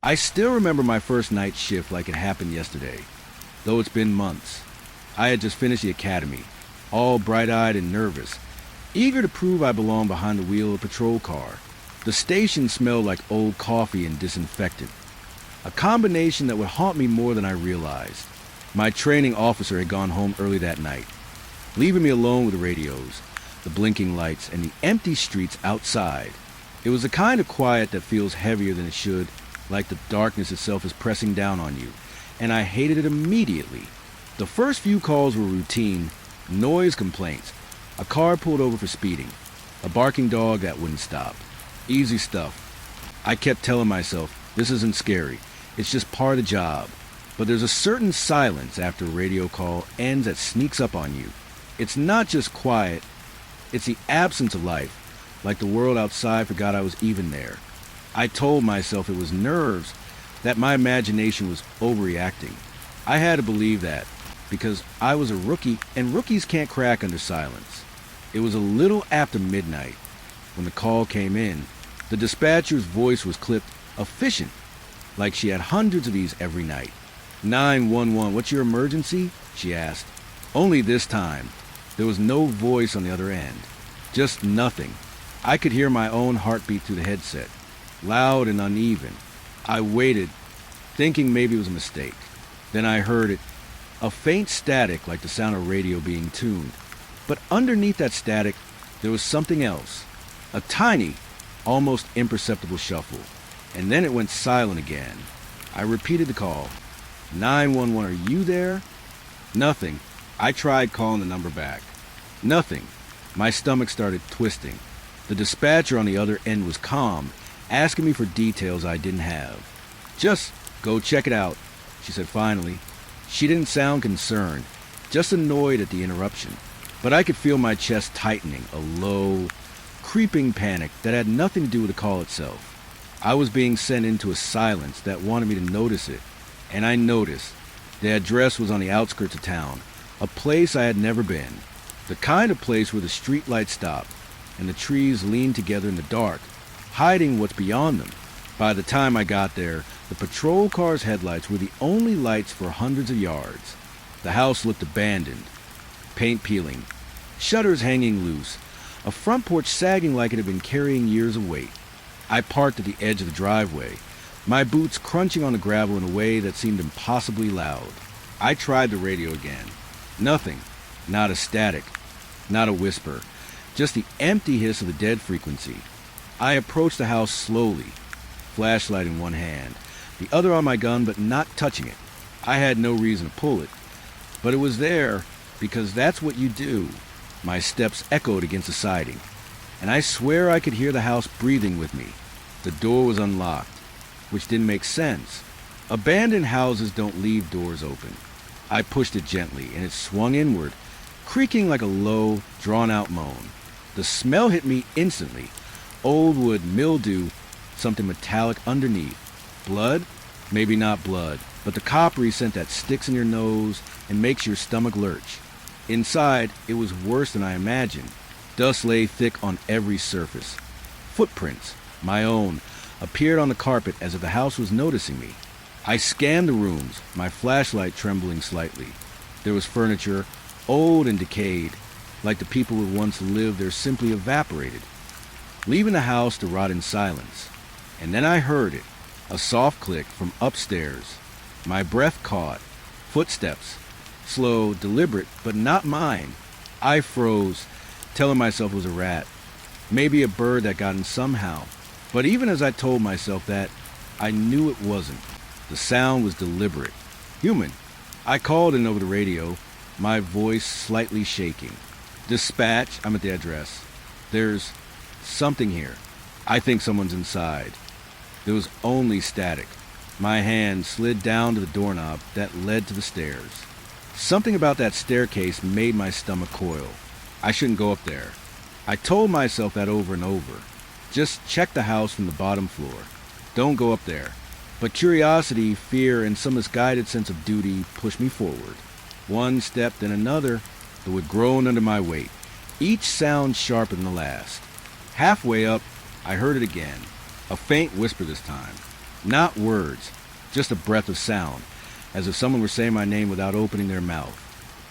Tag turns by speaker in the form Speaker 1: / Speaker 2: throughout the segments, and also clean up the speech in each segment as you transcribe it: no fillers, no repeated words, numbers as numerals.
Speaker 1: I still remember my first night shift like it happened yesterday, though it's been months. I had just finished the academy, all bright-eyed and nervous, eager to prove I belonged behind the wheel of a patrol car. The station smelled like old coffee and disinfectant, a combination that would haunt me more than I realized. My training officer had gone home early that night, leaving me alone with the radios, the blinking lights, and the empty streets outside. It was the kind of quiet that feels heavier than it should, like the darkness itself is pressing down on you, and I hated it immediately. The first few calls were routine, noise complaints, a car pulled over for speeding, a barking dog that wouldn't stop. Easy stuff. I kept telling myself, this isn't scary, it's just part of the job. But there's a certain silence after a radio call ends that sneaks up on you. It's not just quiet, it's the absence of life, like the world outside forgot I was even there. I told myself it was nerves, that my imagination was overreacting. I had to believe that, because I was a rookie, and rookies can't crack under silence. It was a little after midnight when the call came in. The dispatcher's voice was clipped efficient, like she had hundreds of these every night. 911, what's your emergency? She asked. Only this time, there was no voice on the other end. Just nothing. I could hear my own heartbeat through the headset, loud and uneven. I waited, thinking maybe it was a mistake. Then I heard it, a faint static like the sound of radio being tuned. But underneath that static, there was something else. A tiny, almost imperceptible shuffle. And then it went silent again. I repeated the call. 911, are you there? Nothing. I tried calling the number back. Nothing. My stomach started twisting. The dispatcher on the other end was calm, asking me for details I didn't have. Just go check it out, she said finally. She didn't sound concerned, just annoyed at the interruption. But I could feel my chest tightening, a low, creeping panic that had nothing to do with the call itself. I was being sent into a silence that wanted me to notice it. And I noticed. The address was on the outskirts of town, a place I had never been. The kind of place where the street lights stop and the trees leaned together in the dark, hiding what's beyond them. By the time I got there, the patrol car's headlights were the only lights for hundreds of yards. The house looked abandoned, paint peeling, shutters hanging loose, a front porch sagging like it had been carrying years of weight. I parked at the edge of the driveway, my boots crunching on the gravel in a way that seemed impossibly loud. I tried the radio again. Nothing. Not a static. Not a whisper. Just the empty hiss of the dead frequency. I approached the house slowly, flashlight in one hand, the other on my gun but not touching it. I had no reason to pull it, but it was there because that's what you do. My steps echoed against the siding, and I swear I could hear the house breathing with me. The door was unlocked, which didn't make sense. Abandoned houses don't leave doors open. I pushed it gently, and it swung inward, creaking like a low, drawn-out moan. The smell hit me instantly. Old wood, mildew, something metallic underneath. Blood? Maybe not blood, but the coppery scent that sticks in your nose and makes your stomach lurch. Inside, it was worse than I imagined. Dust lay thick on every surface. Footprints, my own, appeared on the carpet as if the house was noticing me. I scanned the rooms, my flashlight trembling slightly. There was furniture, old and decayed, like the people who once lived there simply evaporated, leaving the house to rot in silence. And then I heard it, a soft click from upstairs. My breath caught. Footsteps. Slow, deliberate, but not mine. I froze, telling myself it was a rat. Maybe a bird that got in somehow. But even as I told myself that, I knew it wasn't. The sound was deliberate. Human. I called in over the radio, my voice slightly shaking. Dispatch, I'm at the address. There's something here. I think someone's inside. There was only static. My hand slid down to the doorknob that led to the stairs. Something about that staircase made my stomach coil. I shouldn't go up there. I told myself that over and over. Just check the house from the bottom floor. Don't go up there. But curiosity, fear, and some misguided sense of duty pushed me forward. One step, then another, the wood groaned under my weight, each sound sharper than the last. Halfway up, I heard it again, a faint whisper this time. Not words, just a breath of sound, as if someone were saying my name without opening their mouth.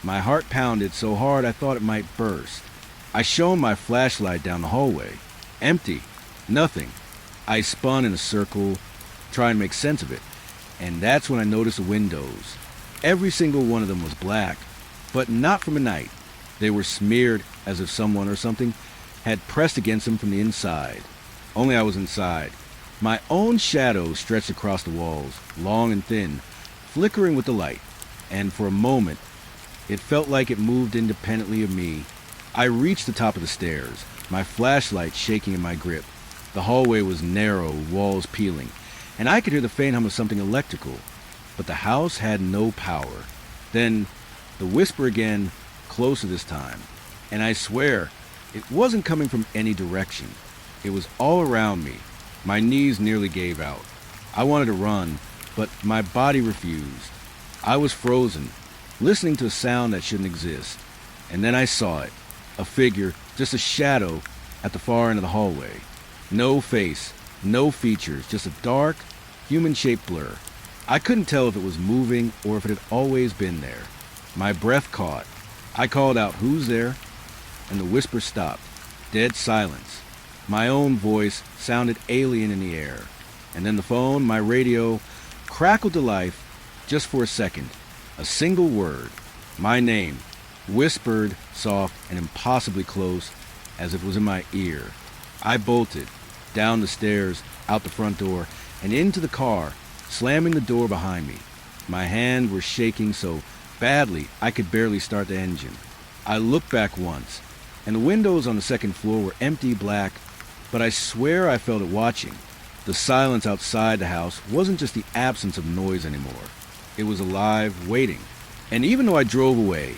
Speaker 1: My heart pounded so hard I thought it might burst. I shone my flashlight down the hallway. Empty. Nothing. I spun in a circle, trying to make sense of it, and that's when I noticed the windows. Every single one of them was black, but not from a night. They were smeared as if someone or something had pressed against them from the inside. Only I was inside. My own shadow stretched across the walls, long and thin, flickering with the light, and for a moment, it felt like it moved independently of me. I reached the top of the stairs, my flashlight shaking in my grip. The hallway was narrow, walls peeling, and I could hear the faint hum of something electrical, but the house had no power. Then, the whisper again, closer this time, and I swear, it wasn't coming from any direction. It was all around me. My knees nearly gave out. I wanted to run, but my body refused. I was frozen, listening to a sound that shouldn't exist. And then I saw it. A figure, just a shadow, at the far end of the hallway. No face, no features, just a dark, human-shaped blur. I couldn't tell if it was moving or if it had always been there. My breath caught. I called out, "Who's there?" And the whisper stopped. Dead silence. My own voice sounded alien in the air. And then the phone, my radio, crackled to life just for a second. A single word. My name. Whispered, soft, and impossibly close, as if it was in my ear. I bolted. Down the stairs, out the front door, and into the car, slamming the door behind me. My hands were shaking so badly I could barely start the engine. I looked back once, and the windows on the second floor were empty black, but I swear I felt it watching. The silence outside the house wasn't just the absence of noise anymore. It was alive, waiting. And even though I drove away,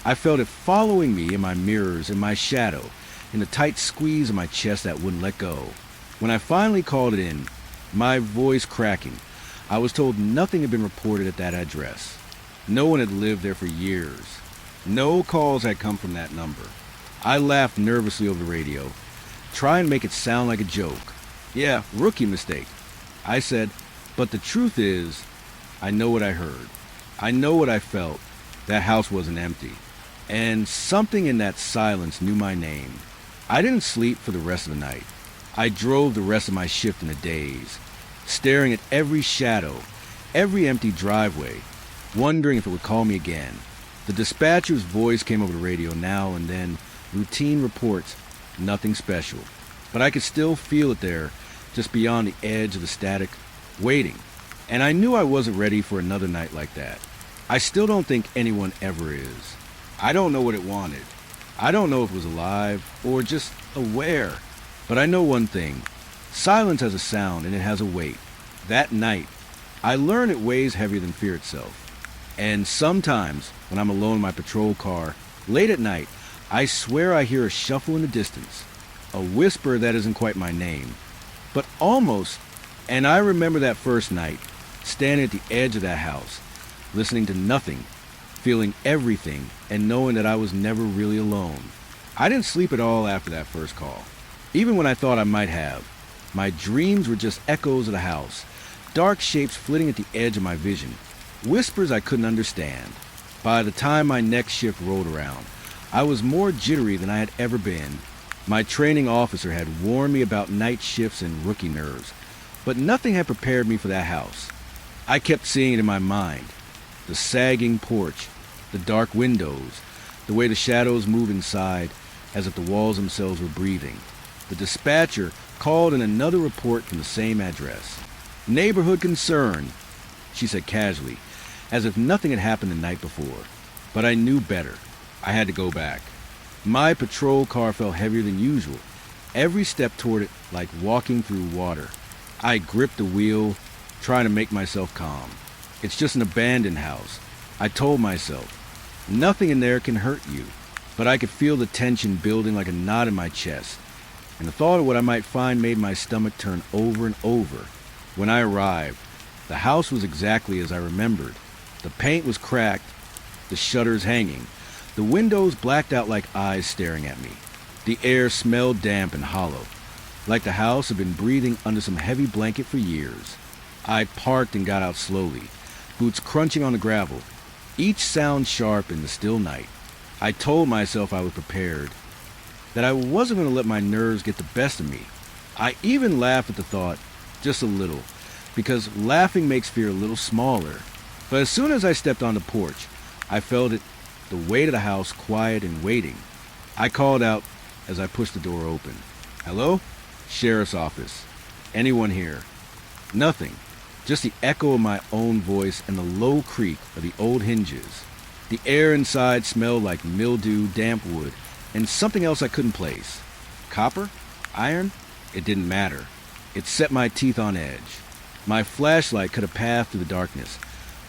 Speaker 1: I felt it following me in my mirrors, in my shadow, in the tight squeeze of my chest that wouldn't let go. When I finally called it in, my voice cracking, I was told nothing had been reported at that address. No one had lived there for years. No calls had come from that number. I laughed nervously over the radio, trying to make it sound like a joke. Yeah, rookie mistake. I said, but the truth is, I know what I heard. I know what I felt. That house wasn't empty. And something in that silence knew my name. I didn't sleep for the rest of the night. I drove the rest of my shift in a daze, staring at every shadow, every empty driveway, wondering if it would call me again. The dispatcher's voice came over the radio now and then, routine reports, nothing special. But I could still feel it there, just beyond the edge of the static, waiting. And I knew I wasn't ready for another night like that. I still don't think anyone ever is. I don't know what it wanted. I don't know if it was alive or just aware. But I know one thing. Silence has a sound and it has a weight. That night, I learned it weighs heavier than fear itself. And sometimes, when I'm alone in my patrol car, late at night, I swear I hear a shuffle in the distance. A whisper that isn't quite my name, but almost. And I remember that first night, standing at the edge of that house, listening to nothing, feeling everything, and knowing that I was never really alone. I didn't sleep at all after that first call. Even when I thought I might have, my dreams were just echoes of the house, dark shapes flitting at the edge of my vision, whispers I couldn't understand. By the time my next shift rolled around, I was more jittery than I had ever been. My training officer had warned me about night shifts and rookie nerves, but nothing had prepared me for that house. I kept seeing it in my mind. The sagging porch, the dark windows, the way the shadows moved inside, as if the walls themselves were breathing. The dispatcher called in another report from the same address. "Neighborhood concern," she said casually, as if nothing had happened the night before. But I knew better. I had to go back. My patrol car felt heavier than usual, every step toward it like walking through water. I gripped the wheel, trying to make myself calm. It's just an abandoned house, I told myself. Nothing in there can hurt you. But I could feel the tension building like a knot in my chest, and the thought of what I might find made my stomach turn over and over. When I arrived, the house was exactly as I remembered. The paint was cracked, the shutters hanging, the windows blacked out like eyes staring at me. The air smelled damp and hollow, like the house had been breathing under some heavy blanket for years. I parked and got out slowly, boots crunching on the gravel, each sound sharp in the still night. I told myself I was prepared, that I wasn't going to let my nerves get the best of me. I even laughed at the thought, just a little, because laughing makes fear a little smaller. But as soon as I stepped on the porch, I felt it, the weight of the house, quiet and waiting. I called out as I pushed the door open. "Hello? Sheriff's office. Anyone here?" Nothing. Just the echo of my own voice and the low creak of the old hinges. The air inside smelled like mildew, damp wood, and something else I couldn't place. Copper? Iron? It didn't matter. It set my teeth on edge. My flashlight cut a path through the darkness,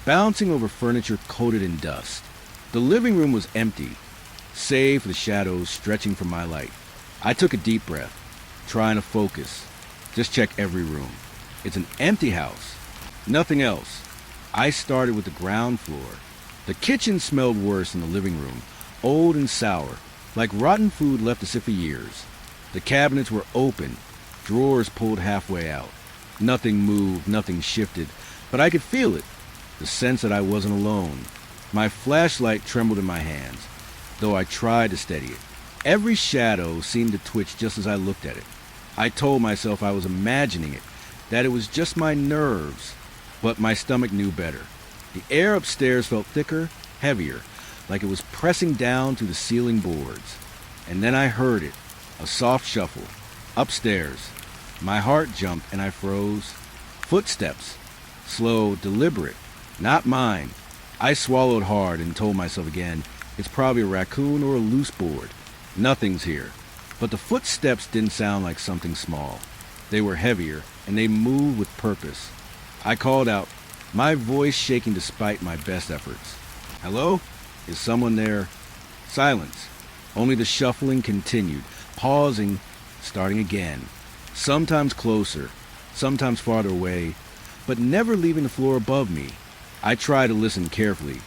Speaker 1: bouncing over furniture coated in dust. The living room was empty, save for the shadows stretching from my light. I took a deep breath, trying to focus. Just check every room. It's an empty house. Nothing else. I started with the ground floor. The kitchen smelled worse than the living room, old and sour, like rotten food left to sit for years. The cabinets were open, drawers pulled halfway out. Nothing moved, nothing shifted, but I could feel it, the sense that I wasn't alone. My flashlight trembled in my hands, though I tried to steady it. Every shadow seemed to twitch just as I looked at it. I told myself I was imagining it, that it was just my nerves, but my stomach knew better. The air upstairs felt thicker, heavier, like it was pressing down through the ceiling boards. And then I heard it, a soft shuffle, upstairs. My heart jumped and I froze. Footsteps, slow, deliberate, not mine. I swallowed hard and told myself again, it's probably a raccoon or a loose board. Nothing's here. But the footsteps didn't sound like something small. They were heavier, and they moved with purpose. I called out, my voice shaking despite my best efforts. "Hello? Is someone there?" Silence. Only the shuffling continued, pausing, starting again. Sometimes closer, sometimes farther away, but never leaving the floor above me. I tried to listen carefully,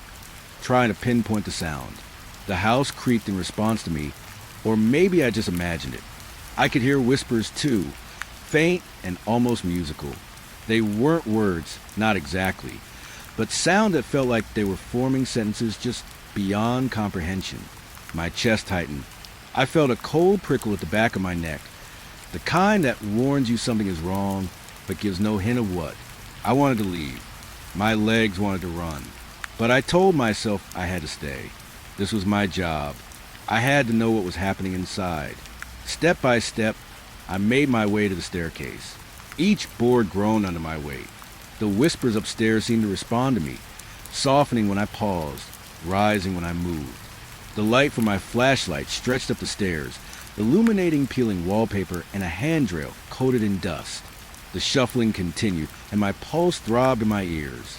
Speaker 1: trying to pinpoint the sound. The house creaked in response to me, or maybe I just imagined it. I could hear whispers too, faint and almost musical. They weren't words, not exactly, but sound that felt like they were forming sentences just beyond comprehension. My chest tightened. I felt a cold prickle at the back of my neck, the kind that warns you something is wrong, but gives no hint of what. I wanted to leave. My legs wanted to run, but I told myself I had to stay. This was my job. I had to know what was happening inside. Step by step, I made my way to the staircase. Each board groaned under my weight. The whispers upstairs seemed to respond to me, softening when I paused, rising when I moved. The light from my flashlight stretched up the stairs, illuminating peeling wallpaper and a handrail coated in dust. The shuffling continued, and my pulse throbbed in my ears.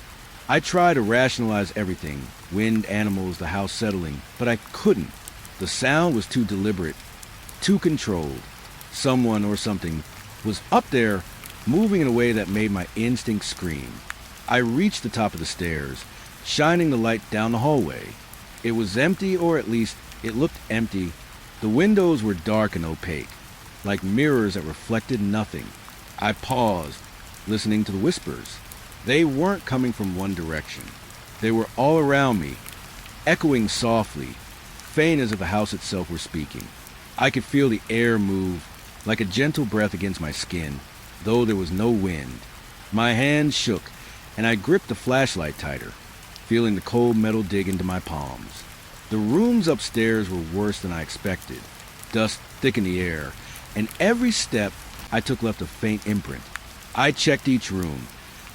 Speaker 1: I tried to rationalize everything, wind, animals, the house settling, but I couldn't. The sound was too deliberate, too controlled. Someone or something was up there, moving in a way that made my instincts scream. I reached the top of the stairs, shining the light down the hallway. It was empty, or at least it looked empty. The windows were dark and opaque, like mirrors that reflected nothing. I paused, listening to the whispers. They weren't coming from one direction. They were all around me, echoing softly, faint as if the house itself were speaking. I could feel the air move, like a gentle breath against my skin, though there was no wind. My hands shook, and I gripped the flashlight tighter, feeling the cold metal dig into my palms. The rooms upstairs were worse than I expected. Dust thick in the air, and every step I took left a faint imprint. I checked each room,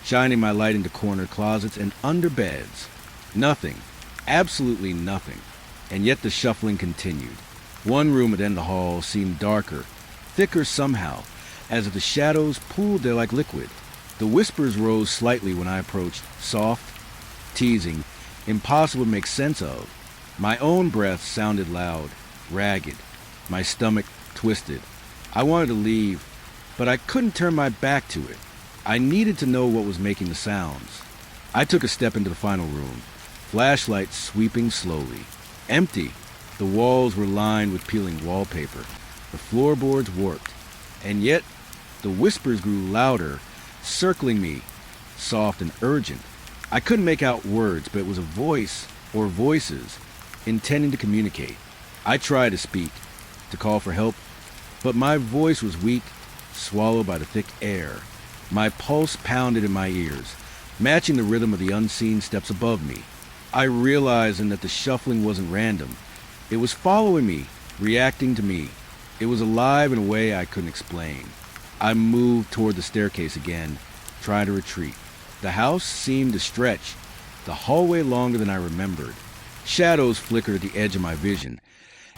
Speaker 1: shining my light into corner closets and under beds. Nothing, absolutely nothing, and yet the shuffling continued. One room at the end of the hall seemed darker, thicker somehow, as if the shadows pooled there like liquid. The whispers rose slightly when I approached, soft, teasing, impossible to make sense of. My own breath sounded loud, ragged, my stomach twisted. I wanted to leave, but I couldn't turn my back to it. I needed to know what was making the sounds. I took a step into the final room, flashlight sweeping slowly. Empty. The walls were lined with peeling wallpaper. The floorboards warped. And yet, the whispers grew louder, circling me, soft and urgent. I couldn't make out words, but it was a voice or voices intending to communicate. I tried to speak, to call for help, but my voice was weak, swallowed by the thick air. My pulse pounded in my ears, matching the rhythm of the unseen steps above me. I realized then that the shuffling wasn't random. It was following me, reacting to me. It was alive in a way I couldn't explain. I moved toward the staircase again, trying to retreat. The house seemed to stretch, the hallway longer than I remembered. Shadows flickered at the edge of my vision,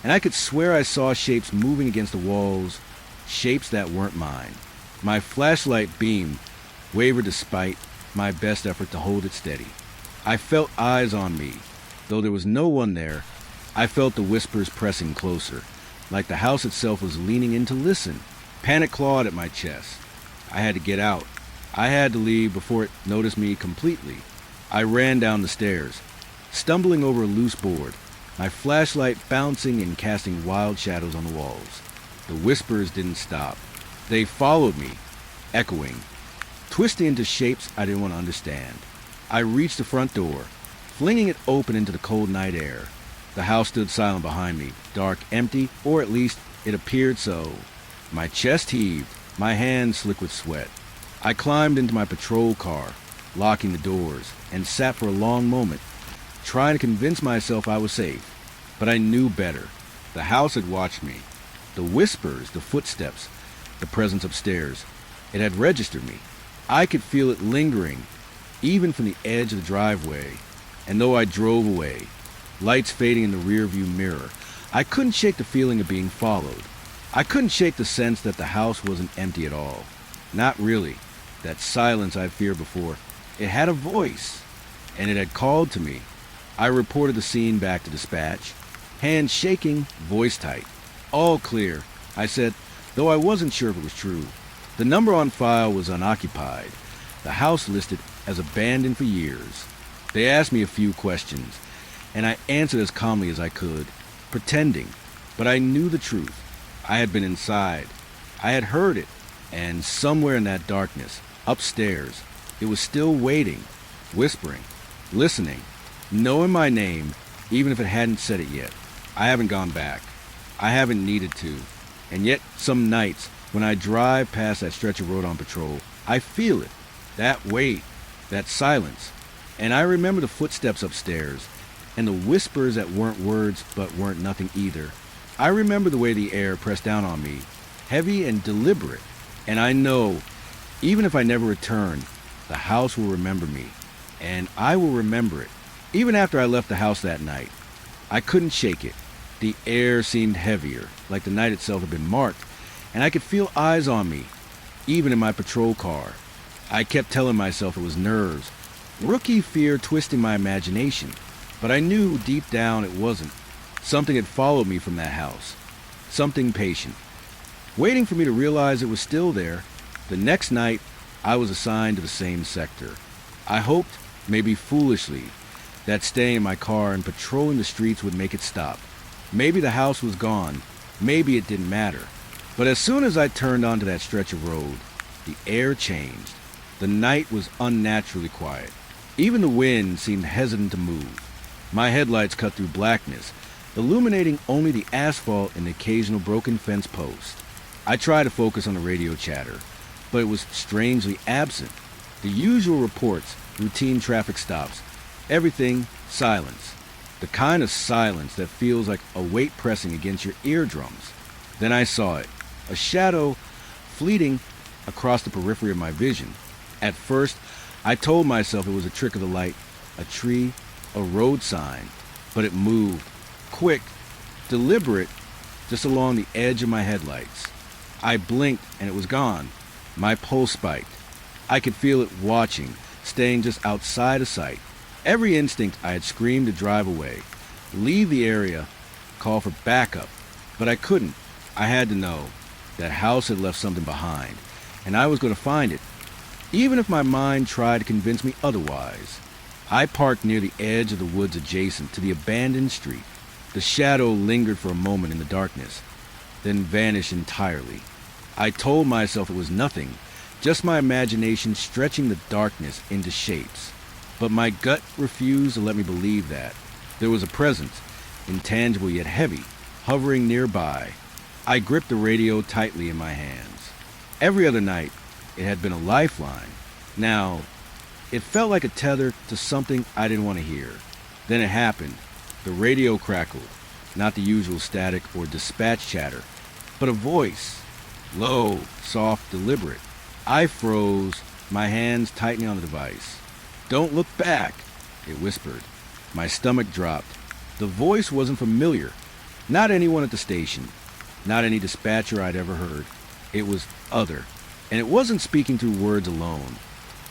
Speaker 1: and I could swear I saw shapes moving against the walls, shapes that weren't mine. My flashlight beam wavered despite my best effort to hold it steady. I felt eyes on me. Though there was no one there, I felt the whispers pressing closer, like the house itself was leaning in to listen. Panic clawed at my chest. I had to get out. I had to leave before it noticed me completely. I ran down the stairs, stumbling over a loose board, my flashlight bouncing and casting wild shadows on the walls. The whispers didn't stop. They followed me, echoing, twisting into shapes I didn't want to understand. I reached the front door, flinging it open into the cold night air. The house stood silent behind me, dark, empty, or at least it appeared so. My chest heaved, my hands slick with sweat. I climbed into my patrol car, locking the doors, and sat for a long moment, trying to convince myself I was safe. But I knew better. The house had watched me. The whispers, the footsteps, the presence upstairs. It had registered me. I could feel it lingering, even from the edge of the driveway. And though I drove away, lights fading in the rearview mirror, I couldn't shake the feeling of being followed. I couldn't shake the sense that the house wasn't empty at all. Not really. That silence I'd feared before. It had a voice, and it had called to me. I reported the scene back to dispatch, hands shaking, voice tight. All clear, I said, though I wasn't sure if it was true. The number on file was unoccupied, the house listed as abandoned for years. They asked me a few questions, and I answered as calmly as I could, pretending, but I knew the truth. I had been inside. I had heard it, and somewhere in that darkness, upstairs, it was still waiting, whispering, listening, knowing my name, even if it hadn't said it yet. I haven't gone back. I haven't needed to. And yet, some nights, when I drive past that stretch of road on patrol, I feel it, that weight, that silence. And I remember the footsteps upstairs, and the whispers that weren't words but weren't nothing either. I remember the way the air pressed down on me, heavy and deliberate. And I know, even if I never return, the house will remember me, and I will remember it. Even after I left the house that night, I couldn't shake it. The air seemed heavier, like the night itself had been marked, and I could feel eyes on me, even in my patrol car. I kept telling myself it was nerves, rookie fear twisting my imagination, but I knew deep down it wasn't. Something had followed me from that house, something patient, waiting for me to realize it was still there. The next night, I was assigned to the same sector. I hoped, maybe foolishly, that staying in my car and patrolling the streets would make it stop. Maybe the house was gone. Maybe it didn't matter. But as soon as I turned onto that stretch of road, the air changed. The night was unnaturally quiet. Even the wind seemed hesitant to move. My headlights cut through blackness, illuminating only the asphalt and the occasional broken fence post. I tried to focus on the radio chatter, but it was strangely absent. The usual reports, routine traffic stops, everything silence. The kind of silence that feels like a weight pressing against your eardrums. Then I saw it, a shadow fleeting across the periphery of my vision. At first, I told myself it was a trick of the light, a tree, a road sign, but it moved, quick, deliberate, just along the edge of my headlights. I blinked and it was gone. My pulse spiked. I could feel it watching, staying just outside of sight. Every instinct I had screamed to drive away, leave the area, call for backup, but I couldn't. I had to know. That house had left something behind, and I was going to find it, even if my mind tried to convince me otherwise. I parked near the edge of the woods adjacent to the abandoned street. The shadow lingered for a moment in the darkness, then vanished entirely. I told myself it was nothing, just my imagination stretching the darkness into shapes. But my gut refused to let me believe that. There was a presence, intangible yet heavy, hovering nearby. I gripped the radio tightly in my hands. Every other night, it had been a lifeline. Now, it felt like a tether to something I didn't want to hear. Then it happened. The radio crackled, not the usual static or dispatch chatter, but a voice. Low, soft, deliberate. I froze, my hands tightening on the device. "Don't look back," it whispered. My stomach dropped. The voice wasn't familiar. Not anyone at the station. Not any dispatcher I'd ever heard. It was other. And it wasn't speaking through words alone.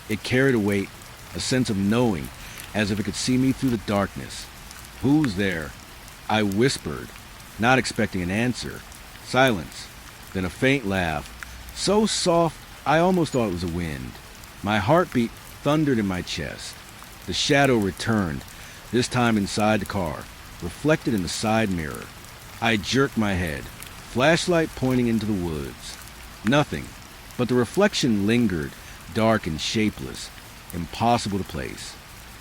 Speaker 1: It carried a weight, a sense of knowing, as if it could see me through the darkness. "Who's there?" I whispered, not expecting an answer. Silence. Then a faint laugh, so soft I almost thought it was a wind. My heartbeat thundered in my chest. The shadow returned, this time inside the car, reflected in the side mirror. I jerked my head, flashlight pointing into the woods. Nothing, but the reflection lingered, dark and shapeless, impossible to place.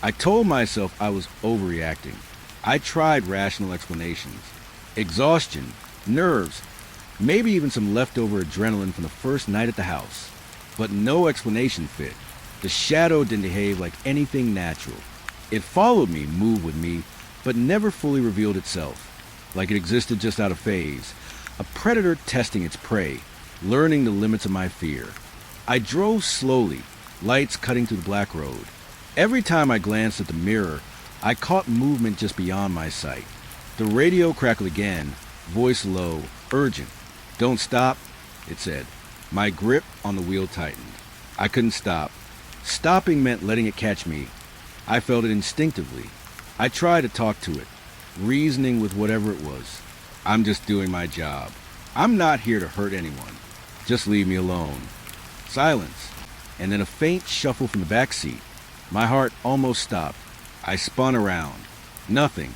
Speaker 1: I told myself I was overreacting. I tried rational explanations. Exhaustion, nerves, maybe even some leftover adrenaline from the first night at the house. But no explanation fit. The shadow didn't behave like anything natural. It followed me, moved with me, but never fully revealed itself. Like it existed just out of phase. A predator testing its prey, learning the limits of my fear. I drove slowly, lights cutting through the black road. Every time I glanced at the mirror, I caught movement just beyond my sight. The radio crackled again, voice low, urgent. "Don't stop," it said. My grip on the wheel tightened. I couldn't stop. Stopping meant letting it catch me. I felt it instinctively. I tried to talk to it, reasoning with whatever it was. "I'm just doing my job. I'm not here to hurt anyone. Just leave me alone." Silence, and then a faint shuffle from the back seat. My heart almost stopped. I spun around. Nothing,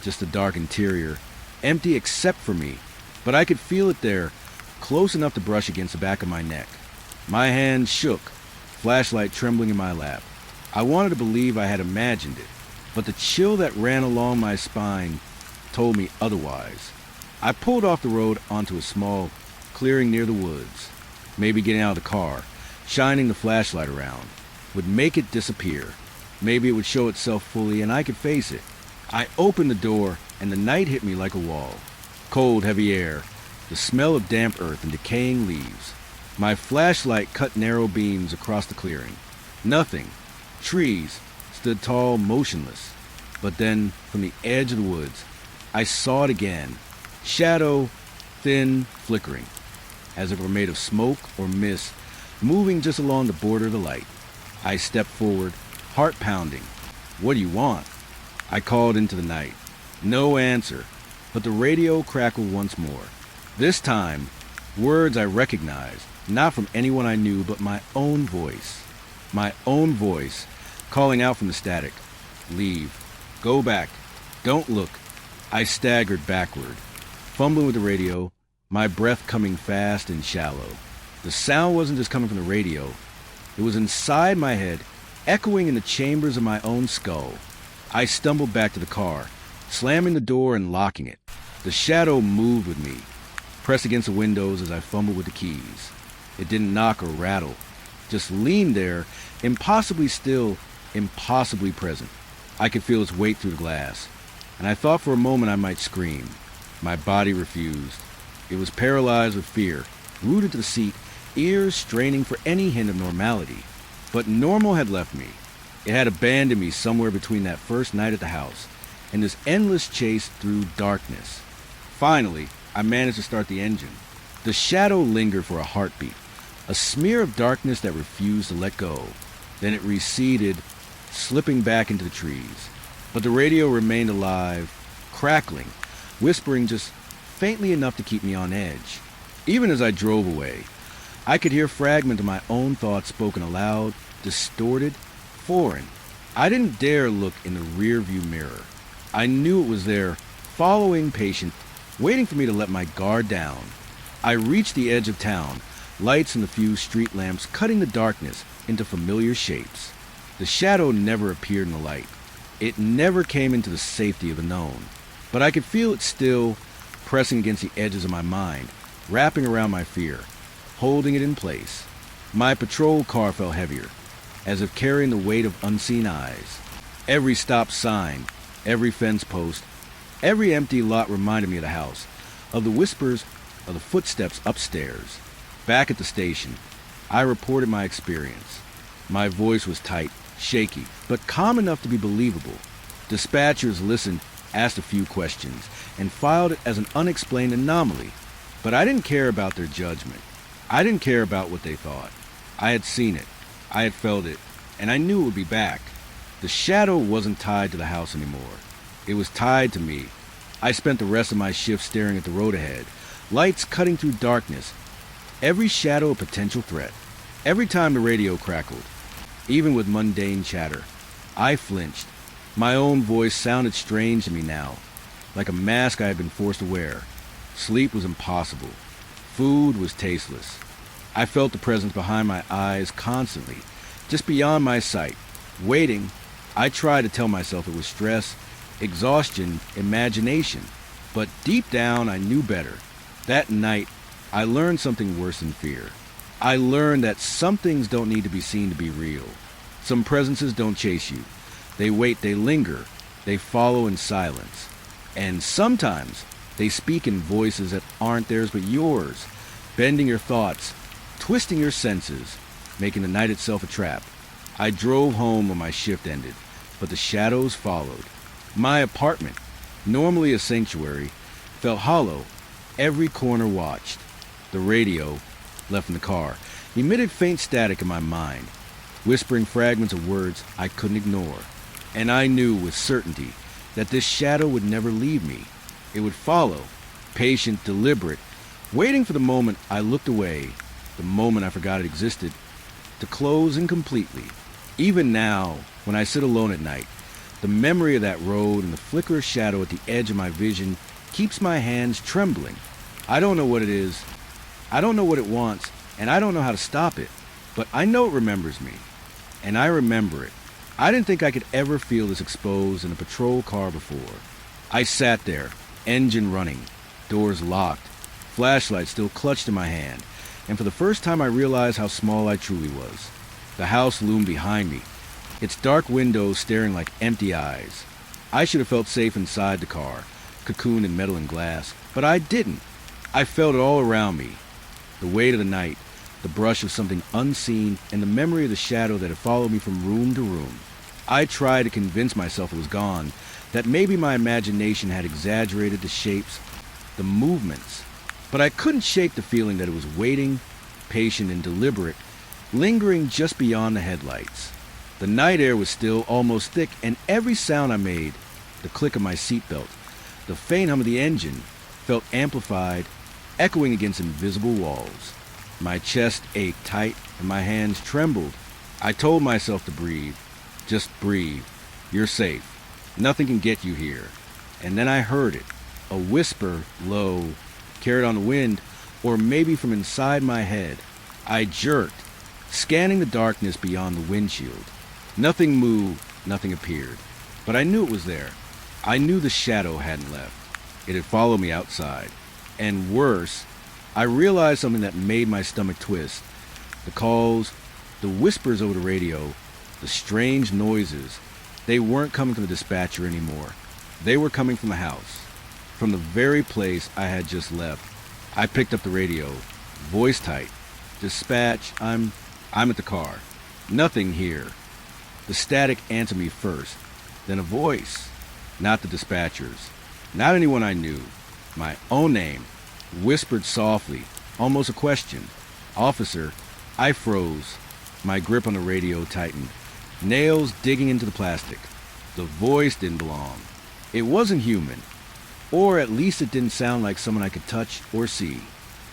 Speaker 1: just a dark interior, empty except for me, but I could feel it there, close enough to brush against the back of my neck. My hand shook, flashlight trembling in my lap. I wanted to believe I had imagined it, but the chill that ran along my spine told me otherwise. I pulled off the road onto a small clearing near the woods. Maybe getting out of the car, shining the flashlight around, would make it disappear. Maybe it would show itself fully and I could face it. I opened the door and the night hit me like a wall. Cold, heavy air, the smell of damp earth and decaying leaves. My flashlight cut narrow beams across the clearing. Nothing. Trees stood tall, motionless. But then, from the edge of the woods, I saw it again. Shadow, thin, flickering, as if it were made of smoke or mist, moving just along the border of the light. I stepped forward, heart pounding. "What do you want?" I called into the night. No answer, but the radio crackled once more. This time, words I recognized, not from anyone I knew, but my own voice. My own voice, calling out from the static. "Leave. Go back. Don't look." I staggered backward, fumbling with the radio, my breath coming fast and shallow. The sound wasn't just coming from the radio. It was inside my head, echoing in the chambers of my own skull. I stumbled back to the car, slamming the door and locking it. The shadow moved with me, pressed against the windows as I fumbled with the keys. It didn't knock or rattle, just leaned there, impossibly still, impossibly present. I could feel its weight through the glass, and I thought for a moment I might scream. My body refused. It was paralyzed with fear, rooted to the seat, ears straining for any hint of normality. But normal had left me. It had abandoned me somewhere between that first night at the house and this endless chase through darkness. Finally, I managed to start the engine. The shadow lingered for a heartbeat, a smear of darkness that refused to let go. Then it receded, slipping back into the trees. But the radio remained alive, crackling, whispering just faintly enough to keep me on edge. Even as I drove away, I could hear fragments of my own thoughts spoken aloud, distorted, foreign. I didn't dare look in the rearview mirror. I knew it was there, following, patient, waiting for me to let my guard down. I reached the edge of town, lights and the few street lamps cutting the darkness into familiar shapes. The shadow never appeared in the light. It never came into the safety of the known. But I could feel it still pressing against the edges of my mind, wrapping around my fear, holding it in place. My patrol car felt heavier, as if carrying the weight of unseen eyes. Every stop sign, every fence post, every empty lot reminded me of the house, of the whispers of the footsteps upstairs. Back at the station, I reported my experience. My voice was tight, shaky, but calm enough to be believable. Dispatchers listened, asked a few questions, and filed it as an unexplained anomaly. But I didn't care about their judgment. I didn't care about what they thought. I had seen it. I had felt it. And I knew it would be back. The shadow wasn't tied to the house anymore. It was tied to me. I spent the rest of my shift staring at the road ahead, lights cutting through darkness, every shadow a potential threat. Every time the radio crackled, even with mundane chatter, I flinched. My own voice sounded strange to me now, like a mask I had been forced to wear. Sleep was impossible. Food was tasteless. I felt the presence behind my eyes constantly, just beyond my sight. Waiting, I tried to tell myself it was stress, exhaustion, imagination. But deep down, I knew better. That night, I learned something worse than fear. I learned that some things don't need to be seen to be real. Some presences don't chase you. They wait, they linger, they follow in silence. And sometimes they speak in voices that aren't theirs but yours, bending your thoughts, twisting your senses, making the night itself a trap. I drove home when my shift ended, but the shadows followed. My apartment, normally a sanctuary, felt hollow. Every corner watched. The radio, left in the car, emitted faint static in my mind, whispering fragments of words I couldn't ignore. And I knew with certainty that this shadow would never leave me. It would follow, patient, deliberate, waiting for the moment I looked away, the moment I forgot it existed, to close in completely. Even now, when I sit alone at night, the memory of that road and the flicker of shadow at the edge of my vision keeps my hands trembling. I don't know what it is. I don't know what it wants, and I don't know how to stop it. But I know it remembers me, and I remember it. I didn't think I could ever feel this exposed in a patrol car before. I sat there, engine running, doors locked, flashlight still clutched in my hand, and for the first time I realized how small I truly was. The house loomed behind me, its dark windows staring like empty eyes. I should have felt safe inside the car, cocooned in metal and glass, but I didn't. I felt it all around me. The weight of the night, the brush of something unseen, and the memory of the shadow that had followed me from room to room. I tried to convince myself it was gone, that maybe my imagination had exaggerated the shapes, the movements, but I couldn't shake the feeling that it was waiting, patient and deliberate, lingering just beyond the headlights. The night air was still, almost thick, and every sound I made, the click of my seatbelt, the faint hum of the engine, felt amplified, echoing against invisible walls. My chest ached tight and my hands trembled. I told myself to breathe. Just breathe. You're safe. Nothing can get you here. And then I heard it. A whisper, low, carried on the wind, or maybe from inside my head. I jerked, scanning the darkness beyond the windshield. Nothing moved, nothing appeared. But I knew it was there. I knew the shadow hadn't left. It had followed me outside. And worse, I realized something that made my stomach twist. The calls, the whispers over the radio, the strange noises, they weren't coming from the dispatcher anymore. They were coming from the house, from the very place I had just left. I picked up the radio, voice tight. Dispatch, I'm at the car. Nothing here. The static answered me first, then a voice. Not the dispatcher's, not anyone I knew. My own name, whispered softly, almost a question. Officer. I froze. My grip on the radio tightened, nails digging into the plastic. The voice didn't belong. It wasn't human, or at least it didn't sound like someone I could touch or see.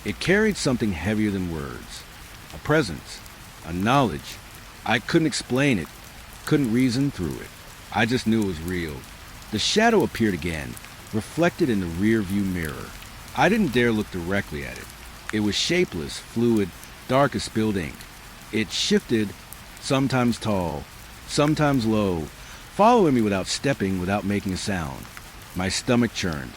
Speaker 1: It carried something heavier than words, a presence, a knowledge. I couldn't explain it, couldn't reason through it. I just knew it was real. The shadow appeared again, reflected in the rear view mirror. I didn't dare look directly at it. It was shapeless, fluid, dark as spilled ink. It shifted, sometimes tall, sometimes low, following me without stepping, without making a sound. My stomach churned.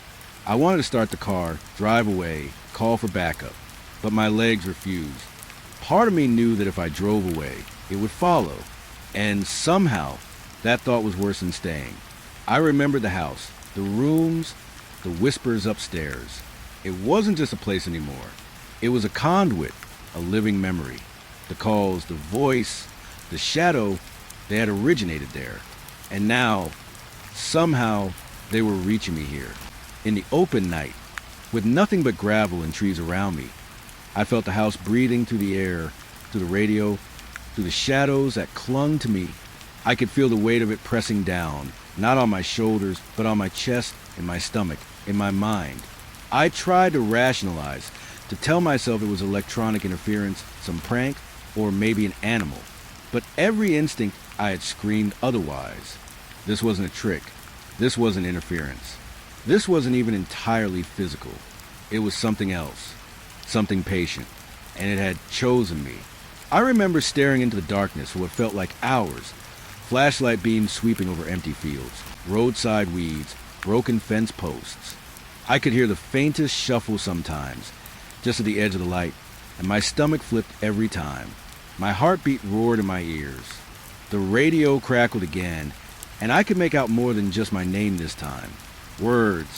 Speaker 1: I wanted to start the car, drive away, call for backup, but my legs refused. Part of me knew that if I drove away, it would follow, and somehow that thought was worse than staying. I remembered the house, the rooms, the whispers upstairs. It wasn't just a place anymore. It was a conduit, a living memory. The calls, the voice, the shadow, they had originated there. And now, somehow, they were reaching me here. In the open night, with nothing but gravel and trees around me, I felt the house breathing through the air, through the radio, through the shadows that clung to me. I could feel the weight of it pressing down, not on my shoulders, but on my chest, in my stomach, in my mind. I tried to rationalize, to tell myself it was electronic interference, some prank, or maybe an animal. But every instinct I had screamed otherwise. This wasn't a trick. This wasn't interference. This wasn't even entirely physical. It was something else, something patient, and it had chosen me. I remember staring into the darkness for what felt like hours, flashlight beams sweeping over empty fields, roadside weeds, broken fence posts. I could hear the faintest shuffle sometimes, just at the edge of the light, and my stomach flipped every time. My heartbeat roared in my ears. The radio crackled again, and I could make out more than just my name this time. Words,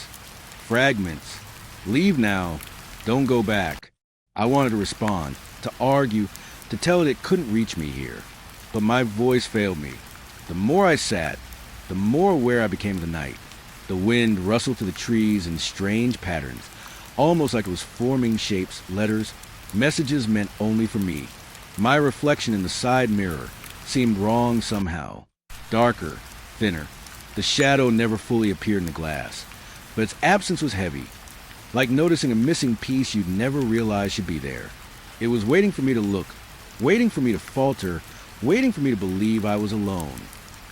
Speaker 1: fragments, leave now, don't go back. I wanted to respond, to argue, to tell it couldn't reach me here. But my voice failed me. The more I sat, the more aware I became of the night. The wind rustled through the trees in strange patterns, almost like it was forming shapes, letters, messages meant only for me. My reflection in the side mirror seemed wrong somehow. Darker, thinner. The shadow never fully appeared in the glass, but its absence was heavy, like noticing a missing piece you'd never realize should be there. It was waiting for me to look, waiting for me to falter, waiting for me to believe I was alone.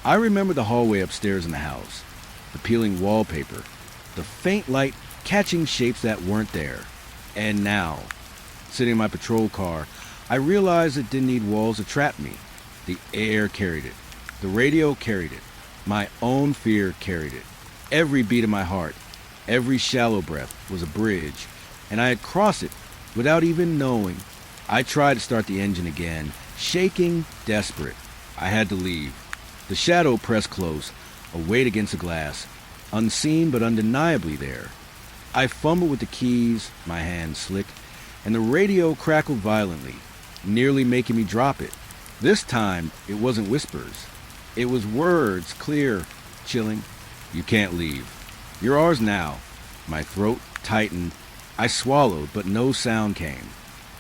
Speaker 1: I remember the hallway upstairs in the house, the peeling wallpaper, the faint light catching shapes that weren't there. And now, sitting in my patrol car, I realized it didn't need walls to trap me. The air carried it. The radio carried it. My own fear carried it. Every beat of my heart, every shallow breath was a bridge, and I had crossed it without even knowing. I tried to start the engine again, shaking, desperate. I had to leave. The shadow pressed close, a weight against the glass, unseen but undeniably there. I fumbled with the keys, my hands slick, and the radio crackled violently, nearly making me drop it. This time, it wasn't whispers. It was words, clear, chilling. You can't leave. You're ours now. My throat tightened. I swallowed, but no sound came.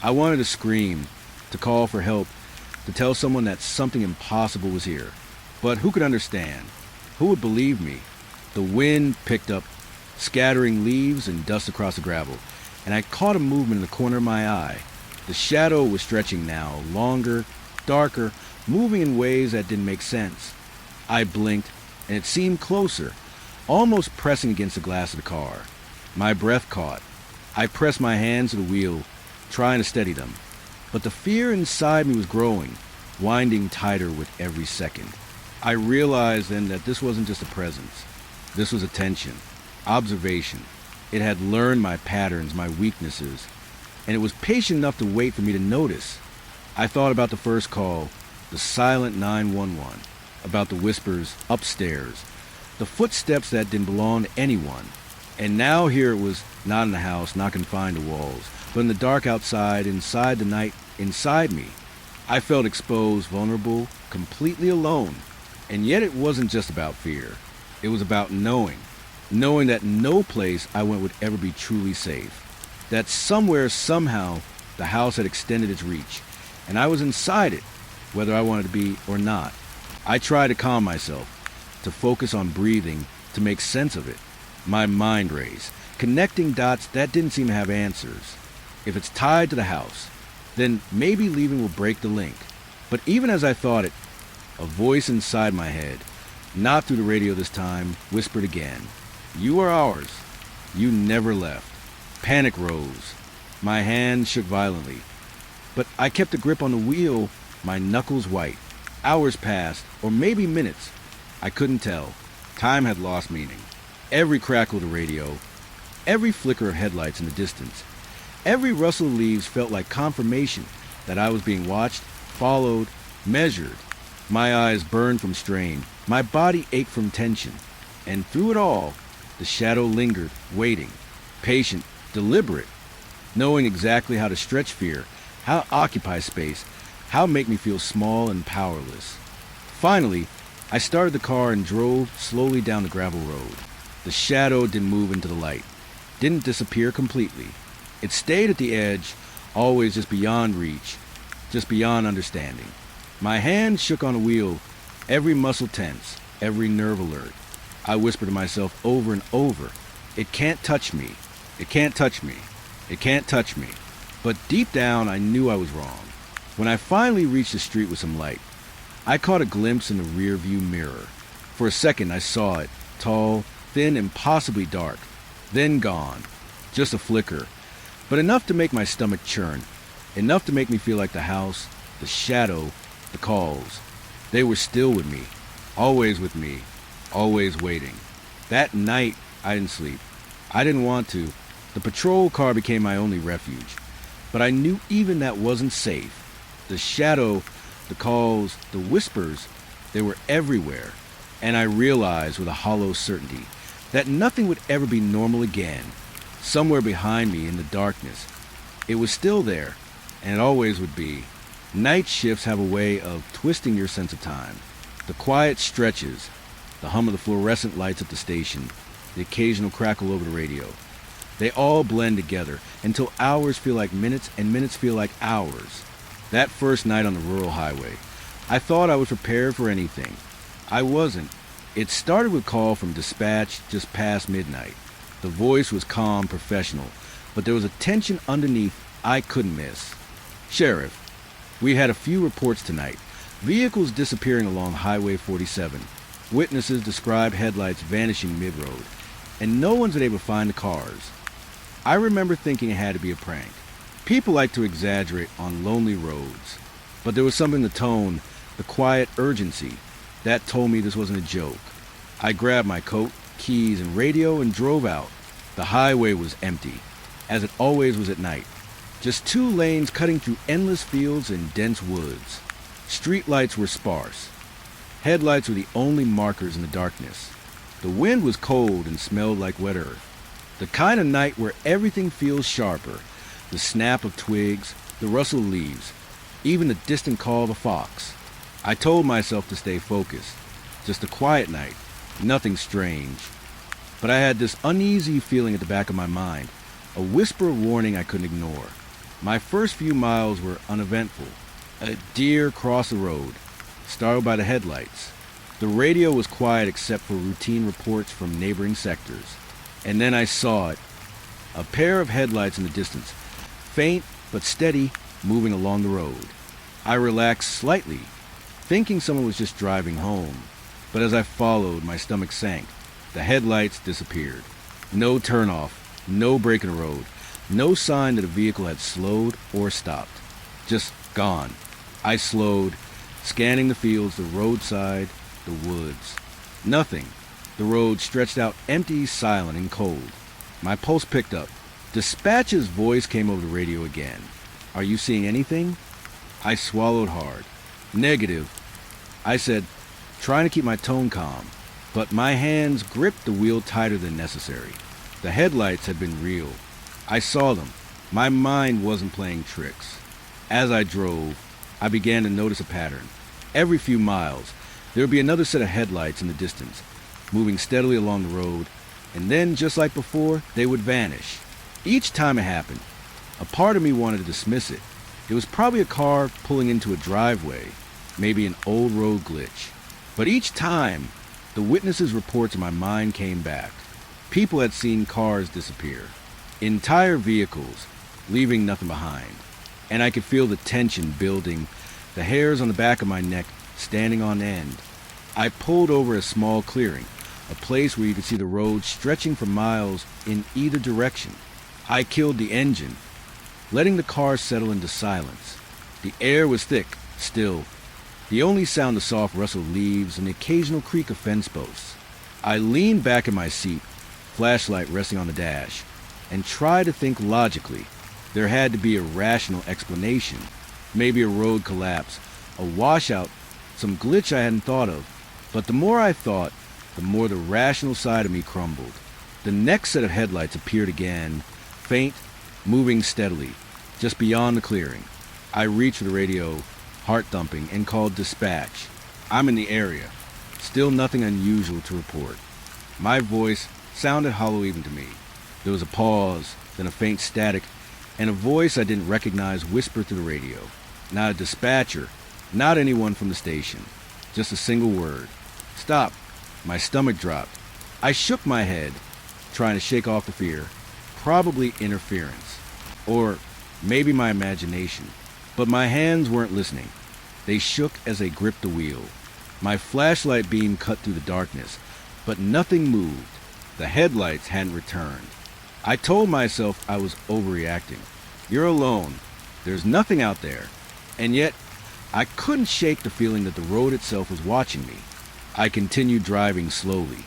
Speaker 1: I wanted to scream, to call for help, to tell someone that something impossible was here. But who could understand? Who would believe me? The wind picked up, scattering leaves and dust across the gravel, and I caught a movement in the corner of my eye. The shadow was stretching now, longer, darker, moving in ways that didn't make sense. I blinked, and it seemed closer, almost pressing against the glass of the car. My breath caught. I pressed my hands to the wheel, trying to steady them. But the fear inside me was growing, winding tighter with every second. I realized then that this wasn't just a presence. This was attention, observation. It had learned my patterns, my weaknesses, and it was patient enough to wait for me to notice. I thought about the first call, the silent 911, about the whispers upstairs, the footsteps that didn't belong to anyone. And now here it was, not in the house, not confined to walls, but in the dark outside, inside the night, inside me. I felt exposed, vulnerable, completely alone. And yet it wasn't just about fear. It was about knowing that no place I went would ever be truly safe. That somewhere, somehow, the house had extended its reach, and I was inside it, whether I wanted to be or not. I tried to calm myself, to focus on breathing, to make sense of it. My mind raced, connecting dots that didn't seem to have answers. If it's tied to the house, then maybe leaving will break the link. But even as I thought it, a voice inside my head, not through the radio this time, whispered again, "You are ours. You never left." Panic rose. My hands shook violently. But I kept a grip on the wheel, my knuckles white. Hours passed, or maybe minutes. I couldn't tell. Time had lost meaning. Every crackle of the radio, every flicker of headlights in the distance, every rustle of leaves felt like confirmation that I was being watched, followed, measured. My eyes burned from strain. My body ached from tension. And through it all, the shadow lingered, waiting, patient, deliberate, knowing exactly how to stretch fear, how to occupy space, how to make me feel small and powerless. Finally, I started the car and drove slowly down the gravel road. The shadow didn't move into the light, didn't disappear completely. It stayed at the edge, always just beyond reach, just beyond understanding. My hand shook on the wheel, every muscle tense, every nerve alert. I whispered to myself over and over, "It can't touch me. It can't touch me. It can't touch me." But deep down, I knew I was wrong. When I finally reached the street with some light, I caught a glimpse in the rear-view mirror. For a second, I saw it, tall, thin, impossibly dark, then gone. Just a flicker, but enough to make my stomach churn, enough to make me feel like the house, the shadow, the calls. They were still with me, with me, always waiting. That night, I didn't sleep. I didn't want to. The patrol car became my only refuge. But I knew even that wasn't safe. The shadow, the calls, the whispers, they were everywhere. And I realized with a hollow certainty that nothing would ever be normal again. Somewhere behind me in the darkness, it was still there, and it always would be. Night shifts have a way of twisting your sense of time. The quiet stretches, the hum of the fluorescent lights at the station, the occasional crackle over the radio. They all blend together until hours feel like minutes and minutes feel like hours. That first night on the rural highway, I thought I was prepared for anything. I wasn't. It started with a call from dispatch just past midnight. The voice was calm, professional, but there was a tension underneath I couldn't miss. "Sheriff, we had a few reports tonight. Vehicles disappearing along Highway 47. Witnesses describe headlights vanishing mid-road, and no one's been able to find the cars." I remember thinking it had to be a prank. People like to exaggerate on lonely roads, but there was something in the tone, the quiet urgency, that told me this wasn't a joke. I grabbed my coat, keys, and radio and drove out. The highway was empty, as it always was at night. Just two lanes cutting through endless fields and dense woods. Street lights were sparse. Headlights were the only markers in the darkness. The wind was cold and smelled like wet earth. The kind of night where everything feels sharper. The snap of twigs, the rustle of leaves, even the distant call of a fox. I told myself to stay focused. Just a quiet night, nothing strange. But I had this uneasy feeling at the back of my mind, a whisper of warning I couldn't ignore. My first few miles were uneventful. A deer crossed the road, startled by the headlights. The radio was quiet except for routine reports from neighboring sectors. And then I saw it, a pair of headlights in the distance, faint but steady, moving along the road. I relaxed slightly, thinking someone was just driving home. But as I followed, my stomach sank. The headlights disappeared. No turnoff, no break in the road, no sign that a vehicle had slowed or stopped. Just gone. I slowed, scanning the fields, the roadside, the woods. Nothing. The road stretched out empty, silent, and cold. My pulse picked up. Dispatch's voice came over the radio again. "Are you seeing anything?" I swallowed hard. "Negative," I said, trying to keep my tone calm, but my hands gripped the wheel tighter than necessary. The headlights had been real. I saw them. My mind wasn't playing tricks. As I drove, I began to notice a pattern. Every few miles, there would be another set of headlights in the distance, moving steadily along the road, and then, just like before, they would vanish. Each time it happened, a part of me wanted to dismiss it. It was probably a car pulling into a driveway, maybe an old road glitch. But each time, the witnesses' reports in my mind came back. People had seen cars disappear, entire vehicles, leaving nothing behind. And I could feel the tension building, the hairs on the back of my neck standing on end. I pulled over a small clearing, a place where you could see the road stretching for miles in either direction. I killed the engine, letting the car settle into silence. The air was thick, still. The only sound the soft rustle of leaves and the occasional creak of fence posts. I leaned back in my seat, flashlight resting on the dash, and tried to think logically. There had to be a rational explanation. Maybe a road collapse, a washout, some glitch I hadn't thought of. But the more I thought, the more the rational side of me crumbled. The next set of headlights appeared again, faint, moving steadily, just beyond the clearing. I reached for the radio, heart thumping, and called dispatch. I'm in the area. Still nothing unusual to report. My voice sounded hollow even to me. There was a pause, then a faint static, and a voice I didn't recognize whispered through the radio. Not a dispatcher, not anyone from the station. Just a single word. Stop. My stomach dropped. I shook my head, trying to shake off the fear. Probably interference. Or maybe my imagination. But my hands weren't listening. They shook as they gripped the wheel. My flashlight beam cut through the darkness, but nothing moved. The headlights hadn't returned. I told myself I was overreacting. You're alone. There's nothing out there. And yet, I couldn't shake the feeling that the road itself was watching me. I continued driving slowly,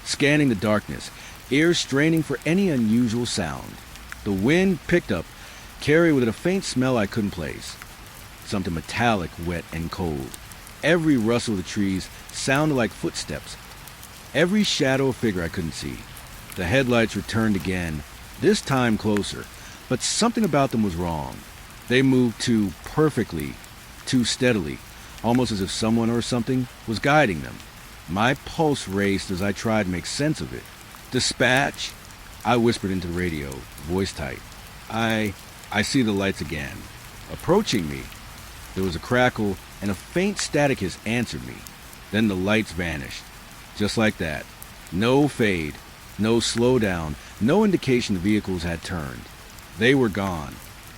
Speaker 1: scanning the darkness, ears straining for any unusual sound. The wind picked up, carried with it a faint smell I couldn't place. Something metallic, wet, and cold. Every rustle of the trees sounded like footsteps. Every shadow of figure I couldn't see. The headlights returned again, this time closer, but something about them was wrong. They moved too perfectly, too steadily, almost as if someone or something was guiding them. My pulse raced as I tried to make sense of it. Dispatch? I whispered into the radio, voice tight. I see the lights again. Approaching me. There was a crackle, and a faint static hiss answered me. Then the lights vanished. Just like that. No fade, no slowdown, no indication the vehicles had turned. They were gone.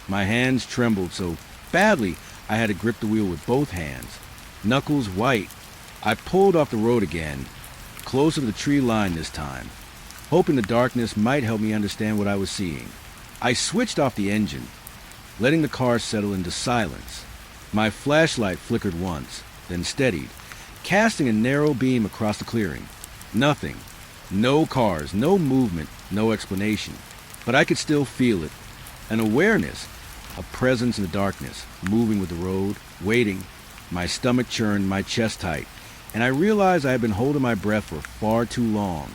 Speaker 1: My hands trembled so badly I had to grip the wheel with both hands. Knuckles white. I pulled off the road again, closer to the tree line this time, hoping the darkness might help me understand what I was seeing. I switched off the engine, letting the car settle into silence. My flashlight flickered once, then steadied, casting a narrow beam across the clearing. Nothing. No cars, no movement, no explanation. But I could still feel it. An awareness, a presence in the darkness, moving with the road, waiting. My stomach churned, my chest tight, and I realized I had been holding my breath for far too long.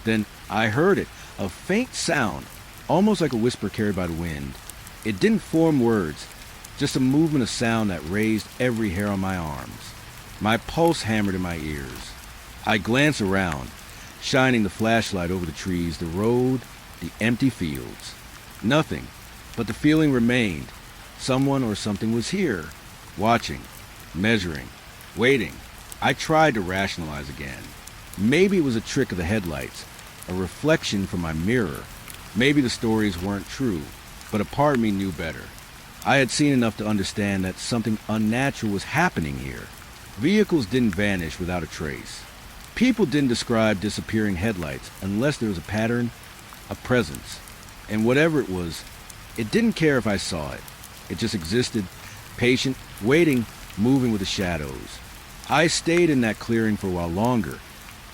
Speaker 1: Then I heard it, a faint sound, almost like a whisper carried by the wind. It didn't form words, just a movement of sound that raised every hair on my arms. My pulse hammered in my ears. I glanced around, shining the flashlight over the trees, the road, the empty fields. Nothing, but the feeling remained. Someone or something was here, watching, measuring, waiting. I tried to rationalize again. Maybe it was a trick of the headlights, a reflection from my mirror. Maybe the stories weren't true, but a part of me knew better. I had seen enough to understand that something unnatural was happening here. Vehicles didn't vanish without a trace. People didn't describe disappearing headlights unless there was a pattern, a presence. And whatever it was, it didn't care if I saw it. It just existed, patient, waiting, moving with the shadows. I stayed in that clearing for a while longer.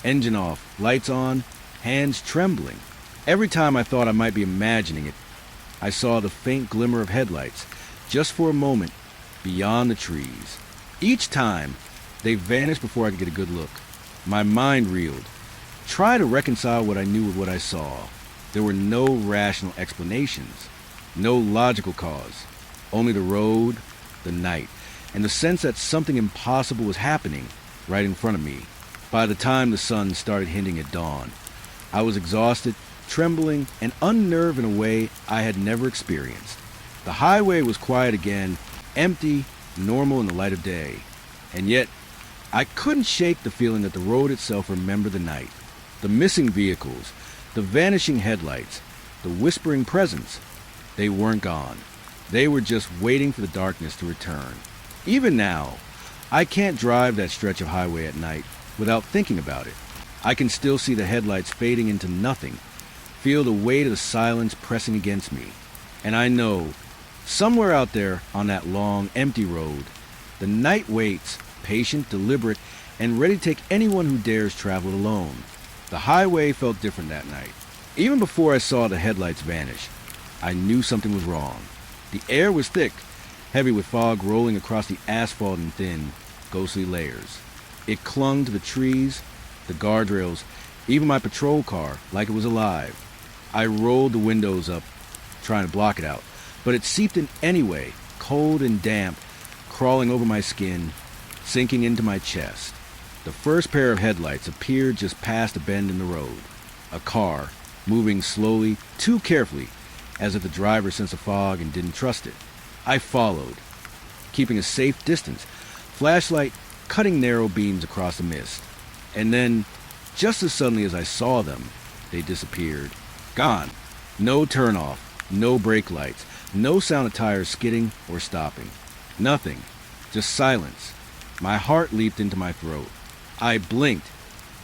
Speaker 1: Engine off, lights on, hands trembling. Every time I thought I might be imagining it, I saw the faint glimmer of headlights, just for a moment, beyond the trees. Each time, they vanished before I could get a good look. My mind reeled. Try to reconcile what I knew with what I saw. There were no rational explanations, no logical cause. Only the road, the night, and the sense that something impossible was happening right in front of me. By the time the sun started hinting at dawn, I was exhausted, trembling, and unnerved in a way I had never experienced. The highway was quiet again, empty, normal in the light of day. And yet, I couldn't shake the feeling that the road itself remembered the night. The missing vehicles, the vanishing headlights, the whispering presence. They weren't gone. They were just waiting for the darkness to return. Even now, I can't drive that stretch of highway at night without thinking about it. I can still see the headlights fading into nothing, feel the weight of the silence pressing against me, and I know Somewhere out there on that long, empty road, the night waits, patient, deliberate, and ready to take anyone who dares travel alone. The highway felt different that night. Even before I saw the headlights vanish, I knew something was wrong. The air was thick, heavy with fog rolling across the asphalt in thin, ghostly layers. It clung to the trees, the guardrails, even my patrol car, like it was alive. I rolled the windows up, trying to block it out, but it seeped in anyway, cold and damp, crawling over my skin, sinking into my chest. The first pair of headlights appeared just past a bend in the road. A car, moving slowly, too carefully, as if the driver sensed the fog and didn't trust it. I followed, keeping a safe distance, flashlight cutting narrow beams across the mist. And then, just as suddenly as I saw them, they disappeared. Gone. No turnoff, no brake lights, no sound of tires skidding or stopping. Nothing. Just silence. My heart leaped into my throat. I blinked,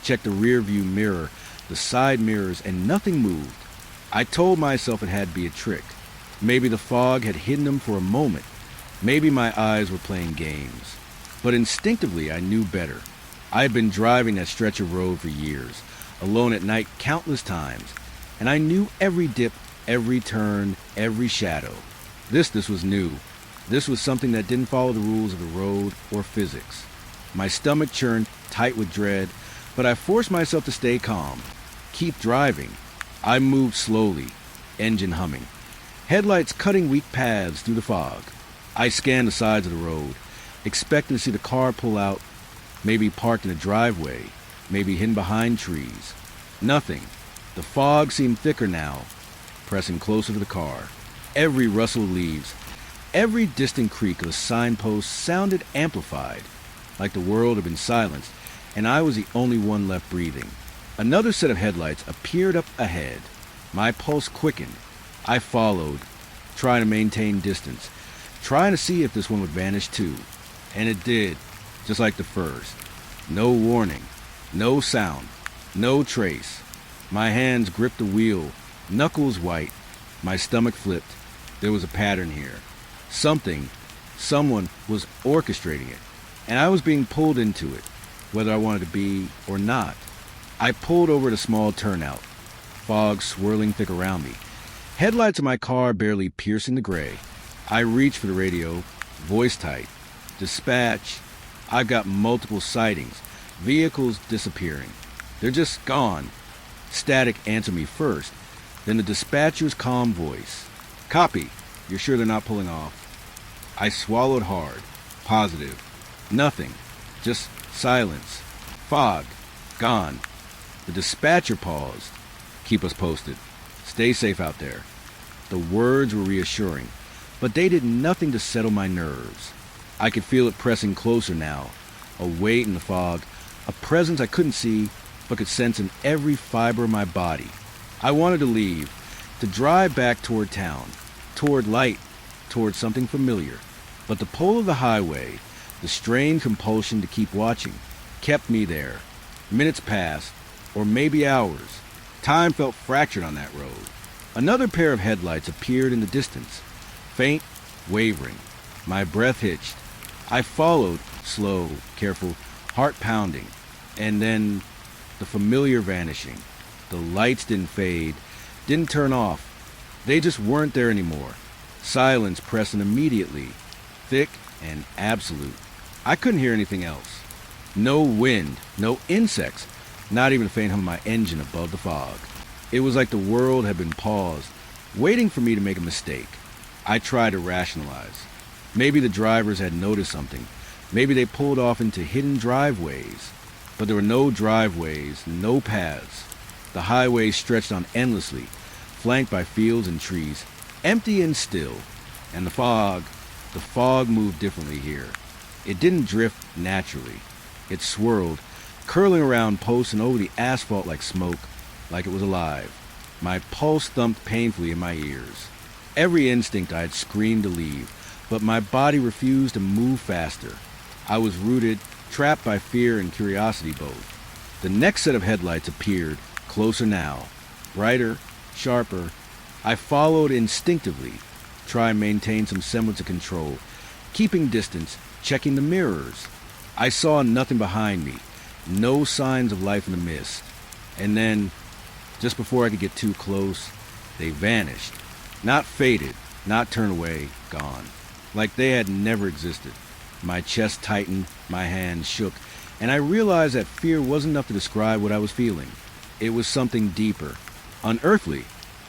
Speaker 1: checked the rear view mirror, the side mirrors, and nothing moved. I told myself it had to be a trick. Maybe the fog had hidden them for a moment. Maybe my eyes were playing games. But instinctively I knew better. I had been driving that stretch of road for years, alone at night countless times, and I knew every dip, every turn, every shadow. This was new. This was something that didn't follow the rules of the road or physics. My stomach churned tight with dread, but I forced myself to stay calm. Keep driving. I moved slowly, engine humming, headlights cutting weak paths through the fog. I scanned the sides of the road, expecting to see the car pull out, maybe parked in a driveway, maybe hidden behind trees. Nothing. The fog seemed thicker now, pressing closer to the car. Every rustle of leaves, every distant creak of a signpost sounded amplified, like the world had been silenced, and I was the only one left breathing. Another set of headlights appeared up ahead. My pulse quickened. I followed, trying to maintain distance, trying to see if this one would vanish too. And it did, just like the first. No warning, no sound, no trace. My hands gripped the wheel, knuckles white. My stomach flipped. There was a pattern here. Someone was orchestrating it, and I was being pulled into it, whether I wanted to be or not. I pulled over at a small turnout, fog swirling thick around me, headlights of my car barely piercing the gray. I reached for the radio, voice tight. Dispatch. I've got multiple sightings, vehicles disappearing. They're just gone. Static answered me first, then the dispatcher's calm voice. Copy. You're sure they're not pulling off? I swallowed hard. Positive. Nothing. Just silence. Fog. Gone. The dispatcher paused. Keep us posted. Stay safe out there. The words were reassuring, but they did nothing to settle my nerves. I could feel it pressing closer now, a weight in the fog, a presence I couldn't see but could sense in every fiber of my body. I wanted to leave, to drive back toward town, toward light, toward something familiar. But the pull of the highway, the strained compulsion to keep watching, kept me there. Minutes passed, or maybe hours. Time felt fractured on that road. Another pair of headlights appeared in the distance, faint, wavering. My breath hitched. I followed, slow, careful, heart pounding, and then the familiar vanishing. The lights didn't fade, didn't turn off. They just weren't there anymore. Silence pressing immediately, thick and absolute. I couldn't hear anything else. No wind, no insects, not even a faint hum of my engine above the fog. It was like the world had been paused, waiting for me to make a mistake. I tried to rationalize. Maybe the drivers had noticed something. Maybe they pulled off into hidden driveways. But there were no driveways, no paths. The highway stretched on endlessly, flanked by fields and trees, empty and still. And the fog moved differently here. It didn't drift naturally. It swirled, curling around posts and over the asphalt like smoke, like it was alive. My pulse thumped painfully in my ears. Every instinct I had screamed to leave, but my body refused to move faster. I was rooted, trapped by fear and curiosity both. The next set of headlights appeared, closer now, brighter, sharper. I followed instinctively, try and maintain some semblance of control, keeping distance, checking the mirrors. I saw nothing behind me, no signs of life in the mist. And then, just before I could get too close, they vanished. Not faded, not turned away, gone. Like they had never existed. My chest tightened, my hands shook, and I realized that fear wasn't enough to describe what I was feeling. It was something deeper, unearthly.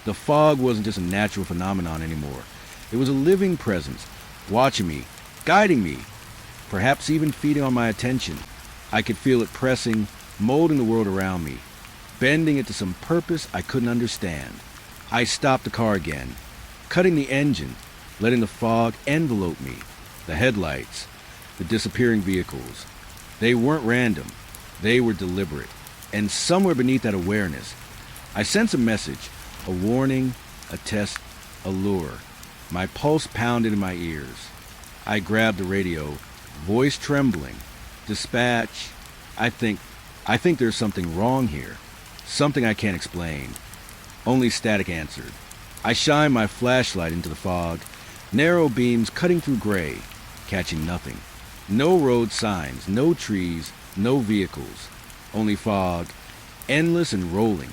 Speaker 1: The fog wasn't just a natural phenomenon anymore. It was a living presence, watching me, guiding me, perhaps even feeding on my attention. I could feel it pressing, molding the world around me, bending it to some purpose I couldn't understand. I stopped the car again, cutting the engine, letting the fog envelope me. The headlights, the disappearing vehicles. They weren't random. They were deliberate. And somewhere beneath that awareness, I sensed a message, a warning, a test, a lure. My pulse pounded in my ears. I grabbed the radio, voice trembling. Dispatch. I think there's something wrong here. Something I can't explain. Only static answered. I shined my flashlight into the fog, narrow beams cutting through gray, catching nothing. No road signs, no trees, no vehicles. Only fog, endless and rolling,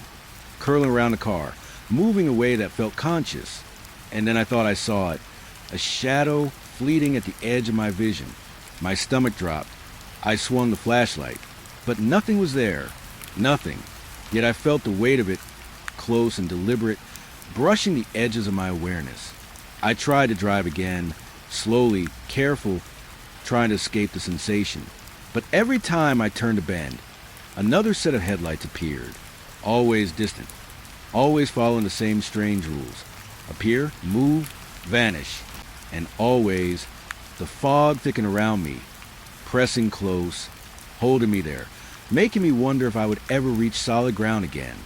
Speaker 1: curling around the car, moving a way that felt conscious. And then I thought I saw it, a shadow fleeting at the edge of my vision. My stomach dropped. I swung the flashlight, but nothing was there. Nothing. Yet I felt the weight of it, close and deliberate, brushing the edges of my awareness. I tried to drive again, slowly, careful, trying to escape the sensation. But every time I turned a bend, another set of headlights appeared, always distant, always following the same strange rules. Appear, move, vanish, and always the fog thickened around me, pressing close, holding me there, making me wonder if I would ever reach solid ground again.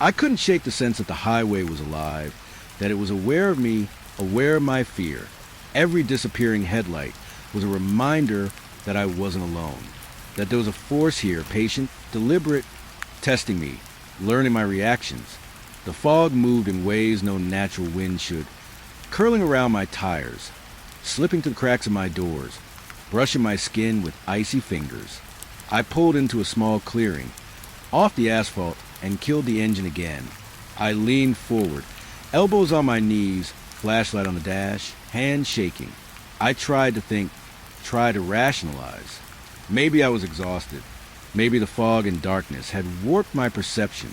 Speaker 1: I couldn't shake the sense that the highway was alive, that it was aware of me, aware of my fear. Every disappearing headlight was a reminder that I wasn't alone, that there was a force here, patient, deliberate, testing me, learning my reactions. The fog moved in ways no natural wind should, curling around my tires, slipping through the cracks of my doors, brushing my skin with icy fingers. I pulled into a small clearing, off the asphalt, and killed the engine again. I leaned forward, elbows on my knees, flashlight on the dash, hands shaking. I tried to think, tried to rationalize. Maybe I was exhausted. Maybe the fog and darkness had warped my perception.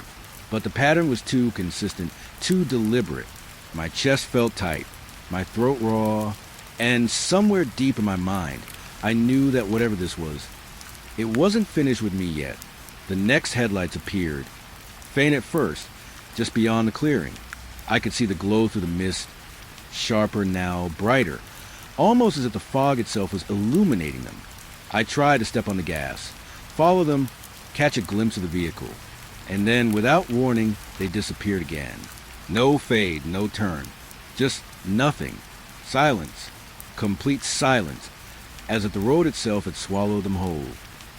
Speaker 1: But the pattern was too consistent, too deliberate. My chest felt tight, my throat raw, and somewhere deep in my mind, I knew that whatever this was, it wasn't finished with me yet. The next headlights appeared, faint at first, just beyond the clearing. I could see the glow through the mist, sharper now, brighter, almost as if the fog itself was illuminating them. I tried to step on the gas, follow them, catch a glimpse of the vehicle, and then, without warning, they disappeared again. No fade, no turn, just nothing. Silence, complete silence, as if the road itself had swallowed them whole.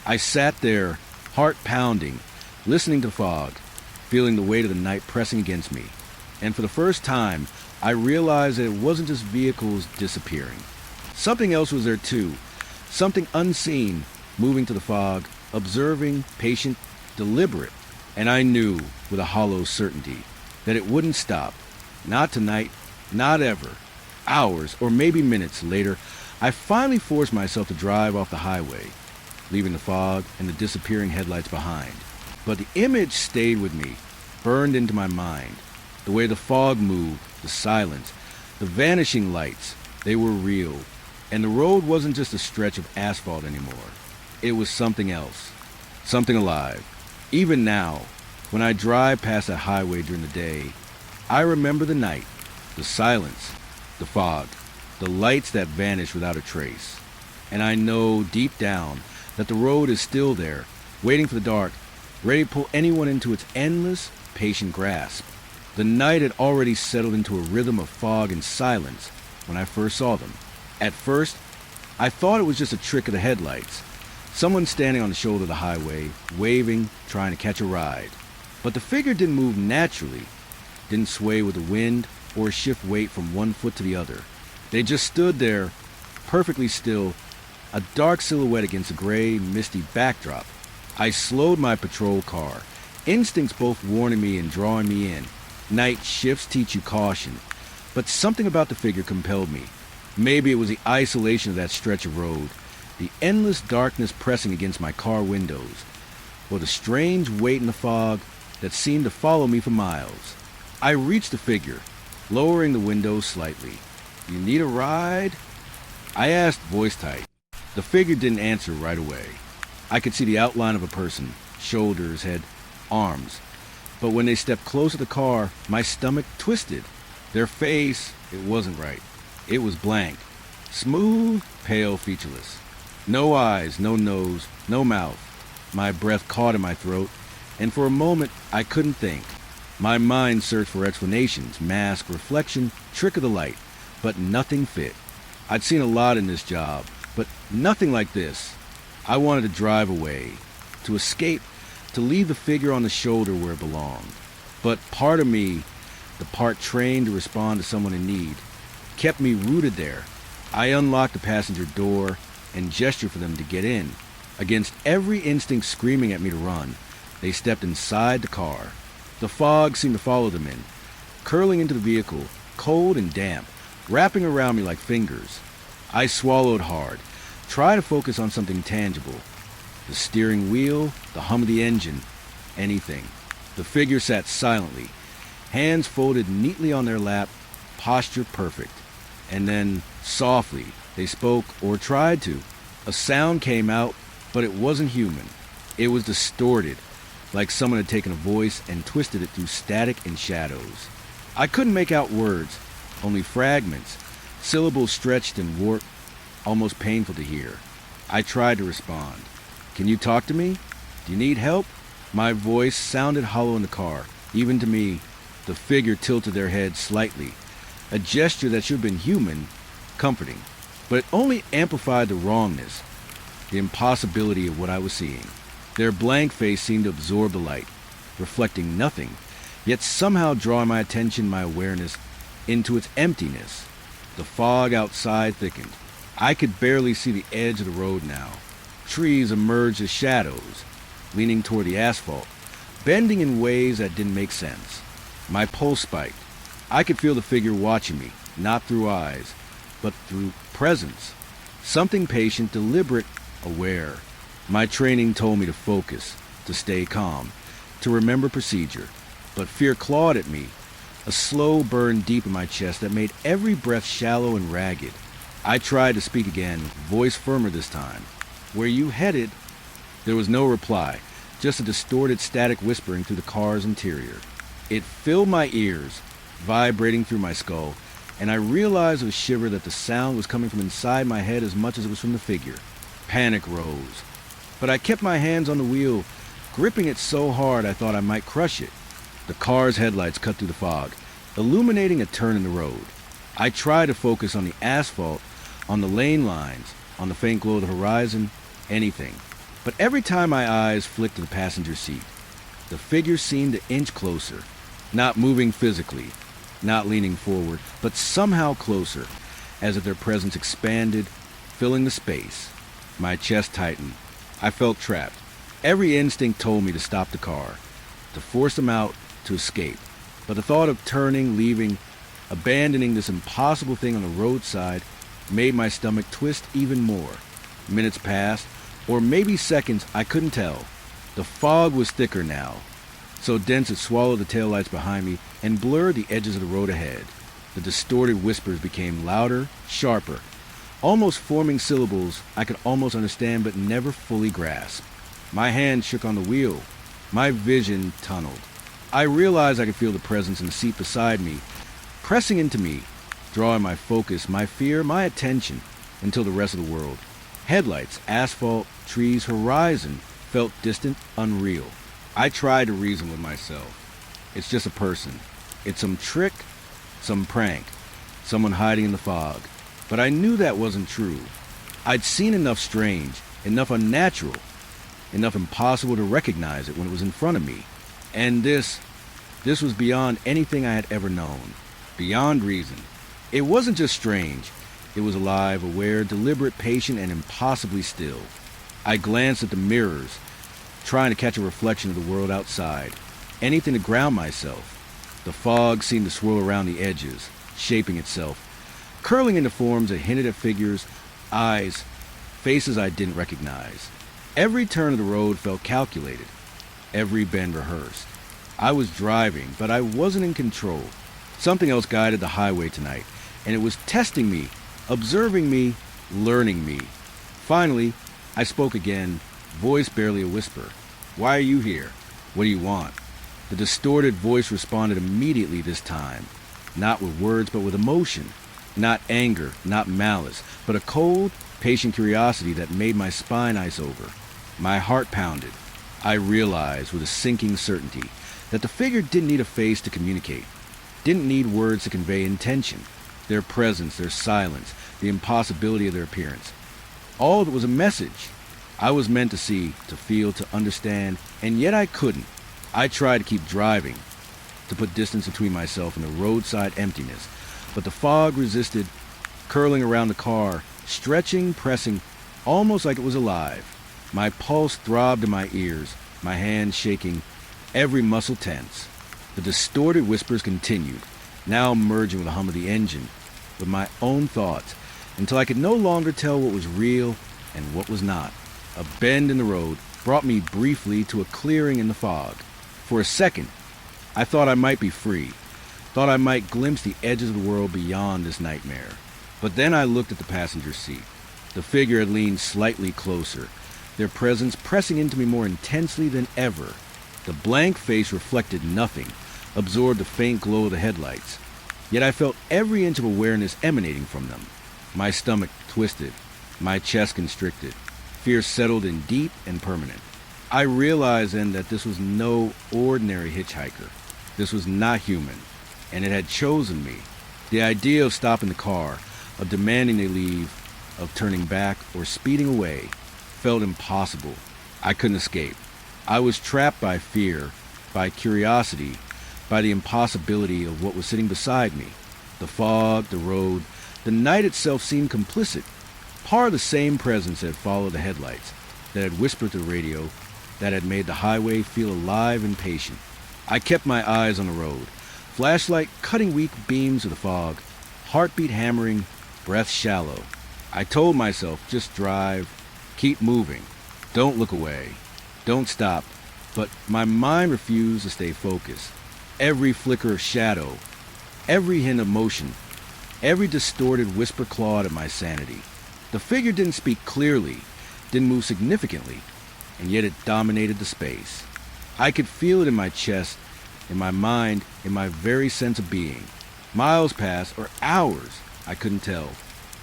Speaker 1: I sat there, heart pounding, listening to fog, feeling the weight of the night pressing against me. And for the first time, I realized that it wasn't just vehicles disappearing. Something else was there too, something unseen, moving to the fog, observing, patient, deliberate. And I knew, with a hollow certainty, that it wouldn't stop. Not tonight, not ever. Hours, or maybe minutes later, I finally forced myself to drive off the highway, leaving the fog and the disappearing headlights behind. But the image stayed with me, burned into my mind. The way the fog moved, the silence, the vanishing lights, they were real. And the road wasn't just a stretch of asphalt anymore. It was something else, something alive. Even now, when I drive past that highway during the day, I remember the night, the silence, the fog, the lights that vanish without a trace. And I know deep down that the road is still there, waiting for the dark, ready to pull anyone into its endless, patient grasp. The night had already settled into a rhythm of fog and silence when I first saw them. At first, I thought it was just a trick of the headlights. Someone standing on the shoulder of the highway, waving, trying to catch a ride. But the figure didn't move naturally, didn't sway with the wind, or shift weight from one foot to the other. They just stood there, perfectly still, a dark silhouette against a gray, misty backdrop. I slowed my patrol car, instincts both warning me and drawing me in. Night shifts teach you caution, but something about the figure compelled me. Maybe it was the isolation of that stretch of road, the endless darkness pressing against my car windows, or the strange weight in the fog that seemed to follow me for miles. I reached the figure, lowering the window slightly. "You need a ride?" I asked, voice tight. The figure didn't answer right away. I could see the outline of a person, shoulders, head, arms. But when they stepped close to the car, my stomach twisted. Their face, it wasn't right. It was blank. Smooth, pale, featureless. No eyes, no nose, no mouth. My breath caught in my throat, and for a moment I couldn't think. My mind searched for explanations, mask, reflection, trick of the light, but nothing fit. I'd seen a lot in this job, but nothing like this. I wanted to drive away, to escape, to leave the figure on the shoulder where it belonged. But part of me, the part trained to respond to someone in need, kept me rooted there. I unlocked the passenger door and gestured for them to get in. Against every instinct screaming at me to run, they stepped inside the car. The fog seemed to follow them in, curling into the vehicle, cold and damp, wrapping around me like fingers. I swallowed hard, trying to focus on something tangible. The steering wheel, the hum of the engine, anything. The figure sat silently, hands folded neatly on their lap, posture perfect. And then, softly, they spoke or tried to. A sound came out, but it wasn't human. It was distorted, like someone had taken a voice and twisted it through static and shadows. I couldn't make out words, only fragments, syllables stretched and warped, almost painful to hear. I tried to respond. "Can you talk to me? Do you need help?" My voice sounded hollow in the car. Even to me, the figure tilted their head slightly, a gesture that should have been human, comforting. But it only amplified the wrongness, the impossibility of what I was seeing. Their blank face seemed to absorb the light, reflecting nothing, yet somehow drawing my attention, my awareness, into its emptiness. The fog outside thickened. I could barely see the edge of the road now. Trees emerged as shadows, leaning toward the asphalt, bending in ways that didn't make sense. My pulse spiked. I could feel the figure watching me, not through eyes, but through presence. Something patient, deliberate, aware. My training told me to focus, to stay calm, to remember procedure. But fear clawed at me, a slow burn deep in my chest that made every breath shallow and ragged. I tried to speak again, voice firmer this time. "Where you headed?" There was no reply, just a distorted static whispering through the car's interior. It filled my ears, vibrating through my skull, and I realized with a shiver that the sound was coming from inside my head as much as it was from the figure. Panic rose. But I kept my hands on the wheel, gripping it so hard I thought I might crush it. The car's headlights cut through the fog, illuminating a turn in the road. I tried to focus on the asphalt, on the lane lines, on the faint glow of the horizon, anything. But every time my eyes flicked to the passenger seat, the figure seemed to inch closer, not moving physically, not leaning forward, but somehow closer, as if their presence expanded, filling the space. My chest tightened. I felt trapped. Every instinct told me to stop the car, to force them out, to escape. But the thought of turning, leaving, abandoning this impossible thing on the roadside made my stomach twist even more. Minutes passed, or maybe seconds, I couldn't tell. The fog was thicker now, so dense it swallowed the taillights behind me and blurred the edges of the road ahead. The distorted whispers became louder, sharper, almost forming syllables I could almost understand but never fully grasp. My hand shook on the wheel. My vision tunneled. I realized I could feel the presence in the seat beside me, pressing into me, drawing my focus, my fear, my attention, until the rest of the world. Headlights, asphalt, trees, horizon felt distant, unreal. I tried to reason with myself. It's just a person. It's some trick, some prank, someone hiding in the fog. But I knew that wasn't true. I'd seen enough strange, enough unnatural, enough impossible to recognize it when it was in front of me. And this was beyond anything I had ever known. beyond reason. It wasn't just strange. It was alive, aware, deliberate, patient, and impossibly still. I glanced at the mirrors, trying to catch a reflection of the world outside. Anything to ground myself. The fog seemed to swirl around the edges, shaping itself, curling into forms that hinted at figures, eyes, faces I didn't recognize. Every turn of the road felt calculated, every bend rehearsed. I was driving, but I wasn't in control. Something else guided the highway tonight, and it was testing me, observing me, learning me. Finally, I spoke again, voice barely a whisper. "Why are you here? What do you want?" The distorted voice responded immediately this time, not with words but with emotion, not anger, not malice, but a cold, patient curiosity that made my spine ice over. My heart pounded. I realized with a sinking certainty that the figure didn't need a face to communicate, didn't need words to convey intention. Their presence, their silence, the impossibility of their appearance. All of it was a message. I was meant to see, to feel, to understand, and yet I couldn't. I tried to keep driving, to put distance between myself and the roadside emptiness, but the fog resisted, curling around the car, stretching, pressing, almost like it was alive. My pulse throbbed in my ears, my hands shaking, every muscle tense. The distorted whispers continued, now merging with the hum of the engine, with my own thoughts, until I could no longer tell what was real and what was not. A bend in the road brought me briefly to a clearing in the fog. For a second, I thought I might be free, thought I might glimpse the edges of the world beyond this nightmare. But then I looked at the passenger seat. The figure had leaned slightly closer, their presence pressing into me more intensely than ever. The blank face reflected nothing, absorbed the faint glow of the headlights. Yet I felt every inch of awareness emanating from them. My stomach twisted, my chest constricted. Fear settled in deep and permanent. I realized then that this was no ordinary hitchhiker. This was not human, and it had chosen me. The idea of stopping the car, of demanding they leave, of turning back or speeding away, felt impossible. I couldn't escape. I was trapped by fear, by curiosity, by the impossibility of what was sitting beside me. The fog, the road, the night itself seemed complicit, part of the same presence that had followed the headlights, that had whispered to the radio, that had made the highway feel alive and patient. I kept my eyes on the road, flashlight cutting weak beams of the fog, heartbeat hammering, breath shallow. I told myself, just drive, keep moving, don't look away, don't stop, but my mind refused to stay focused. Every flicker of shadow, every hint of motion, every distorted whisper clawed at my sanity. The figure didn't speak clearly, didn't move significantly, and yet it dominated the space. I could feel it in my chest, in my mind, in my very sense of being. Miles passed, or hours, I couldn't tell.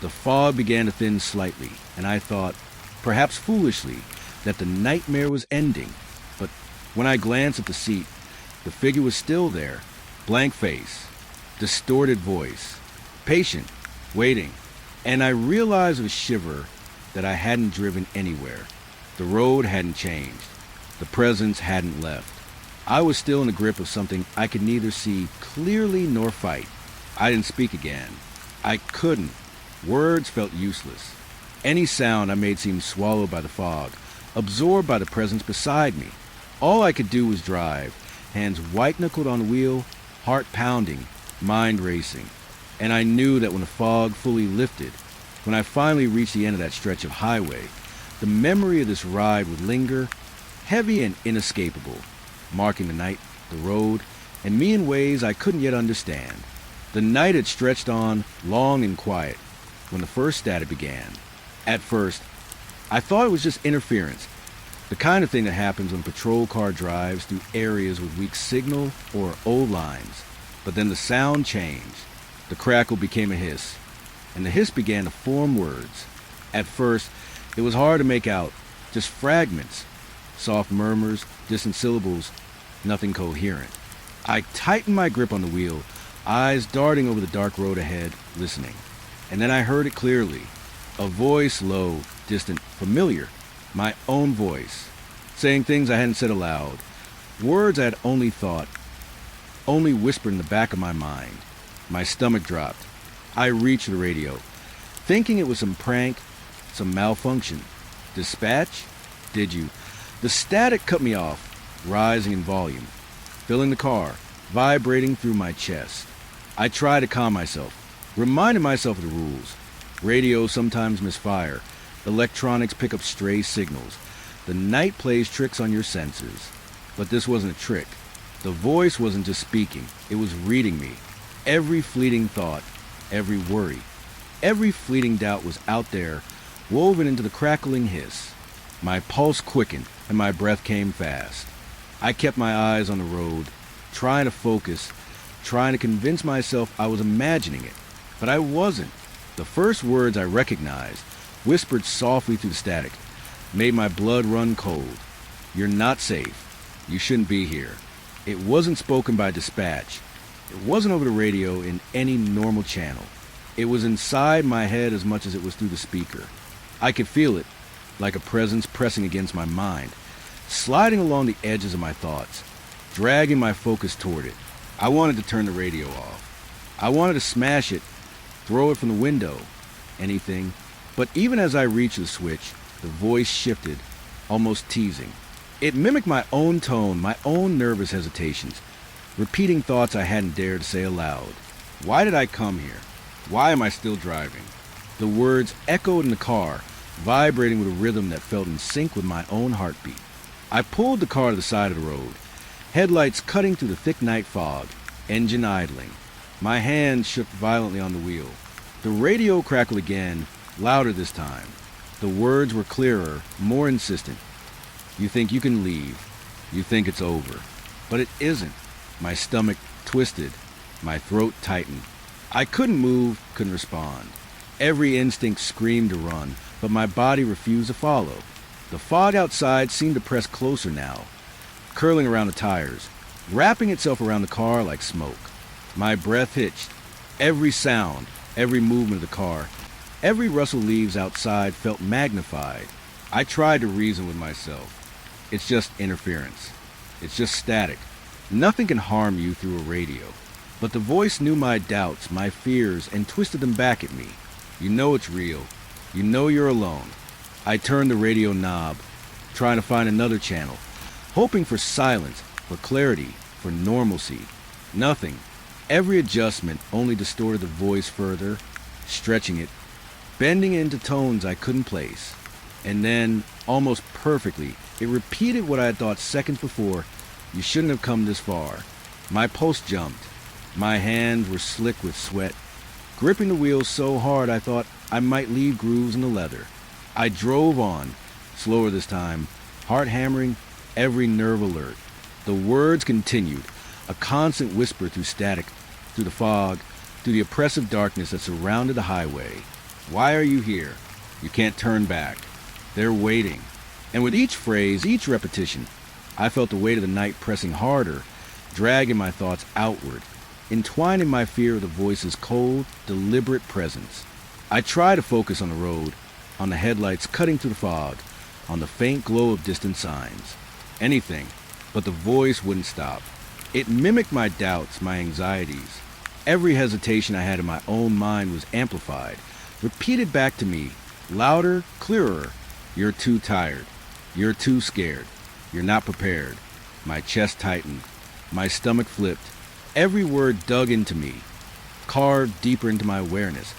Speaker 1: The fog began to thin slightly, and I thought, perhaps foolishly, that the nightmare was ending. But when I glanced at the seat, the figure was still there, blank face, distorted voice, patient, waiting, and I realized with a shiver that I hadn't driven anywhere. The road hadn't changed. The presence hadn't left. I was still in the grip of something I could neither see clearly nor fight. I didn't speak again. I couldn't. Words felt useless. Any sound I made seemed swallowed by the fog, absorbed by the presence beside me. All I could do was drive, hands white-knuckled on the wheel, heart pounding, mind racing. And I knew that when the fog fully lifted, when I finally reached the end of that stretch of highway, the memory of this ride would linger, heavy and inescapable, marking the night, the road, and me in ways I couldn't yet understand. The night had stretched on, long and quiet, when the first static began. At first, I thought it was just interference, the kind of thing that happens when a patrol car drives through areas with weak signal or old lines. But then the sound changed. The crackle became a hiss, and the hiss began to form words. At first, it was hard to make out, just fragments, soft murmurs, distant syllables, nothing coherent. I tightened my grip on the wheel, eyes darting over the dark road ahead, listening. And then I heard it clearly, a voice low, distant, familiar, my own voice, saying things I hadn't said aloud, words I had only thought, only whispered in the back of my mind. My stomach dropped. I reached the radio, thinking it was some prank, some malfunction. Dispatch? Did you? The static cut me off, rising in volume, filling the car, vibrating through my chest. I tried to calm myself, reminded myself of the rules. Radios sometimes misfire. Electronics pick up stray signals. The night plays tricks on your senses. But this wasn't a trick. The voice wasn't just speaking. It was reading me. Every fleeting thought, every worry, every fleeting doubt was out there, woven into the crackling hiss. My pulse quickened and my breath came fast. I kept my eyes on the road, trying to focus, trying to convince myself I was imagining it. But I wasn't. The first words I recognized, whispered softly through the static, made my blood run cold. You're not safe. You shouldn't be here. It wasn't spoken by dispatch. It wasn't over the radio in any normal channel. It was inside my head as much as it was through the speaker. I could feel it, like a presence pressing against my mind, sliding along the edges of my thoughts, dragging my focus toward it. I wanted to turn the radio off. I wanted to smash it, throw it from the window, anything. But even as I reached the switch, the voice shifted, almost teasing. It mimicked my own tone, my own nervous hesitations, repeating thoughts I hadn't dared to say aloud. Why did I come here? Why am I still driving? The words echoed in the car, vibrating with a rhythm that felt in sync with my own heartbeat. I pulled the car to the side of the road, headlights cutting through the thick night fog, engine idling. My hands shook violently on the wheel. The radio crackled again, louder this time. The words were clearer, more insistent. You think you can leave. You think it's over. But it isn't. My stomach twisted. My throat tightened. I couldn't move, couldn't respond. Every instinct screamed to run, but my body refused to follow. The fog outside seemed to press closer now, curling around the tires, wrapping itself around the car like smoke. My breath hitched. Every sound, every movement of the car, every rustle of leaves outside felt magnified. I tried to reason with myself. It's just interference. It's just static. Nothing can harm you through a radio. But the voice knew my doubts, my fears, and twisted them back at me. You know it's real. You know you're alone. I turned the radio knob, trying to find another channel, hoping for silence, for clarity, for normalcy. Nothing. Every adjustment only distorted the voice further, stretching it, bending it into tones I couldn't place. And then, almost perfectly, it repeated what I had thought seconds before. You shouldn't have come this far. My pulse jumped. My hands were slick with sweat, gripping the wheel so hard I thought I might leave grooves in the leather. I drove on, slower this time, heart hammering, every nerve alert. The words continued, a constant whisper through static, through the fog, through the oppressive darkness that surrounded the highway. Why are you here? You can't turn back. They're waiting. And with each phrase, each repetition, I felt the weight of the night pressing harder, dragging my thoughts outward, entwining my fear of the voice's cold, deliberate presence. I tried to focus on the road, on the headlights cutting through the fog, on the faint glow of distant signs. Anything, but the voice wouldn't stop. It mimicked my doubts, my anxieties. Every hesitation I had in my own mind was amplified, repeated back to me, louder, clearer. You're too tired. You're too scared. You're not prepared. My chest tightened. My stomach flipped. Every word dug into me, carved deeper into my awareness,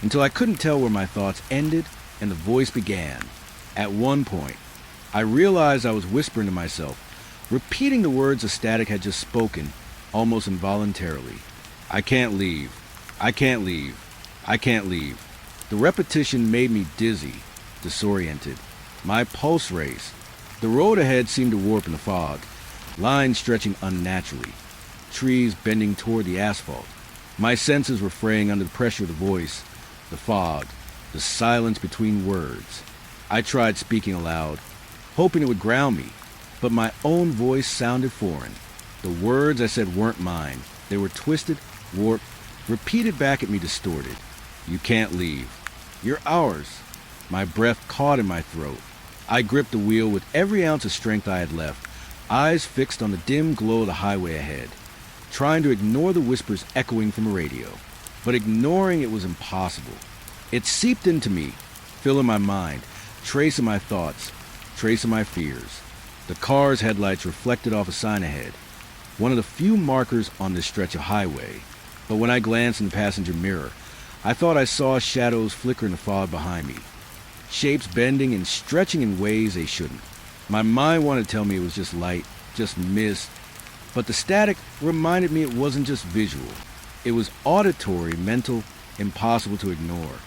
Speaker 1: until I couldn't tell where my thoughts ended and the voice began. At one point, I realized I was whispering to myself, repeating the words the static had just spoken, almost involuntarily. I can't leave. I can't leave. I can't leave. The repetition made me dizzy, disoriented. My pulse raced. The road ahead seemed to warp in the fog, lines stretching unnaturally, trees bending toward the asphalt. My senses were fraying under the pressure of the voice, the fog, the silence between words. I tried speaking aloud, hoping it would ground me, but my own voice sounded foreign. The words I said weren't mine. They were twisted, warped, repeated back at me distorted. You can't leave. You're ours. My breath caught in my throat. I gripped the wheel with every ounce of strength I had left, eyes fixed on the dim glow of the highway ahead, trying to ignore the whispers echoing from the radio. But ignoring it was impossible. It seeped into me, filling my mind, tracing my thoughts, tracing my fears. The car's headlights reflected off a sign ahead, one of the few markers on this stretch of highway. But when I glanced in the passenger mirror, I thought I saw shadows flicker in the fog behind me, shapes bending and stretching in ways they shouldn't. My mind wanted to tell me it was just light, just mist, but the static reminded me it wasn't just visual. It was auditory, mental, impossible to ignore.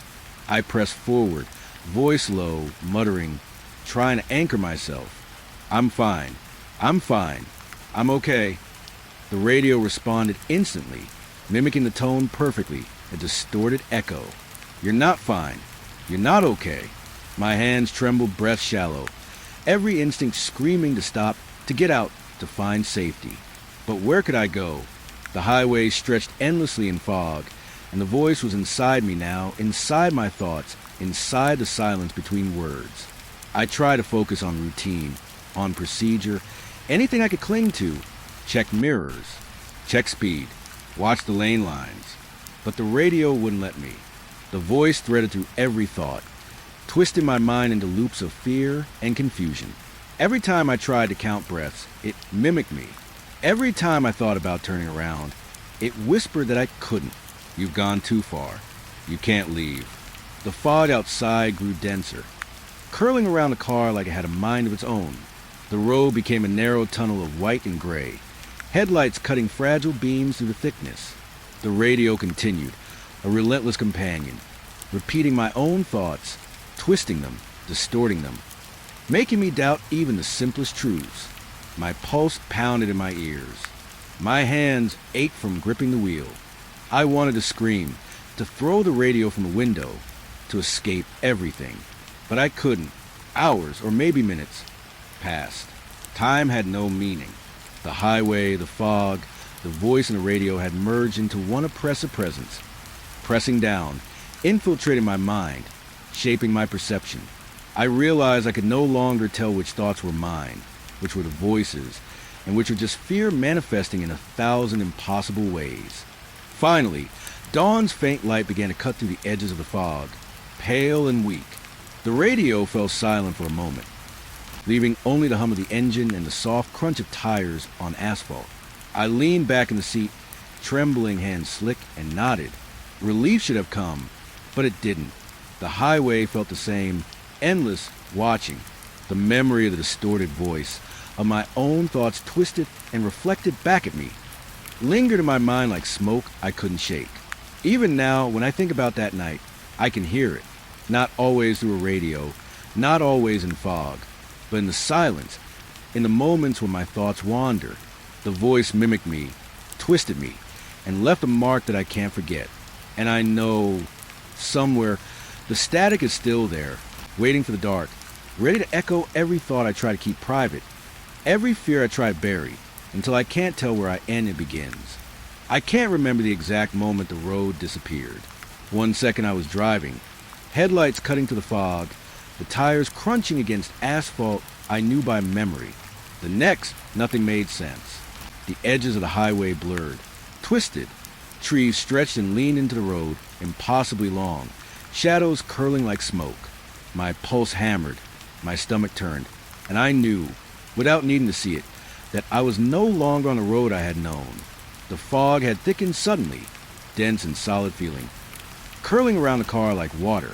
Speaker 1: I pressed forward, voice low, muttering, trying to anchor myself. I'm fine. I'm fine. I'm okay. The radio responded instantly, mimicking the tone perfectly, a distorted echo. You're not fine. You're not okay. My hands trembled, breath shallow, every instinct screaming to stop, to get out, to find safety. But where could I go? The highway stretched endlessly in fog, and the voice was inside me now, inside my thoughts, inside the silence between words. I tried to focus on routine, on procedure, anything I could cling to. Check mirrors, check speed, watch the lane lines. But the radio wouldn't let me. The voice threaded through every thought, twisting my mind into loops of fear and confusion. Every time I tried to count breaths, it mimicked me. Every time I thought about turning around, it whispered that I couldn't. You've gone too far. You can't leave. The fog outside grew denser, curling around the car like it had a mind of its own. The road became a narrow tunnel of white and gray, headlights cutting fragile beams through the thickness. The radio continued, a relentless companion, repeating my own thoughts, twisting them, distorting them, making me doubt even the simplest truths. My pulse pounded in my ears. My hands ached from gripping the wheel. I wanted to scream, to throw the radio from the window, to escape everything. But I couldn't. Hours, or maybe minutes, passed. Time had no meaning. The highway, the fog, the voice in the radio had merged into one oppressive presence, pressing down, infiltrating my mind, shaping my perception. I realized I could no longer tell which thoughts were mine, which were the voices, and which were just fear manifesting in 1,000 impossible ways. Finally, dawn's faint light began to cut through the edges of the fog, pale and weak. The radio fell silent for a moment, leaving only the hum of the engine and the soft crunch of tires on asphalt. I leaned back in the seat, trembling hands slick, and nodded. Relief should have come, but it didn't. The highway felt the same, endless, watching. The memory of the distorted voice, of my own thoughts twisted and reflected back at me, lingered in my mind like smoke I couldn't shake. Even now, when I think about that night, I can hear it. Not always through a radio, not always in fog, but in the silence, in the moments when my thoughts wander. The voice mimicked me, twisted me, and left a mark that I can't forget. And I know, somewhere, the static is still there, waiting for the dark, ready to echo every thought I try to keep private, every fear I try to bury, until I can't tell where I end and begins. I can't remember the exact moment the road disappeared. One second I was driving, headlights cutting through the fog, the tires crunching against asphalt I knew by memory. The next, nothing made sense. The edges of the highway blurred, twisted, trees stretched and leaned into the road, impossibly long, shadows curling like smoke. My pulse hammered, my stomach turned, and I knew, without needing to see it, that I was no longer on the road I had known. The fog had thickened suddenly, dense and solid feeling, curling around the car like water.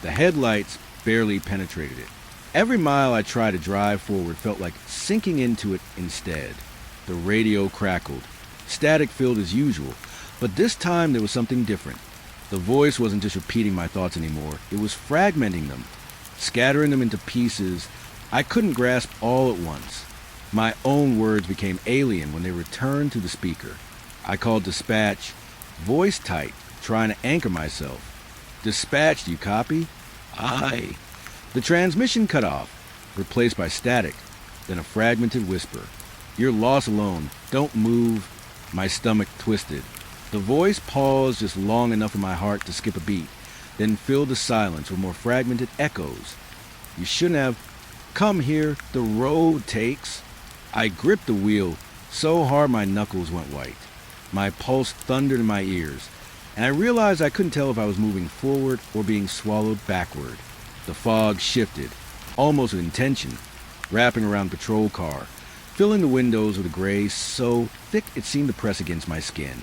Speaker 1: The headlights barely penetrated it. Every mile I tried to drive forward felt like sinking into it instead. The radio crackled, static filled as usual, but this time there was something different. The voice wasn't just repeating my thoughts anymore, it was fragmenting them, scattering them into pieces I couldn't grasp all at once. My own words became alien when they returned to the speaker. I called dispatch, voice tight, trying to anchor myself. Dispatch, do you copy? Aye. The transmission cut off, replaced by static, then a fragmented whisper. You're lost alone. Don't move. My stomach twisted. The voice paused just long enough for my heart to skip a beat, then filled the silence with more fragmented echoes. You shouldn't have come here. The road takes. I gripped the wheel so hard my knuckles went white. My pulse thundered in my ears, and I realized I couldn't tell if I was moving forward or being swallowed backward. The fog shifted, almost with intention, wrapping around the patrol car, filling the windows with a gray so thick it seemed to press against my skin.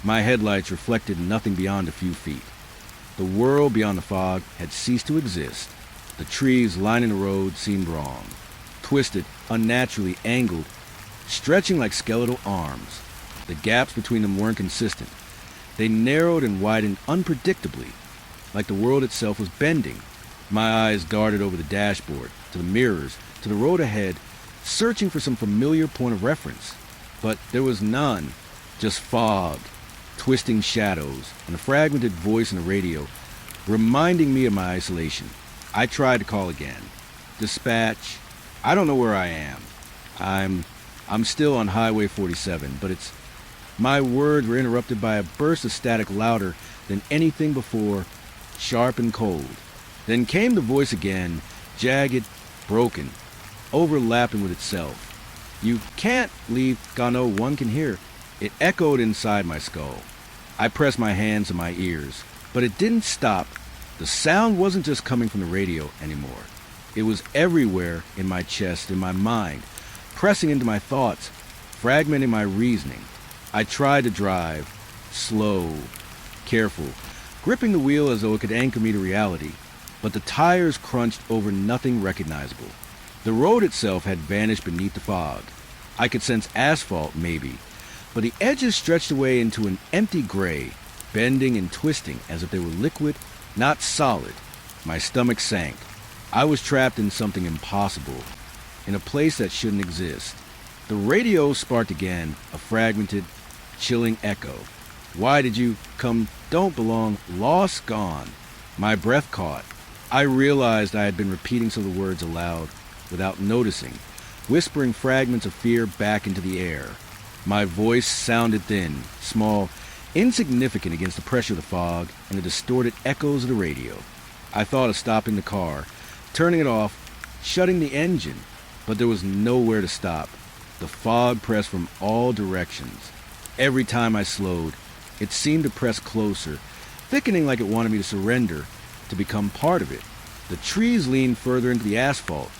Speaker 1: My headlights reflected nothing beyond a few feet. The world beyond the fog had ceased to exist. The trees lining the road seemed wrong, twisted, unnaturally angled, stretching like skeletal arms. The gaps between them weren't consistent. They narrowed and widened unpredictably, like the world itself was bending. My eyes darted over the dashboard, to the mirrors, to the road ahead, searching for some familiar point of reference. But there was none, just fog, twisting shadows, and a fragmented voice in the radio, reminding me of my isolation. I tried to call again. Dispatch, I don't know where I am. I'm still on Highway 47, but it's... My words were interrupted by a burst of static louder than anything before, sharp and cold. Then came the voice again, jagged, broken, overlapping with itself. You can't leave, Gano, one can hear. It echoed inside my skull. I pressed my hands to my ears, but it didn't stop. The sound wasn't just coming from the radio anymore. It was everywhere in my chest, in my mind, pressing into my thoughts, fragmenting my reasoning. I tried to drive, slow, careful, gripping the wheel as though it could anchor me to reality, but the tires crunched over nothing recognizable. The road itself had vanished beneath the fog. I could sense asphalt, maybe, but the edges stretched away into an empty gray, bending and twisting as if they were liquid, not solid. My stomach sank. I was trapped in something impossible, in a place that shouldn't exist. The radio sparked again, a fragmented, chilling echo. Why did you come? Don't belong. Lost, gone. My breath caught. I realized I had been repeating some of the words aloud without noticing, whispering fragments of fear back into the air. My voice sounded thin, small, insignificant against the pressure of the fog and the distorted echoes of the radio. I thought of stopping the car, turning it off, shutting the engine, but there was nowhere to stop. The fog pressed from all directions. Every time I slowed, it seemed to press closer, thickening like it wanted me to surrender, to become part of it. The trees leaned further into the asphalt,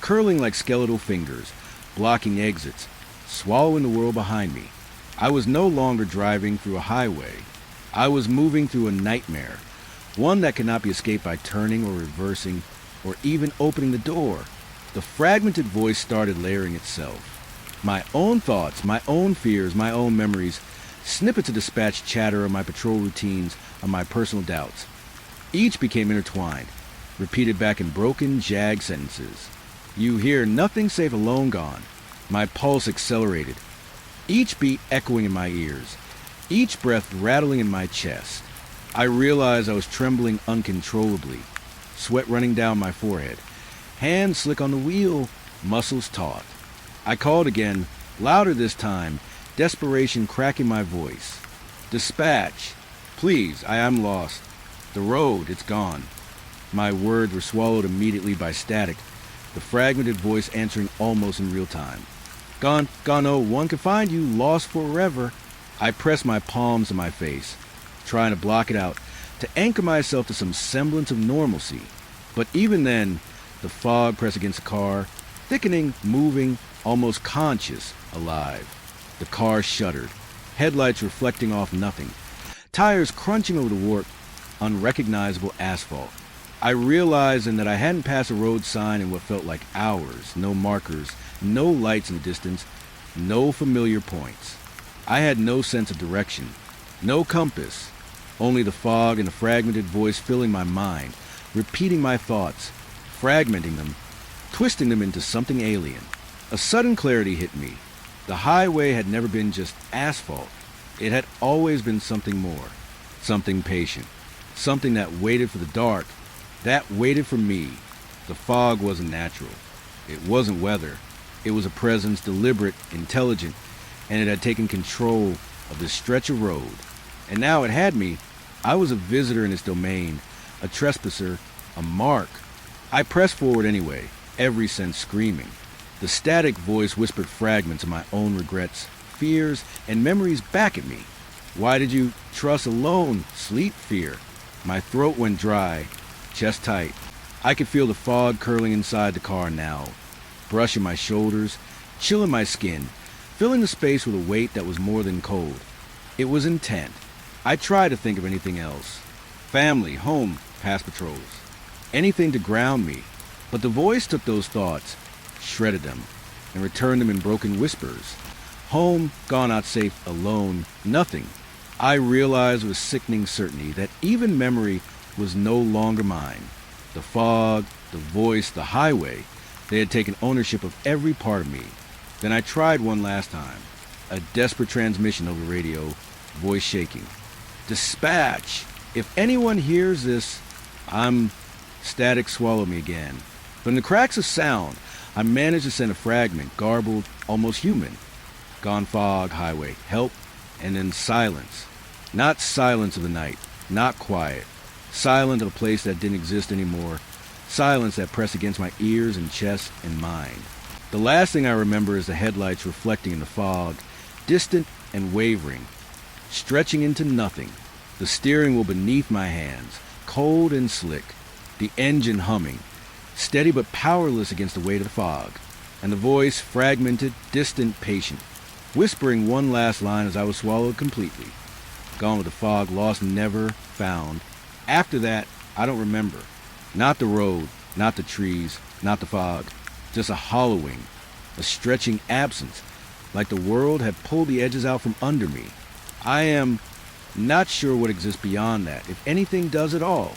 Speaker 1: curling like skeletal fingers, blocking exits, swallowing the world behind me. I was no longer driving through a highway. I was moving through a nightmare, one that could not be escaped by turning or reversing or even opening the door. The fragmented voice started layering itself. My own thoughts, my own fears, my own memories, snippets of dispatch chatter of my patrol routines, of my personal doubts. Each became intertwined, repeated back in broken, jagged sentences. You hear nothing save a lone gone. My pulse accelerated, each beat echoing in my ears, each breath rattling in my chest. I realized I was trembling uncontrollably, sweat running down my forehead, hands slick on the wheel, muscles taut. I called again, louder this time, desperation cracking my voice. Dispatch, please, I am lost. The road, it's gone. My words were swallowed immediately by static, the fragmented voice answering almost in real time. Gone, no one can find you, lost forever. I pressed my palms to my face, trying to block it out, to anchor myself to some semblance of normalcy. But even then, the fog pressed against the car, thickening, moving, almost conscious, alive. The car shuddered, headlights reflecting off nothing, tires crunching over the warped, unrecognizable asphalt. I realized then that I hadn't passed a road sign in what felt like hours, no markers, no lights in the distance, no familiar points. I had no sense of direction, no compass, only the fog and the fragmented voice filling my mind, repeating my thoughts, fragmenting them, twisting them into something alien. A sudden clarity hit me. The highway had never been just asphalt. It had always been something more, something patient, something that waited for the dark, that waited for me. The fog wasn't natural. It wasn't weather. It was a presence deliberate, intelligent, and it had taken control of this stretch of road. And now it had me. I was a visitor in its domain, a trespasser, a mark. I pressed forward anyway, every sense screaming. The static voice whispered fragments of my own regrets, fears and memories back at me. Why did you trust alone? Sleep fear. My throat went dry, chest tight. I could feel the fog curling inside the car now, brushing my shoulders, chilling my skin, filling the space with a weight that was more than cold. It was intent. I tried to think of anything else. Family, home, past patrols. Anything to ground me. But the voice took those thoughts, shredded them, and returned them in broken whispers. Home, gone out safe, alone, nothing. I realized with sickening certainty that even memory was no longer mine. The fog, the voice, the highway, they had taken ownership of every part of me. Then I tried one last time. A desperate transmission over radio, voice shaking. Dispatch! If anyone hears this, Static swallowed me again. But in the cracks of sound, I managed to send a fragment, garbled, almost human. Gone fog, highway, help, and then silence. Not silence of the night, not quiet. Silence of a place that didn't exist anymore. Silence that pressed against my ears and chest and mind. The last thing I remember is the headlights reflecting in the fog, distant and wavering, stretching into nothing. The steering wheel beneath my hands, cold and slick. The engine humming, steady but powerless against the weight of the fog. And the voice, fragmented, distant, patient, whispering one last line as I was swallowed completely. Gone with the fog, lost, never found. After that, I don't remember. Not the road, not the trees, not the fog. Just a hollowing, a stretching absence, like the world had pulled the edges out from under me. I am not sure what exists beyond that, if anything does at all.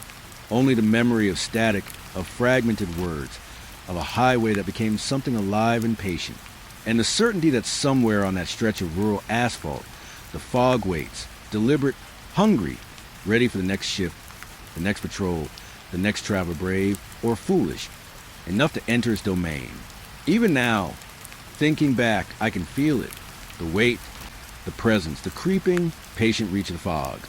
Speaker 1: Only the memory of static, of fragmented words, of a highway that became something alive and patient. And the certainty that somewhere on that stretch of rural asphalt, the fog waits, deliberate, hungry, ready for the next shift, the next patrol, the next traveler brave or foolish, enough to enter its domain. Even now, thinking back, I can feel it. The weight, the presence, the creeping, patient reach of the fog.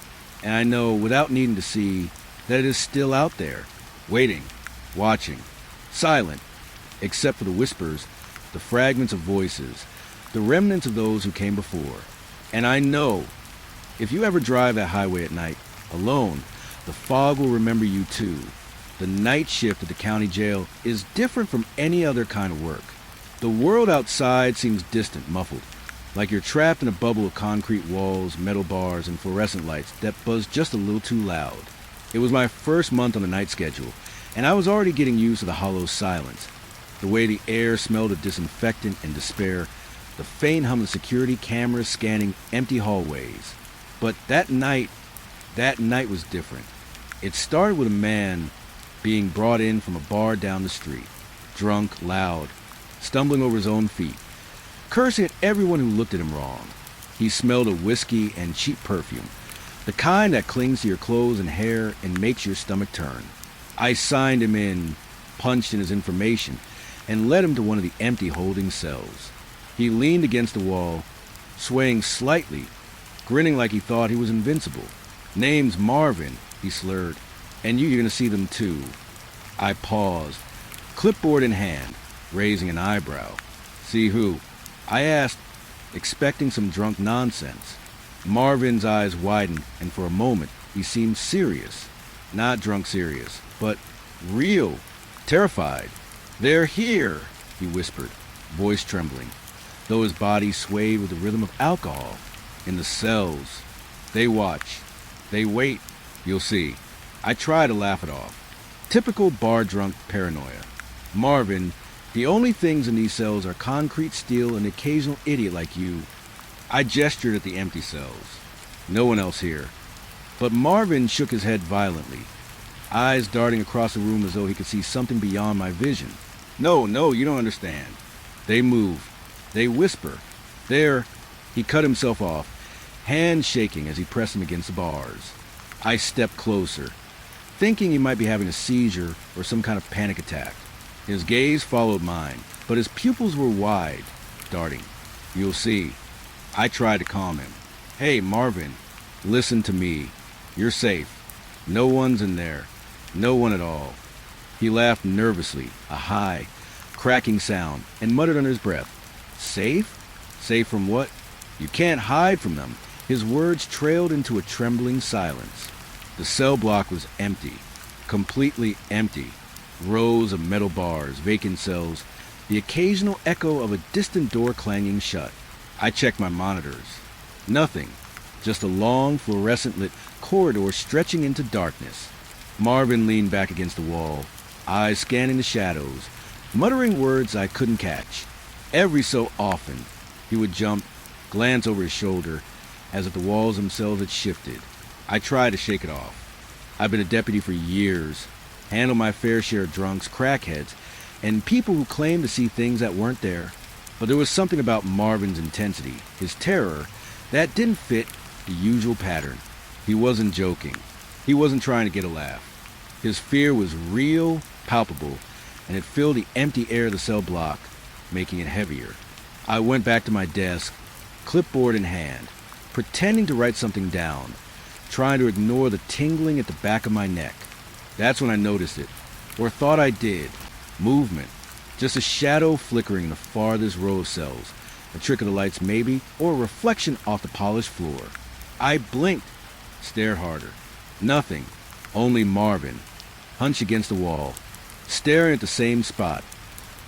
Speaker 1: And I know, without needing to see, that it is still out there, waiting, watching, silent, except for the whispers, the fragments of voices, the remnants of those who came before. And I know, if you ever drive that highway at night, alone, the fog will remember you too. The night shift at the county jail is different from any other kind of work. The world outside seems distant, muffled, like you're trapped in a bubble of concrete walls, metal bars, and fluorescent lights that buzz just a little too loud. It was my first month on the night schedule, and I was already getting used to the hollow silence, the way the air smelled of disinfectant and despair, the faint hum of security cameras scanning empty hallways. But that night was different. It started with a man being brought in from a bar down the street, drunk, loud, stumbling over his own feet, cursing at everyone who looked at him wrong. He smelled of whiskey and cheap perfume, the kind that clings to your clothes and hair and makes your stomach turn. I signed him in, punched in his information, and led him to one of the empty holding cells. He leaned against the wall, swaying slightly, grinning like he thought he was invincible. "Name's Marvin," he slurred, "and you're gonna see them too." I paused, clipboard in hand, raising an eyebrow. "See who?" I asked, expecting some drunk nonsense. Marvin's eyes widened, and for a moment he seemed serious. Not drunk serious, but real, terrified. "They're here," he whispered, voice trembling, though his body swayed with the rhythm of alcohol. "In the cells. They watch. They wait. You'll see." I try to laugh it off. Typical bar-drunk paranoia. "Marvin, the only things in these cells are concrete, steel, and an occasional idiot like you." I gestured at the empty cells. No one else here. But Marvin shook his head violently, eyes darting across the room as though he could see something beyond my vision. No, you don't understand. They move. They whisper. They're..." He cut himself off, hands shaking as he pressed him against the bars. I stepped closer, thinking he might be having a seizure or some kind of panic attack. His gaze followed mine, but his pupils were wide, darting. "You'll see." I tried to calm him. "Hey, Marvin, listen to me. You're safe. No one's in there. No one at all." He laughed nervously, a high, cracking sound, and muttered under his breath, "Safe? Safe from what?" You can't hide from them. His words trailed into a trembling silence. The cell block was empty, completely empty. Rows of metal bars, vacant cells, the occasional echo of a distant door clanging shut. I checked my monitors. Nothing. Just a long, fluorescent-lit corridor stretching into darkness. Marvin leaned back against the wall, eyes scanning the shadows, muttering words I couldn't catch. Every so often, he would jump, glance over his shoulder, as if the walls themselves had shifted. I tried to shake it off. I've been a deputy for years, handled my fair share of drunks, crackheads, and people who claimed to see things that weren't there. But there was something about Marvin's intensity, his terror, that didn't fit the usual pattern. He wasn't joking. He wasn't trying to get a laugh. His fear was real, palpable, and it filled the empty air of the cell block, making it heavier. I went back to my desk, clipboard in hand, pretending to write something down, trying to ignore the tingling at the back of my neck. That's when I noticed it, or thought I did. Movement. Just a shadow flickering in the farthest row of cells. A trick of the lights maybe, or a reflection off the polished floor. I blinked, stared harder. Nothing. Only Marvin, hunched against the wall, staring at the same spot,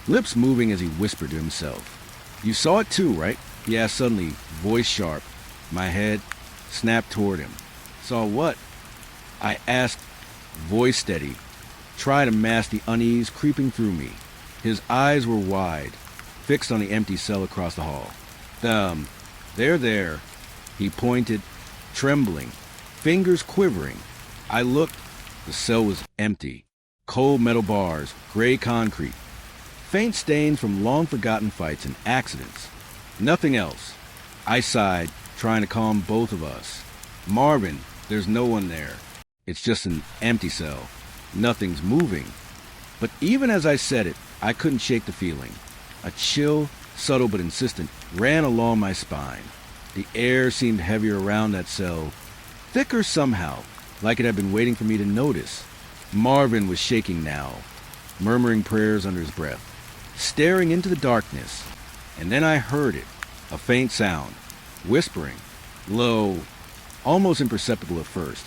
Speaker 1: lips moving as he whispered to himself. "You saw it too, right?" he asked suddenly, voice sharp. My head snapped toward him. "Saw what?" I asked, voice steady, try to mask the unease creeping through me. His eyes were wide, fixed on the empty cell across the hall. They're there." He pointed, trembling, fingers quivering. I looked. The cell was empty. Cold metal bars, gray concrete, faint stains from long-forgotten fights and accidents. Nothing else. I sighed, trying to calm both of us. "Marvin, there's no one there. It's just an empty cell. Nothing's moving." But even as I said it, I couldn't shake the feeling. A chill, subtle but insistent, ran along my spine. The air seemed heavier around that cell, thicker somehow, like it had been waiting for me to notice. Marvin was shaking now, murmuring prayers under his breath, staring into the darkness. And then I heard it, a faint sound, whispering, low, almost imperceptible at first,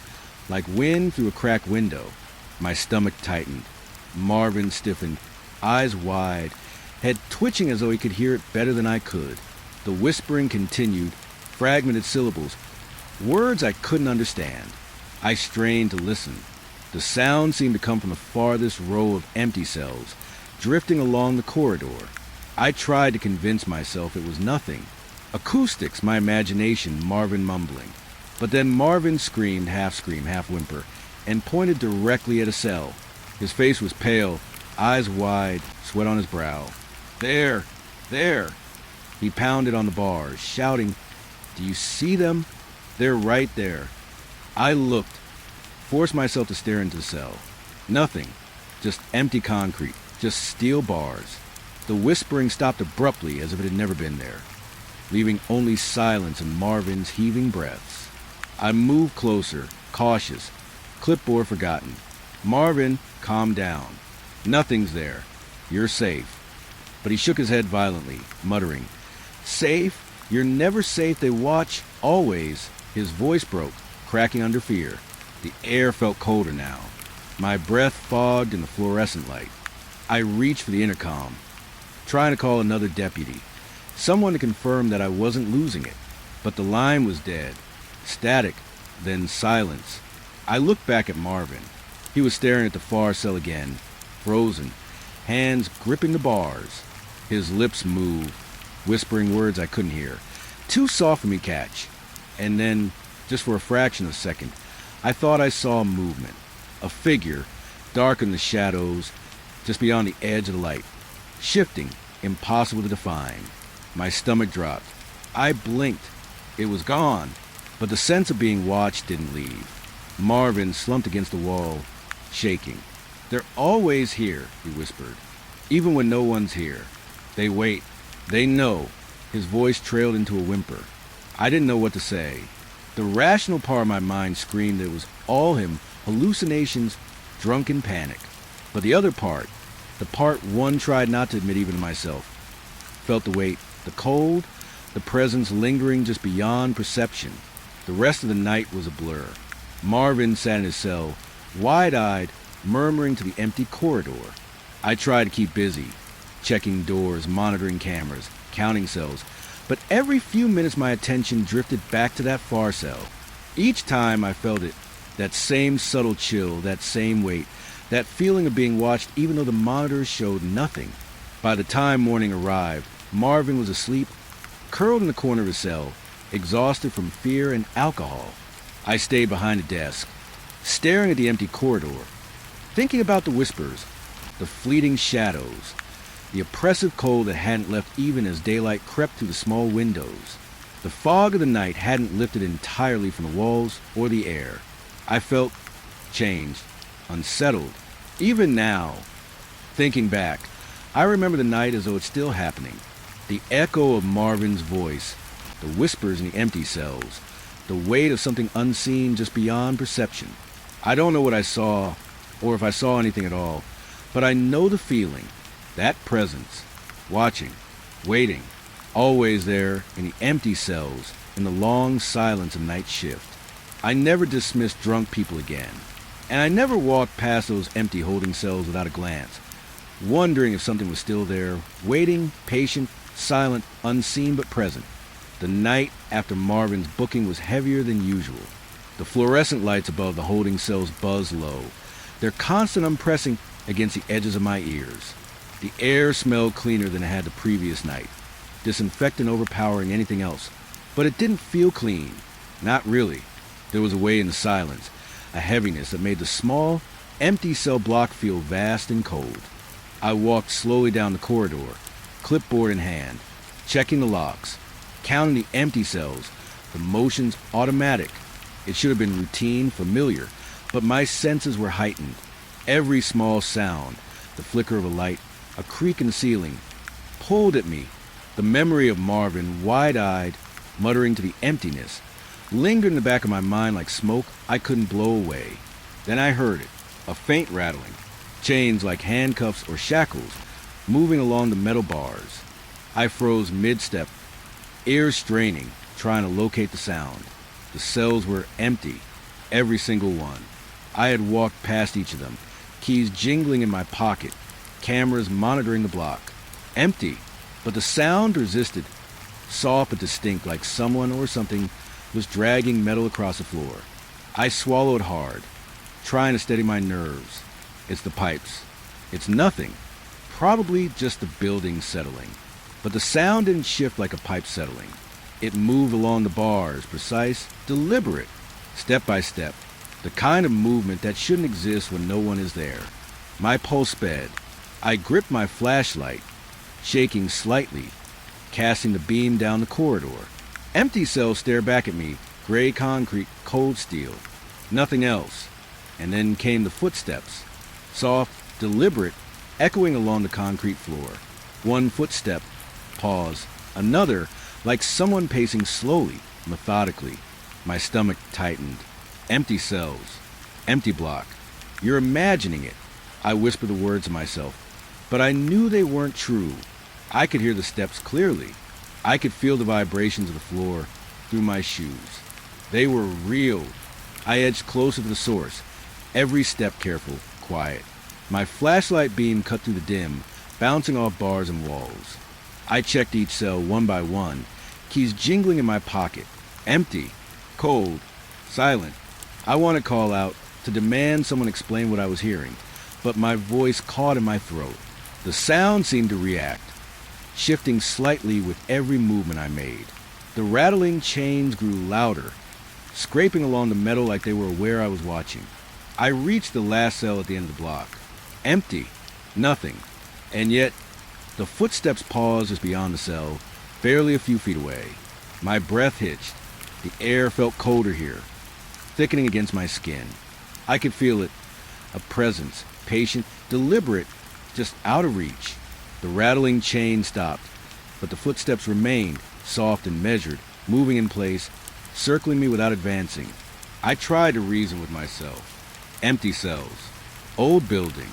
Speaker 1: like wind through a cracked window. My stomach tightened. Marvin stiffened, eyes wide, head twitching as though he could hear it better than I could. The whispering continued, fragmented syllables, words I couldn't understand. I strained to listen. The sound seemed to come from the farthest row of empty cells, drifting along the corridor. I tried to convince myself it was nothing. Acoustics, my imagination, Marvin mumbling. But then Marvin scream, half whimper, and pointed directly at a cell. His face was pale, eyes wide, sweat on his brow. "There! There!" He pounded on the bars, shouting, "Do you see them? They're right there." I looked, forced myself to stare into the cell. Nothing. Just empty concrete, just steel bars. The whispering stopped abruptly as if it had never been there, leaving only silence and Marvin's heaving breaths. I moved closer, cautious, clipboard forgotten. "Marvin, calm down. Nothing's there. You're safe." But he shook his head violently, muttering, "Safe? You're never safe. They watch, always." His voice broke, cracking under fear. The air felt colder now. My breath fogged in the fluorescent light. I reached for the intercom, trying to call another deputy, someone to confirm that I wasn't losing it. But the line was dead, static, then silence. I looked back at Marvin. He was staring at the far cell again, frozen, hands gripping the bars. His lips moved, whispering words I couldn't hear, too soft for me to catch. And then, just for a fraction of a second, I thought I saw movement. A figure, dark in the shadows, just beyond the edge of the light. Shifting, impossible to define. My stomach dropped. I blinked. It was gone. But the sense of being watched didn't leave. Marvin slumped against the wall, shaking. "They're always here," he whispered. "Even when no one's here. They wait. They know." His voice trailed into a whimper. I didn't know what to say. The rational part of my mind screamed that it was all him, hallucinations, drunken panic. But the other part, the part one tried not to admit even to myself, felt the weight, the cold, the presence lingering just beyond perception. The rest of the night was a blur. Marvin sat in his cell, wide-eyed, murmuring to the empty corridor. I tried to keep busy, checking doors, monitoring cameras, counting cells, but every few minutes my attention drifted back to that far cell. Each time I felt it, that same subtle chill, that same weight, that feeling of being watched even though the monitors showed nothing. By the time morning arrived, Marvin was asleep, curled in the corner of his cell, exhausted from fear and alcohol. I stayed behind the desk, staring at the empty corridor, thinking about the whispers, the fleeting shadows, the oppressive cold that hadn't left even as daylight crept through the small windows. The fog of the night hadn't lifted entirely from the walls or the air. I felt changed, unsettled. Even now, thinking back, I remember the night as though it's still happening. The echo of Marvin's voice, the whispers in the empty cells, the weight of something unseen just beyond perception. I don't know what I saw, or if I saw anything at all, but I know the feeling, that presence, watching, waiting, always there in the empty cells, in the long silence of night shift. I never dismissed drunk people again, and I never walked past those empty holding cells without a glance, wondering if something was still there, waiting, patient, silent, unseen but present. The night after Marvin's booking was heavier than usual. The fluorescent lights above the holding cells buzzed low, their constant unpressing against the edges of my ears. The air smelled cleaner than it had the previous night, disinfectant overpowering anything else. But it didn't feel clean. Not really. There was a way in the silence, a heaviness that made the small, empty cell block feel vast and cold. I walked slowly down the corridor, clipboard in hand, checking the locks, counting the empty cells, the motions automatic. It should have been routine, familiar, but my senses were heightened. Every small sound, the flicker of a light, a creak in the ceiling, pulled at me. The memory of Marvin, wide-eyed, muttering to the emptiness, lingered in the back of my mind like smoke I couldn't blow away. Then I heard it, a faint rattling, chains like handcuffs or shackles, moving along the metal bars. I froze mid-step, ears straining, trying to locate the sound. The cells were empty, every single one. I had walked past each of them, keys jingling in my pocket, cameras monitoring the block. Empty, but the sound persisted, soft but distinct, like someone or something was dragging metal across the floor. I swallowed hard, trying to steady my nerves. It's the pipes. It's nothing. Probably just the building settling. But the sound didn't shift like a pipe settling. It moved along the bars, precise, deliberate, step by step, the kind of movement that shouldn't exist when no one is there. My pulse sped. I gripped my flashlight, shaking slightly, casting the beam down the corridor. Empty cells stared back at me, gray concrete, cold steel. Nothing else. And then came the footsteps, soft, deliberate, echoing along the concrete floor. One footstep, pause. Another, like someone pacing slowly, methodically. My stomach tightened. Empty cells. Empty block. You're imagining it. I whispered the words to myself, but I knew they weren't true. I could hear the steps clearly. I could feel the vibrations of the floor through my shoes. They were real. I edged closer to the source, every step careful, quiet. My flashlight beam cut through the dim, bouncing off bars and walls. I checked each cell one by one, keys jingling in my pocket. Empty, cold, silent. I wanted to call out, to demand someone explain what I was hearing, but my voice caught in my throat. The sound seemed to react, shifting slightly with every movement I made. The rattling chains grew louder, scraping along the metal like they were aware I was watching. I reached the last cell at the end of the block. Empty. Nothing. And yet, the footsteps paused just beyond the cell, barely a few feet away. My breath hitched. The air felt colder here, thickening against my skin. I could feel it. A presence, patient, deliberate, just out of reach. The rattling chain stopped, but the footsteps remained, soft and measured, moving in place, circling me without advancing. I tried to reason with myself. Empty cells, old building,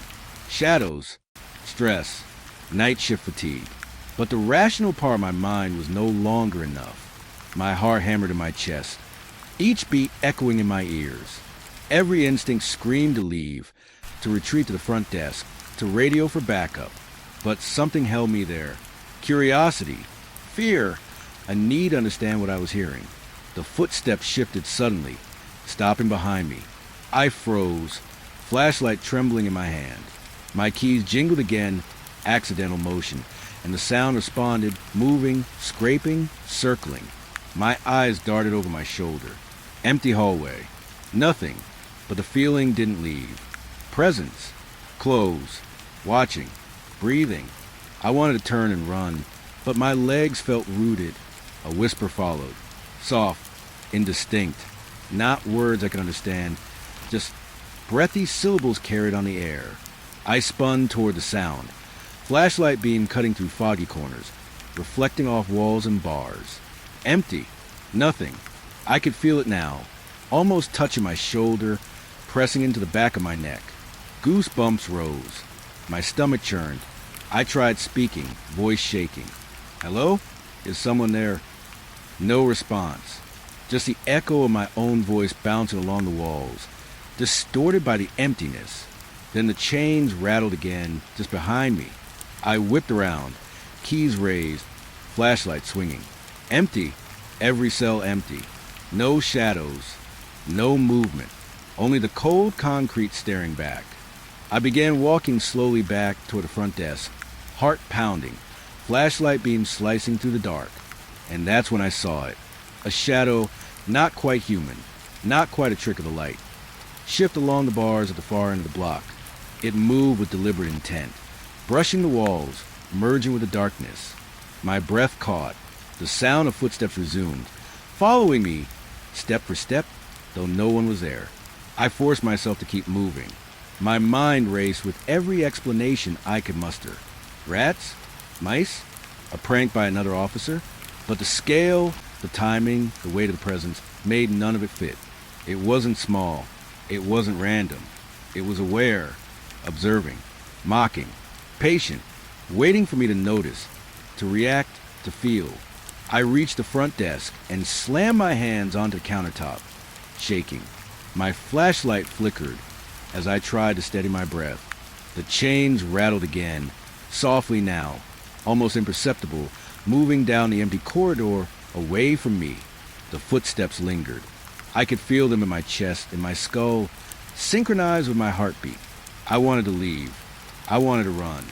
Speaker 1: shadows, stress, night shift fatigue. But the rational part of my mind was no longer enough. My heart hammered in my chest, each beat echoing in my ears. Every instinct screamed to leave, to retreat to the front desk, to radio for backup. But something held me there. Curiosity, fear, a need to understand what I was hearing. The footsteps shifted suddenly, stopping behind me. I froze, flashlight trembling in my hand. My keys jingled again, accidental motion, and the sound responded, moving, scraping, circling. My eyes darted over my shoulder. Empty hallway. Nothing, but the feeling didn't leave. Presence. Close. Watching. Breathing. I wanted to turn and run, but my legs felt rooted. A whisper followed. Soft. Indistinct. Not words I could understand. Just breathy syllables carried on the air. I spun toward the sound. Flashlight beam cutting through foggy corners, reflecting off walls and bars. Empty. Nothing. I could feel it now, almost touching my shoulder, pressing into the back of my neck. Goosebumps rose. My stomach churned. I tried speaking, voice shaking. Hello? Is someone there? No response. Just the echo of my own voice bouncing along the walls, distorted by the emptiness. Then the chains rattled again, just behind me. I whipped around, keys raised, flashlight swinging. Empty. Every cell empty. No shadows. No movement. Only the cold concrete staring back. I began walking slowly back toward the front desk, heart pounding, flashlight beam slicing through the dark. And that's when I saw it. A shadow, not quite human, not quite a trick of the light. Shift along the bars at the far end of the block. It moved with deliberate intent, brushing the walls, merging with the darkness. My breath caught. The sound of footsteps resumed, following me, step for step, though no one was there. I forced myself to keep moving. My mind raced with every explanation I could muster. Rats? Mice? A prank by another officer? But the scale, the timing, the weight of the presence made none of it fit. It wasn't small. It wasn't random. It was aware, observing, mocking, patient, waiting for me to notice, to react, to feel. I reached the front desk and slammed my hands onto the countertop, shaking. My flashlight flickered as I tried to steady my breath. The chains rattled again, softly now, almost imperceptible, moving down the empty corridor away from me. The footsteps lingered. I could feel them in my chest, in my skull, synchronized with my heartbeat. I wanted to leave. I wanted to run.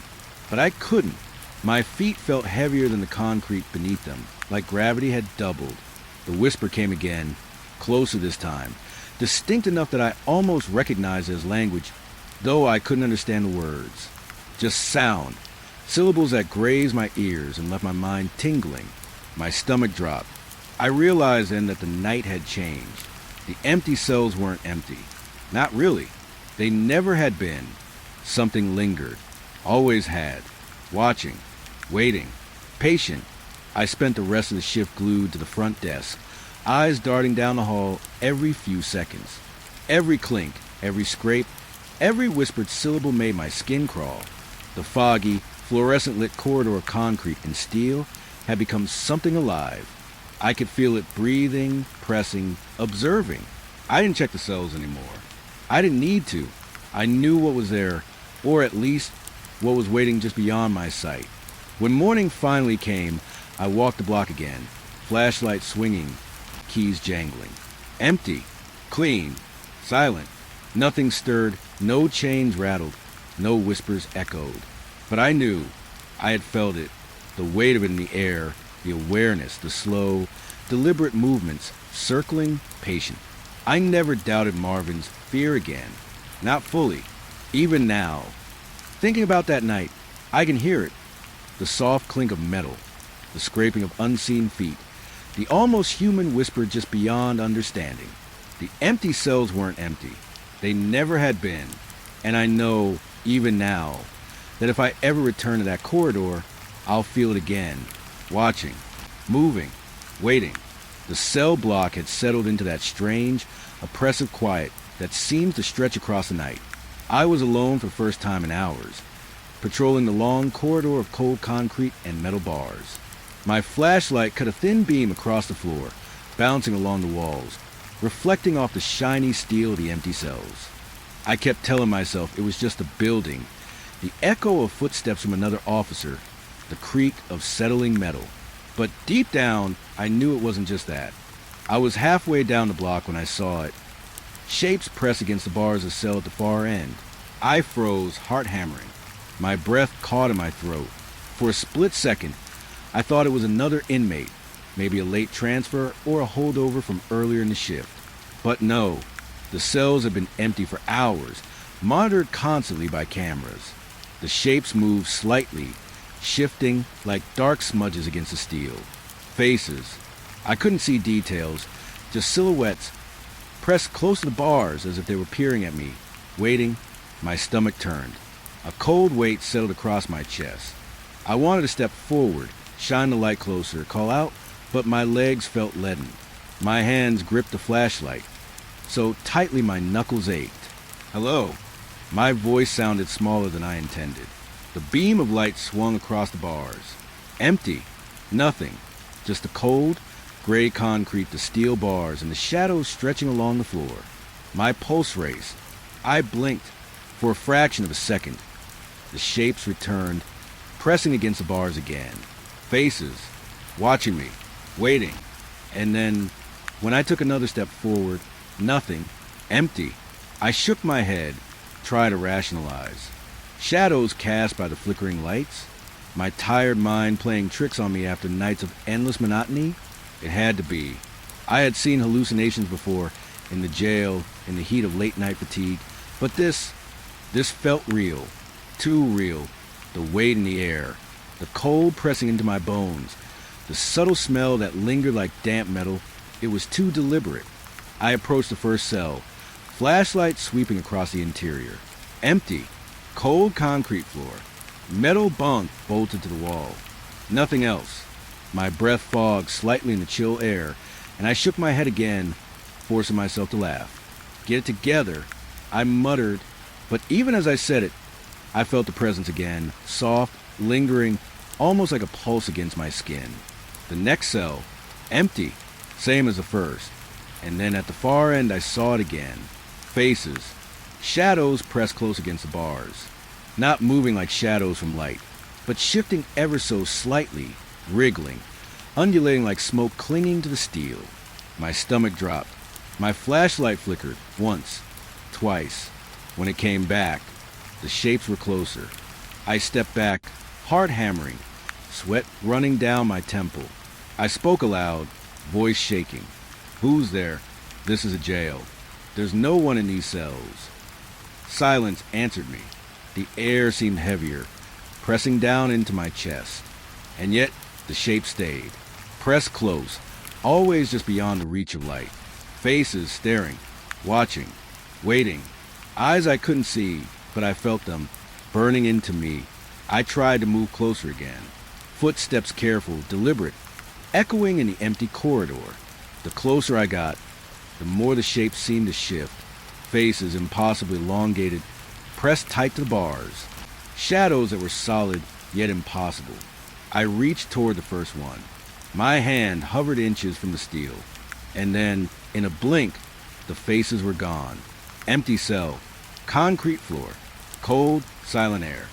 Speaker 1: But I couldn't. My feet felt heavier than the concrete beneath them, like gravity had doubled. The whisper came again, closer this time, distinct enough that I almost recognized it as language, though I couldn't understand the words. Just sound, syllables that grazed my ears and left my mind tingling. My stomach dropped. I realized then that the night had changed. The empty cells weren't empty. Not really. They never had been. Something lingered. Always had. Watching. Waiting. Patient. I spent the rest of the shift glued to the front desk, eyes darting down the hall every few seconds. Every clink, every scrape, every whispered syllable made my skin crawl. The foggy, fluorescent-lit corridor of concrete and steel had become something alive. I could feel it breathing, pressing, observing. I didn't check the cells anymore. I didn't need to. I knew what was there, or at least what was waiting just beyond my sight. When morning finally came, I walked the block again, flashlight swinging, keys jangling. Empty, clean, silent. Nothing stirred, no chains rattled, no whispers echoed. But I knew, I had felt it, the weight of it in the air, the awareness, the slow, deliberate movements, circling, patient. I never doubted Marvin's fear again. Not fully. Even now. Thinking about that night, I can hear it. The soft clink of metal, the scraping of unseen feet, the almost human whisper just beyond understanding. The empty cells weren't empty. They never had been. And I know, even now, that if I ever return to that corridor, I'll feel it again. Watching, moving, waiting. The cell block had settled into that strange, oppressive quiet that seemed to stretch across the night. I was alone for the first time in hours. patrolling the long corridor of cold concrete and metal bars. My flashlight cut a thin beam across the floor, bouncing along the walls, reflecting off the shiny steel of the empty cells. I kept telling myself it was just a building, the echo of footsteps from another officer, the creak of settling metal. But deep down, I knew it wasn't just that. I was halfway down the block when I saw it. Shapes press against the bars of the cell at the far end. I froze, heart hammering. My breath caught in my throat. For a split second, I thought it was another inmate, maybe a late transfer or a holdover from earlier in the shift. But no, the cells had been empty for hours, monitored constantly by cameras. The shapes moved slightly, shifting like dark smudges against the steel. Faces. I couldn't see details, just silhouettes pressed close to the bars as if they were peering at me. Waiting, my stomach turned. A cold weight settled across my chest. I wanted to step forward, shine the light closer, call out, but my legs felt leaden. My hands gripped the flashlight, so tightly my knuckles ached. Hello. My voice sounded smaller than I intended. The beam of light swung across the bars. Empty. Nothing. Just the cold, gray concrete, the steel bars, and the shadows stretching along the floor. My pulse raced. I blinked for a fraction of a second. The shapes returned, pressing against the bars again. Faces, watching me, waiting. And then, when I took another step forward, nothing. Empty. I shook my head, tried to rationalize. Shadows cast by the flickering lights? My tired mind playing tricks on me after nights of endless monotony? It had to be. I had seen hallucinations before, in the jail, in the heat of late-night fatigue, but this felt real. Too real. The weight in the air, the cold pressing into my bones, the subtle smell that lingered like damp metal. It was too deliberate. I approached the first cell, flashlight sweeping across the interior. Empty. Cold concrete floor. Metal bunk bolted to the wall. Nothing else. My breath fogged slightly in the chill air, and I shook my head again, forcing myself to laugh. Get it together, I muttered, but even as I said it, I felt the presence again, soft, lingering, almost like a pulse against my skin. The next cell, empty, same as the first. And then at the far end I saw it again. Faces. Shadows pressed close against the bars. Not moving like shadows from light, but shifting ever so slightly, wriggling, undulating like smoke clinging to the steel. My stomach dropped. My flashlight flickered, once, twice. When it came back, the shapes were closer. I stepped back, heart hammering, sweat running down my temple. I spoke aloud, voice shaking. Who's there? This is a jail. There's no one in these cells. Silence answered me. The air seemed heavier, pressing down into my chest. And yet, the shape stayed. Pressed close, always just beyond the reach of light. Faces staring, watching, waiting. Eyes I couldn't see, but I felt them, burning into me. I tried to move closer again. Footsteps careful, deliberate, echoing in the empty corridor. The closer I got, the more the shapes seemed to shift. Faces impossibly elongated, pressed tight to the bars. Shadows that were solid, yet impossible. I reached toward the first one. My hand hovered inches from the steel. And then, in a blink, the faces were gone. Empty cell. Concrete floor. Cold, silent air.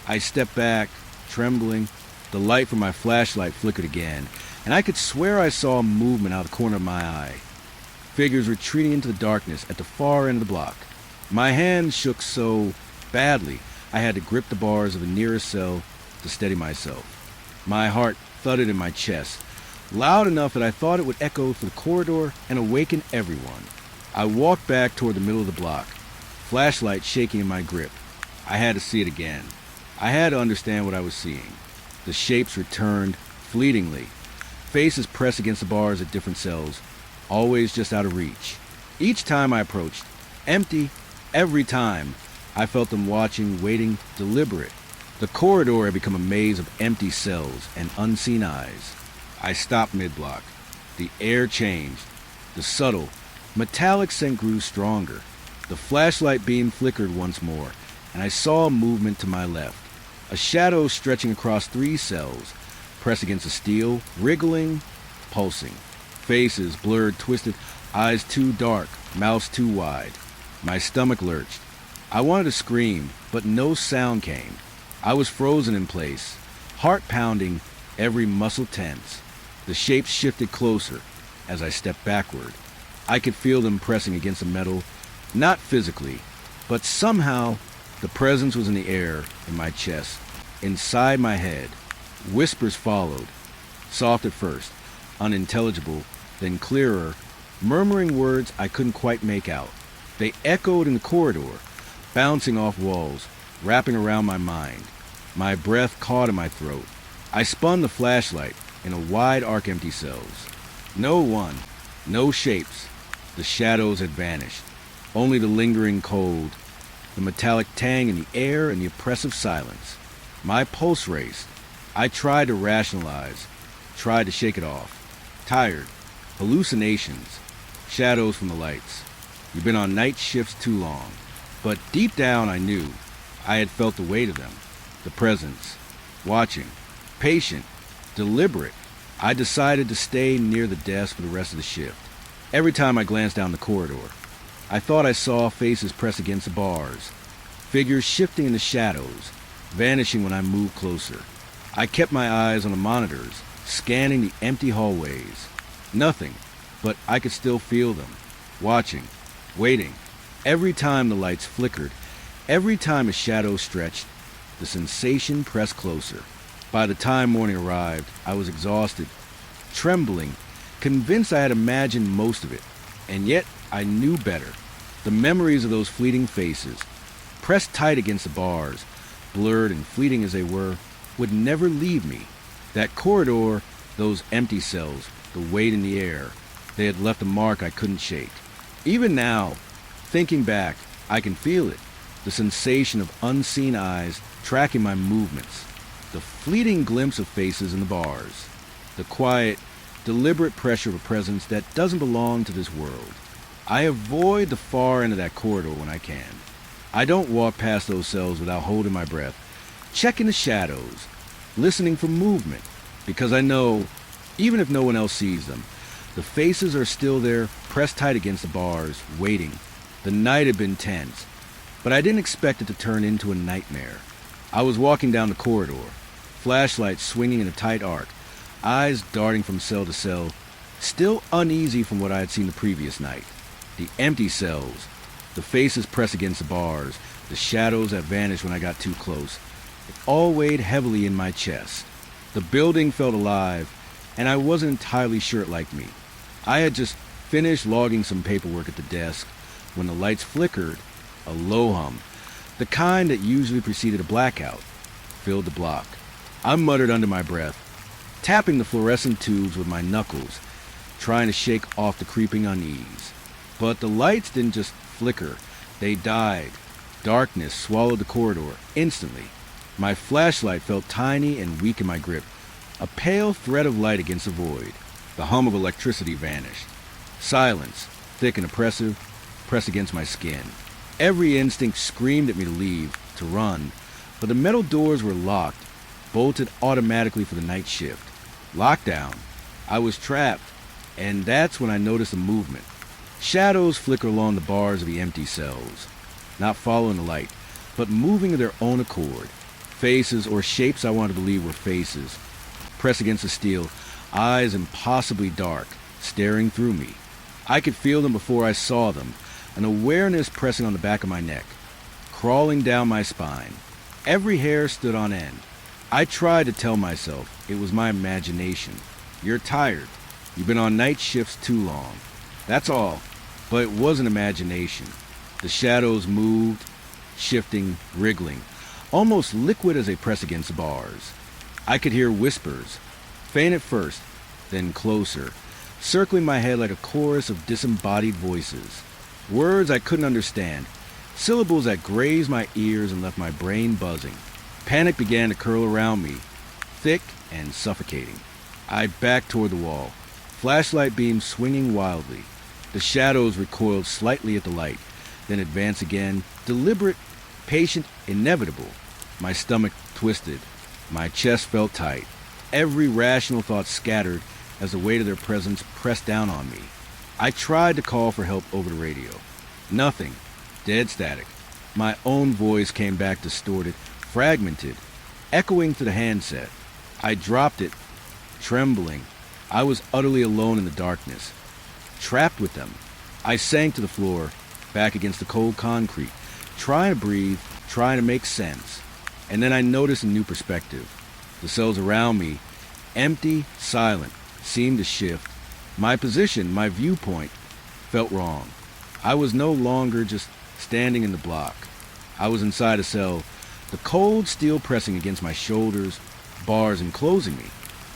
Speaker 1: I stepped back, trembling. The light from my flashlight flickered again, and I could swear I saw movement out of the corner of my eye. Figures retreating into the darkness at the far end of the block. My hands shook so badly I had to grip the bars of the nearest cell to steady myself. My heart thudded in my chest, loud enough that I thought it would echo through the corridor and awaken everyone. I walked back toward the middle of the block, flashlight shaking in my grip. I had to see it again. I had to understand what I was seeing. The shapes returned, fleetingly. Faces pressed against the bars at different cells, always just out of reach. Each time I approached, empty, every time, I felt them watching, waiting, deliberate. The corridor had become a maze of empty cells and unseen eyes. I stopped mid-block. The air changed. The subtle, metallic scent grew stronger. The flashlight beam flickered once more, and I saw movement to my left. A shadow stretching across 3 cells, pressed against the steel, wriggling, pulsing. Faces blurred, twisted, eyes too dark, mouths too wide. My stomach lurched. I wanted to scream, but no sound came. I was frozen in place, heart pounding, every muscle tense. The shapes shifted closer as I stepped backward. I could feel them pressing against the metal, not physically, but somehow the presence was in the air, in my chest, inside my head. Whispers followed, soft at first, unintelligible, then clearer, murmuring words I couldn't quite make out. They echoed in the corridor, bouncing off walls, wrapping around my mind. My breath caught in my throat. I spun the flashlight in a wide arc empty cells. No one, no shapes. The shadows had vanished. Only the lingering cold, the metallic tang in the air, and the oppressive silence. My pulse raced. I tried to rationalize, tried to shake it off. Tired. Hallucinations. Shadows from the lights. You've been on night shifts too long. But deep down I knew. I had felt the weight of them. The presence. Watching. Patient. Deliberate. I decided to stay near the desk for the rest of the shift. Every time I glanced down the corridor, I thought I saw faces press against the bars, figures shifting in the shadows, vanishing when I moved closer. I kept my eyes on the monitors, scanning the empty hallways. Nothing, but I could still feel them, watching, waiting. Every time the lights flickered, every time a shadow stretched, the sensation pressed closer. By the time morning arrived, I was exhausted, trembling, convinced I had imagined most of it, and yet I knew better. The memories of those fleeting faces, pressed tight against the bars, blurred and fleeting as they were, would never leave me. That corridor, those empty cells, the weight in the air, they had left a mark I couldn't shake. Even now, thinking back, I can feel it, the sensation of unseen eyes tracking my movements, the fleeting glimpse of faces in the bars, the quiet, deliberate pressure of a presence that doesn't belong to this world. I avoid the far end of that corridor when I can. I don't walk past those cells without holding my breath, checking the shadows, listening for movement, because I know, even if no one else sees them, the faces are still there, pressed tight against the bars, waiting. The night had been tense, but I didn't expect it to turn into a nightmare. I was walking down the corridor, flashlight swinging in a tight arc, eyes darting from cell to cell, still uneasy from what I had seen the previous night. The empty cells, the faces pressed against the bars, the shadows that vanished when I got too close. It all weighed heavily in my chest. The building felt alive, and I wasn't entirely sure it liked me. I had just finished logging some paperwork at the desk when the lights flickered. A low hum, the kind that usually preceded a blackout, filled the block. I muttered under my breath, tapping the fluorescent tubes with my knuckles, trying to shake off the creeping unease. But the lights didn't just flicker, they died. Darkness swallowed the corridor instantly. My flashlight felt tiny and weak in my grip, a pale thread of light against the void. The hum of electricity vanished. Silence, thick and oppressive, pressed against my skin. Every instinct screamed at me to leave, to run, but the metal doors were locked, bolted automatically for the night shift. Lockdown. I was trapped, and that's when I noticed a movement. Shadows flicker along the bars of the empty cells, not following the light, but moving of their own accord. Faces or shapes I wanted to believe were faces, pressed against the steel, eyes impossibly dark, staring through me. I could feel them before I saw them, an awareness pressing on the back of my neck, crawling down my spine. Every hair stood on end. I tried to tell myself it was my imagination. You're tired. You've been on night shifts too long. That's all. But it wasn't imagination. The shadows moved, shifting, wriggling, almost liquid as they pressed against the bars. I could hear whispers, faint at first, then closer, circling my head like a chorus of disembodied voices. Words I couldn't understand, syllables that grazed my ears and left my brain buzzing. Panic began to curl around me, thick and suffocating. I backed toward the wall, flashlight beams swinging wildly. The shadows recoiled slightly at the light, then advanced again, deliberate, patient, inevitable. My stomach twisted. My chest felt tight. Every rational thought scattered as the weight of their presence pressed down on me. I tried to call for help over the radio. Nothing. Dead static. My own voice came back distorted, fragmented, echoing through the handset. I dropped it, trembling. I was utterly alone in the darkness, trapped with them. I sank to the floor, back against the cold concrete, trying to breathe, trying to make sense. And then I noticed a new perspective. The cells around me, empty, silent, seemed to shift. My position, my viewpoint, felt wrong. I was no longer just standing in the block. I was inside a cell, the cold steel pressing against my shoulders, bars enclosing me.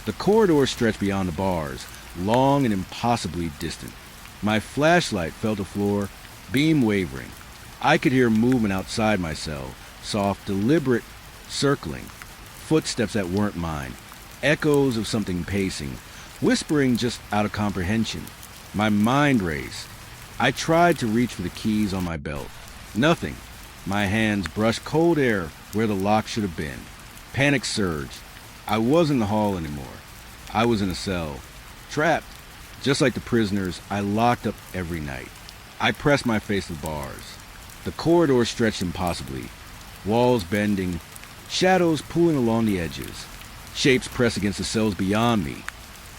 Speaker 1: The corridor stretched beyond the bars, long and impossibly distant. My flashlight fell to the floor, beam wavering. I could hear movement outside my cell, soft, deliberate circling, footsteps that weren't mine, echoes of something pacing, whispering just out of comprehension. My mind raced. I tried to reach for the keys on my belt. Nothing. My hands brushed cold air where the lock should have been. Panic surged. I wasn't in the hall anymore. I was in a cell, trapped. Just like the prisoners I locked up every night. I pressed my face to the bars. The corridor stretched impossibly, walls bending, shadows pulling along the edges, shapes pressed against the cells beyond me,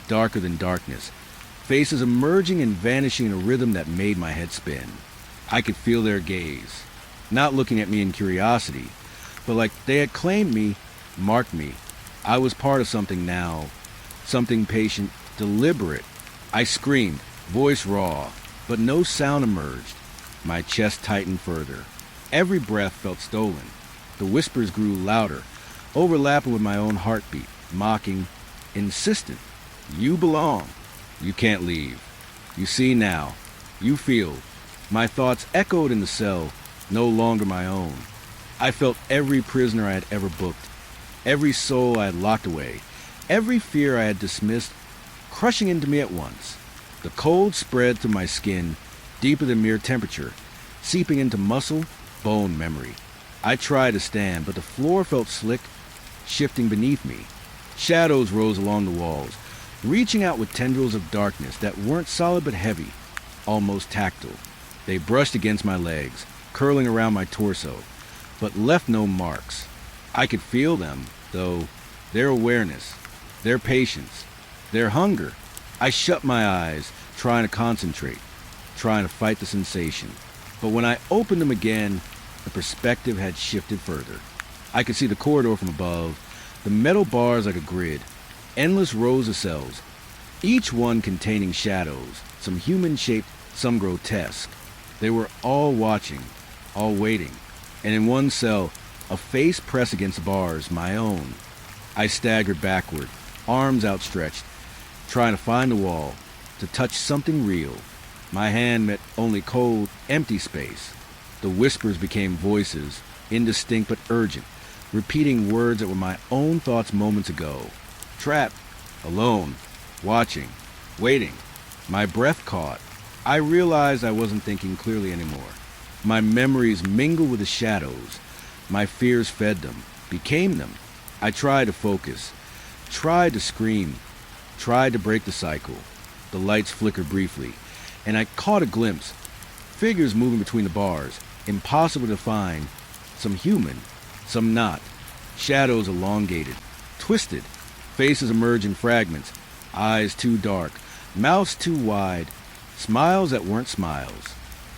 Speaker 1: darker than darkness, faces emerging and vanishing in a rhythm that made my head spin. I could feel their gaze, not looking at me in curiosity, but like they had claimed me, marked me. I was part of something now, something patient, deliberate. I screamed, voice raw, but no sound emerged. My chest tightened further. Every breath felt stolen. The whispers grew louder, overlapping with my own heartbeat, mocking, insistent. You belong. You can't leave. You see now. You feel. My thoughts echoed in the cell, no longer my own. I felt every prisoner I had ever booked, every soul I had locked away, every fear I had dismissed, crushing into me at once. The cold spread through my skin, deeper than mere temperature, seeping into muscle, bone, memory. I tried to stand, but the floor felt slick, shifting beneath me. Shadows rose along the walls, reaching out with tendrils of darkness that weren't solid but heavy, almost tactile. They brushed against my legs, curling around my torso, but left no marks. I could feel them, though, their awareness, their patience, their hunger. I shut my eyes, trying to concentrate, trying to fight the sensation. But when I opened them again, the perspective had shifted further. I could see the corridor from above, the metal bars like a grid, endless rows of cells, each one containing shadows, some human-shaped, some grotesque. They were all watching, all waiting, and in one cell, a face pressed against the bars, my own. I staggered backward, arms outstretched, trying to find the wall, to touch something real. My hand met only cold, empty space. The whispers became voices, indistinct but urgent, repeating words that were my own thoughts moments ago. Trapped, alone, watching, waiting. My breath caught. I realized I wasn't thinking clearly anymore. My memories mingled with the shadows. My fears fed them, became them. I tried to focus, tried to scream, tried to break the cycle. The lights flickered briefly, and I caught a glimpse. Figures moving between the bars, impossible to find. Some human, some not. Shadows elongated, twisted. Faces emerged in fragments. Eyes too dark, mouths too wide. Smiles that weren't smiles.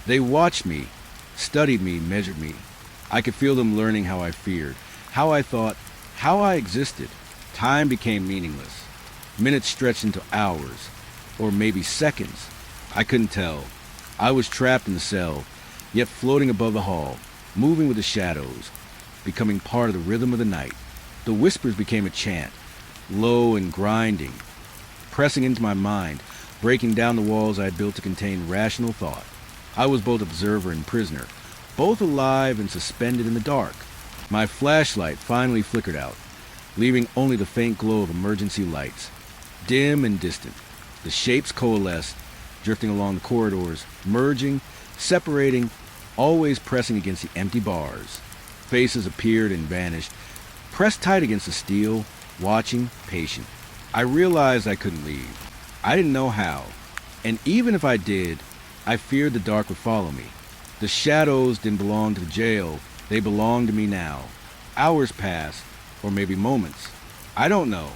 Speaker 1: They watched me, studied me, measured me. I could feel them learning how I feared, how I thought, how I existed. Time became meaningless. Minutes stretched into hours, or maybe seconds. I couldn't tell. I was trapped in the cell, yet floating above the hall, moving with the shadows, becoming part of the rhythm of the night. The whispers became a chant, low and grinding, pressing into my mind, breaking down the walls I had built to contain rational thought. I was both observer and prisoner, both alive and suspended in the dark. My flashlight finally flickered out, leaving only the faint glow of emergency lights, dim and distant. The shapes coalesced, drifting along the corridors, merging, separating, always pressing against the empty bars. Faces appeared and vanished, pressed tight against the steel, watching, patient. I realized I couldn't leave. I didn't know how. And even if I did, I feared the dark would follow me. The shadows didn't belong to the jail. They belonged to me now. Hours passed, or maybe moments. I don't know.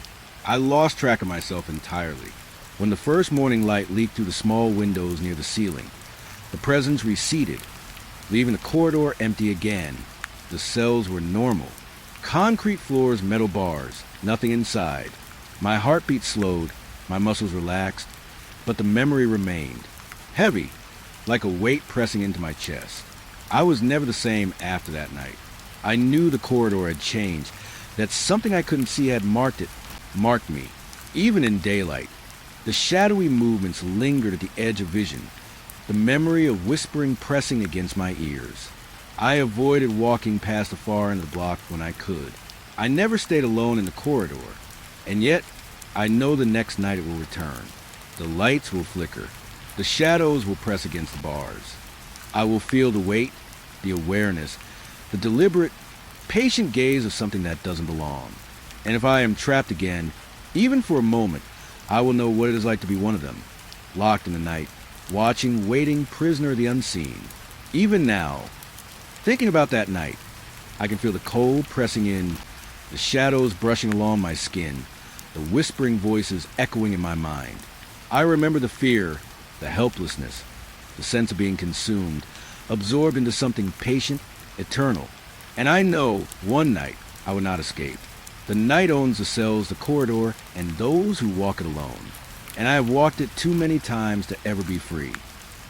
Speaker 1: I lost track of myself entirely. When the first morning light leaked through the small windows near the ceiling, the presence receded, leaving the corridor empty again. The cells were normal. Concrete floors, metal bars, nothing inside. My heartbeat slowed, my muscles relaxed, but the memory remained. Heavy, like a weight pressing into my chest. I was never the same after that night. I knew the corridor had changed, that something I couldn't see had marked me, even in daylight. The shadowy movements lingered at the edge of vision, the memory of whispering pressing against my ears. I avoided walking past the far end of the block when I could. I never stayed alone in the corridor, and yet I know the next night it will return. The lights will flicker. The shadows will press against the bars. I will feel the weight, the awareness, the deliberate, patient gaze of something that doesn't belong. And if I am trapped again, even for a moment, I will know what it is like to be one of them, locked in the night, watching, waiting, prisoner of the unseen. Even now, thinking about that night, I can feel the cold pressing in, the shadows brushing along my skin, the whispering voices echoing in my mind. I remember the fear, the helplessness, the sense of being consumed, absorbed into something patient, eternal. And I know one night I will not escape. The night owns the cells, the corridor, and those who walk it alone. And I have walked it too many times to ever be free.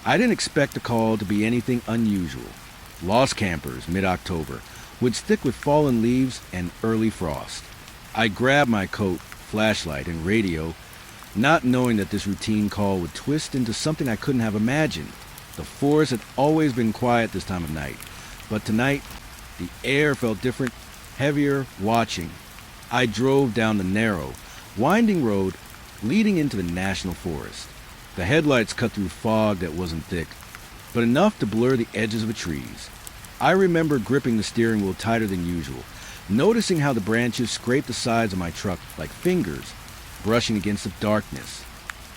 Speaker 1: I didn't expect the call to be anything unusual. Lost campers, mid-October, woods thick with fallen leaves and early frost. I grabbed my coat, flashlight, and radio, not knowing that this routine call would twist into something I couldn't have imagined. The forest had always been quiet this time of night, but tonight, the air felt different, heavier, watching. I drove down the narrow, winding road leading into the national forest. The headlights cut through fog that wasn't thick, but enough to blur the edges of the trees. I remember gripping the steering wheel tighter than usual, noticing how the branches scraped the sides of my truck like fingers, brushing against the darkness.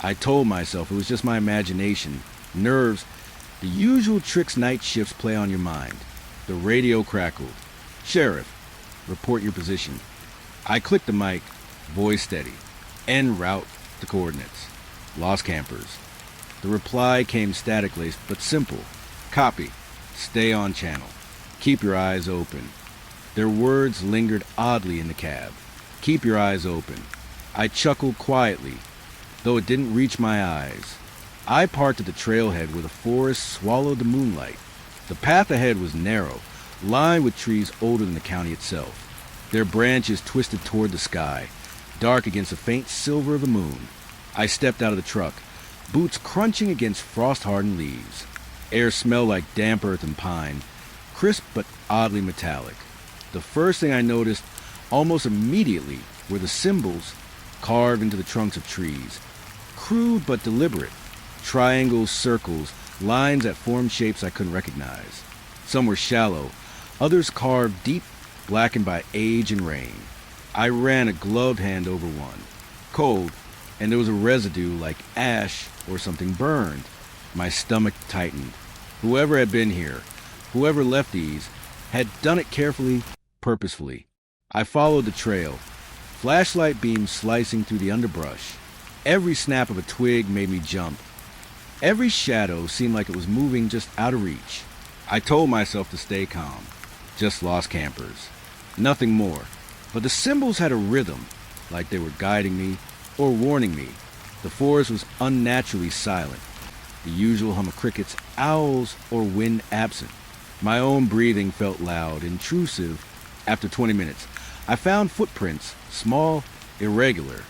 Speaker 1: I told myself it was just my imagination, nerves, the usual tricks night shifts play on your mind. The radio crackled. "Sheriff, report your position." I clicked the mic, voice steady. En route, the coordinates. Lost campers. The reply came static-laced but simple. "Copy. Stay on channel. Keep your eyes open." Their words lingered oddly in the cab. "Keep your eyes open." I chuckled quietly, though it didn't reach my eyes. I parked at the trailhead where the forest swallowed the moonlight. The path ahead was narrow, lined with trees older than the county itself. Their branches twisted toward the sky, dark against the faint silver of the moon. I stepped out of the truck, boots crunching against frost-hardened leaves. Air smelled like damp earth and pine, crisp but oddly metallic. The first thing I noticed almost immediately were the symbols carved into the trunks of trees. Crude but deliberate. Triangles, circles, lines that formed shapes I couldn't recognize. Some were shallow, others carved deep, blackened by age and rain. I ran a gloved hand over one. Cold, and there was a residue like ash or something burned. My stomach tightened. Whoever had been here, whoever left these, had done it carefully, purposefully. I followed the trail, flashlight beams slicing through the underbrush. Every snap of a twig made me jump. Every shadow seemed like it was moving just out of reach. I told myself to stay calm. Just lost campers. Nothing more. But the symbols had a rhythm, like they were guiding me or warning me. The forest was unnaturally silent. The usual hum of crickets, owls, or wind absent. My own breathing felt loud, intrusive. After 20 minutes, I found footprints, small, irregular.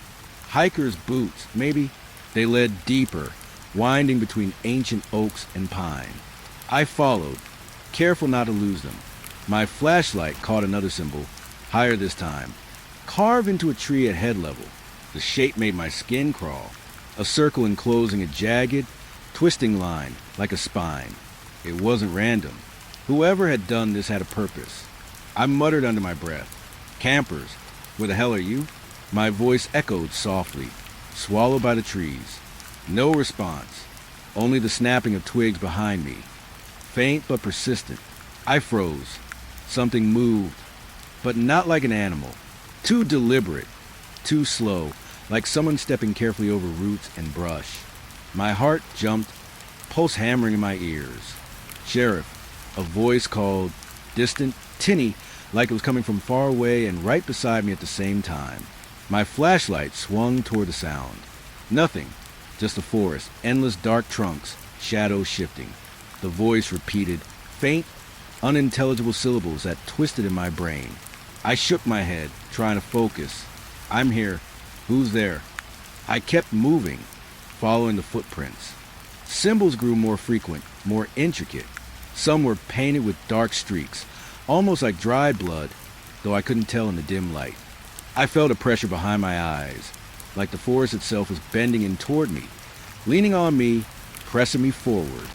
Speaker 1: Hikers' boots, maybe. They led deeper, winding between ancient oaks and pine. I followed, careful not to lose them. My flashlight caught another symbol, higher this time, carved into a tree at head level. The shape made my skin crawl, a circle enclosing a jagged, twisting line, like a spine. It wasn't random. Whoever had done this had a purpose. I muttered under my breath, Campers, where the hell are you? My voice echoed softly, swallowed by the trees. No response, only the snapping of twigs behind me. Faint but persistent. I froze. Something moved, but not like an animal. Too deliberate, too slow, like someone stepping carefully over roots and brush. My heart jumped, pulse hammering in my ears. Sheriff, a voice called, distant, tinny, like it was coming from far away and right beside me at the same time. My flashlight swung toward the sound. Nothing, just the forest, endless dark trunks, shadows shifting. The voice repeated, faint, unintelligible syllables that twisted in my brain. I shook my head, trying to focus. I'm here. Who's there? I kept moving, following the footprints. Symbols grew more frequent, more intricate. Some were painted with dark streaks, almost like dried blood, though I couldn't tell in the dim light. I felt a pressure behind my eyes, like the forest itself was bending in toward me, leaning on me, pressing me forward.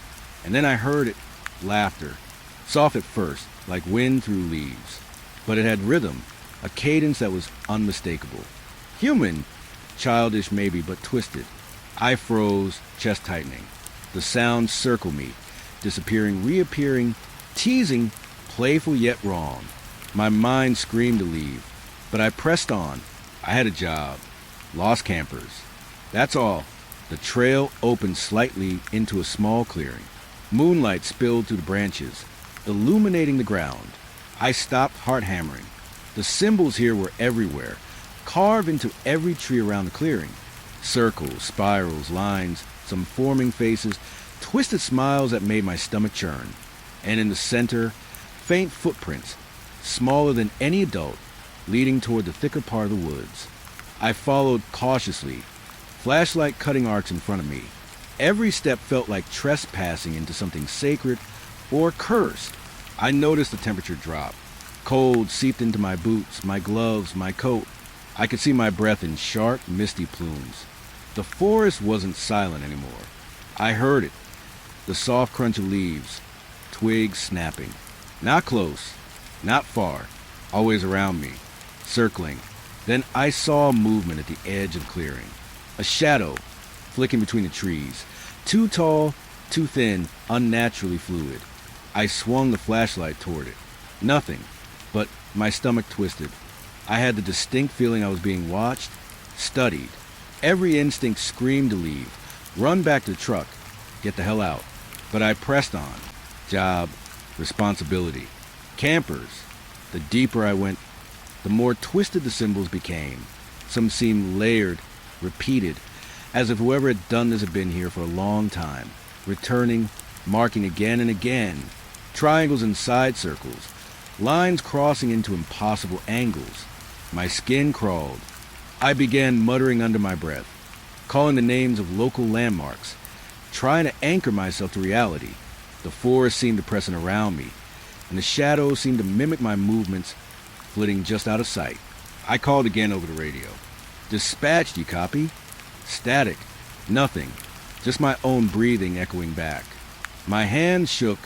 Speaker 1: And then I heard it, laughter, soft at first, like wind through leaves. But it had rhythm, a cadence that was unmistakable. Human, childish maybe, but twisted. I froze, chest tightening. The sound circled me, disappearing, reappearing, teasing, playful yet wrong. My mind screamed to leave, but I pressed on. I had a job. Lost campers. That's all. The trail opened slightly into a small clearing. Moonlight spilled through the branches, illuminating the ground. I stopped, heart hammering. The symbols here were everywhere, carved into every tree around the clearing. Circles, spirals, lines, some forming faces, twisted smiles that made my stomach churn. And in the center, faint footprints, smaller than any adult, leading toward the thicker part of the woods. I followed cautiously, flashlight cutting arcs in front of me. Every step felt like trespassing into something sacred or cursed. I noticed the temperature drop. Cold seeped into my boots, my gloves, my coat. I could see my breath in sharp, misty plumes. The forest wasn't silent anymore. I heard it. The soft crunch of leaves, twigs snapping. Not close, not far, always around me, circling. Then I saw movement at the edge of the clearing. A shadow, flicking between the trees. Too tall, too thin, unnaturally fluid. I swung the flashlight toward it. Nothing, but my stomach twisted. I had the distinct feeling I was being watched, studied. Every instinct screamed to leave, run back to the truck, get the hell out. But I pressed on. Job, responsibility. Campers. The deeper I went, the more twisted the symbols became. Some seemed layered, repeated, as if whoever had done this had been here for a long time, returning, marking again and again, triangles and side circles, lines crossing into impossible angles. My skin crawled. I began muttering under my breath, calling the names of local landmarks, trying to anchor myself to reality. The forest seemed to press in around me, and the shadows seemed to mimic my movements, flitting just out of sight. I called again over the radio. Dispatched, you copy? Static. Nothing. Just my own breathing echoing back. My hands shook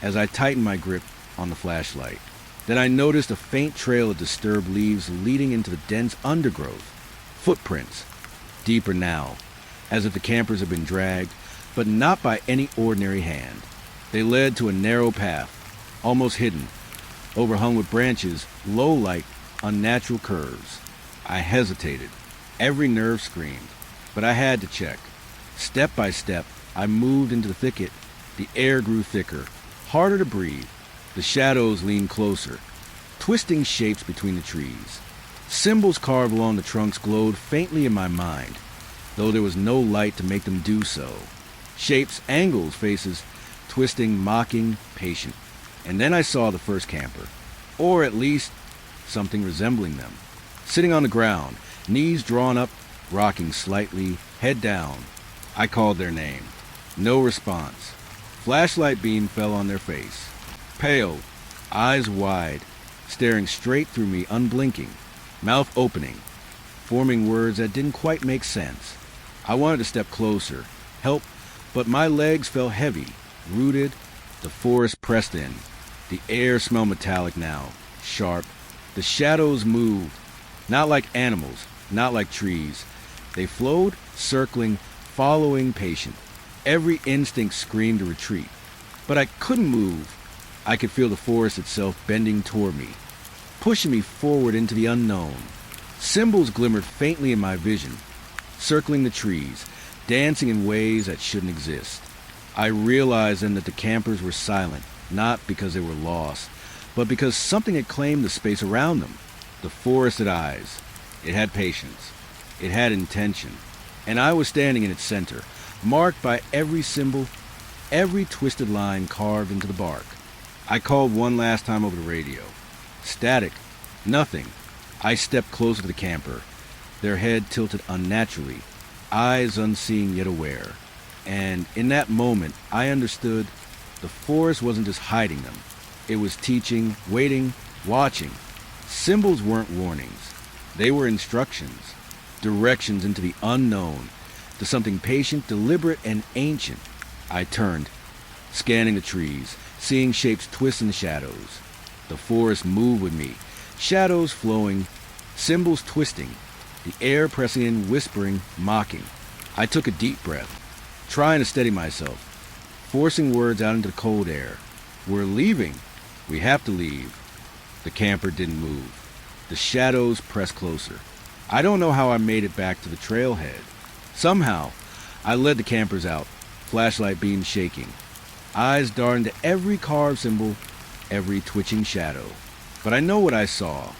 Speaker 1: as I tightened my grip on the flashlight. Then I noticed a faint trail of disturbed leaves leading into the dense undergrowth. Footprints. Deeper now, as if the campers had been dragged, but not by any ordinary hand. They led to a narrow path, almost hidden, overhung with branches, low-light, unnatural curves. I hesitated. Every nerve screamed, but I had to check. Step by step, I moved into the thicket. The air grew thicker, harder to breathe. The shadows leaned closer, twisting shapes between the trees. Symbols carved along the trunks glowed faintly in my mind, though there was no light to make them do so. Shapes, angles, faces, twisting, mocking, patient. And then I saw the first camper, or at least something resembling them. Sitting on the ground, knees drawn up, rocking slightly, head down. I called their name. No response. Flashlight beam fell on their face. Pale, eyes wide, staring straight through me, unblinking, mouth opening, forming words that didn't quite make sense. I wanted to step closer, help, but my legs felt heavy, rooted. The forest pressed in. The air smelled metallic now, sharp, The shadows moved, not like animals, not like trees. They flowed, circling, following, patient. Every instinct screamed to retreat. But I couldn't move. I could feel the forest itself bending toward me, pushing me forward into the unknown. Symbols glimmered faintly in my vision, circling the trees, dancing in ways that shouldn't exist. I realized then that the campers were silent, not because they were lost, but because something had claimed the space around them. The forest had eyes. It had patience. It had intention. And I was standing in its center, marked by every symbol, every twisted line carved into the bark. I called one last time over the radio. Static. Nothing. I stepped closer to the camper, their head tilted unnaturally, eyes unseeing yet aware. And in that moment, I understood the forest wasn't just hiding them. It was teaching, waiting, watching. Symbols weren't warnings. They were instructions, directions into the unknown, to something patient, deliberate, and ancient. I turned, scanning the trees, seeing shapes twist in the shadows. The forest moved with me, shadows flowing, symbols twisting, the air pressing in, whispering, mocking. I took a deep breath, trying to steady myself, forcing words out into the cold air. We're leaving. We have to leave. The camper didn't move. The shadows pressed closer. I don't know how I made it back to the trailhead. Somehow, I led the campers out, flashlight beam shaking, eyes darting to every carved symbol, every twitching shadow. But I know what I saw.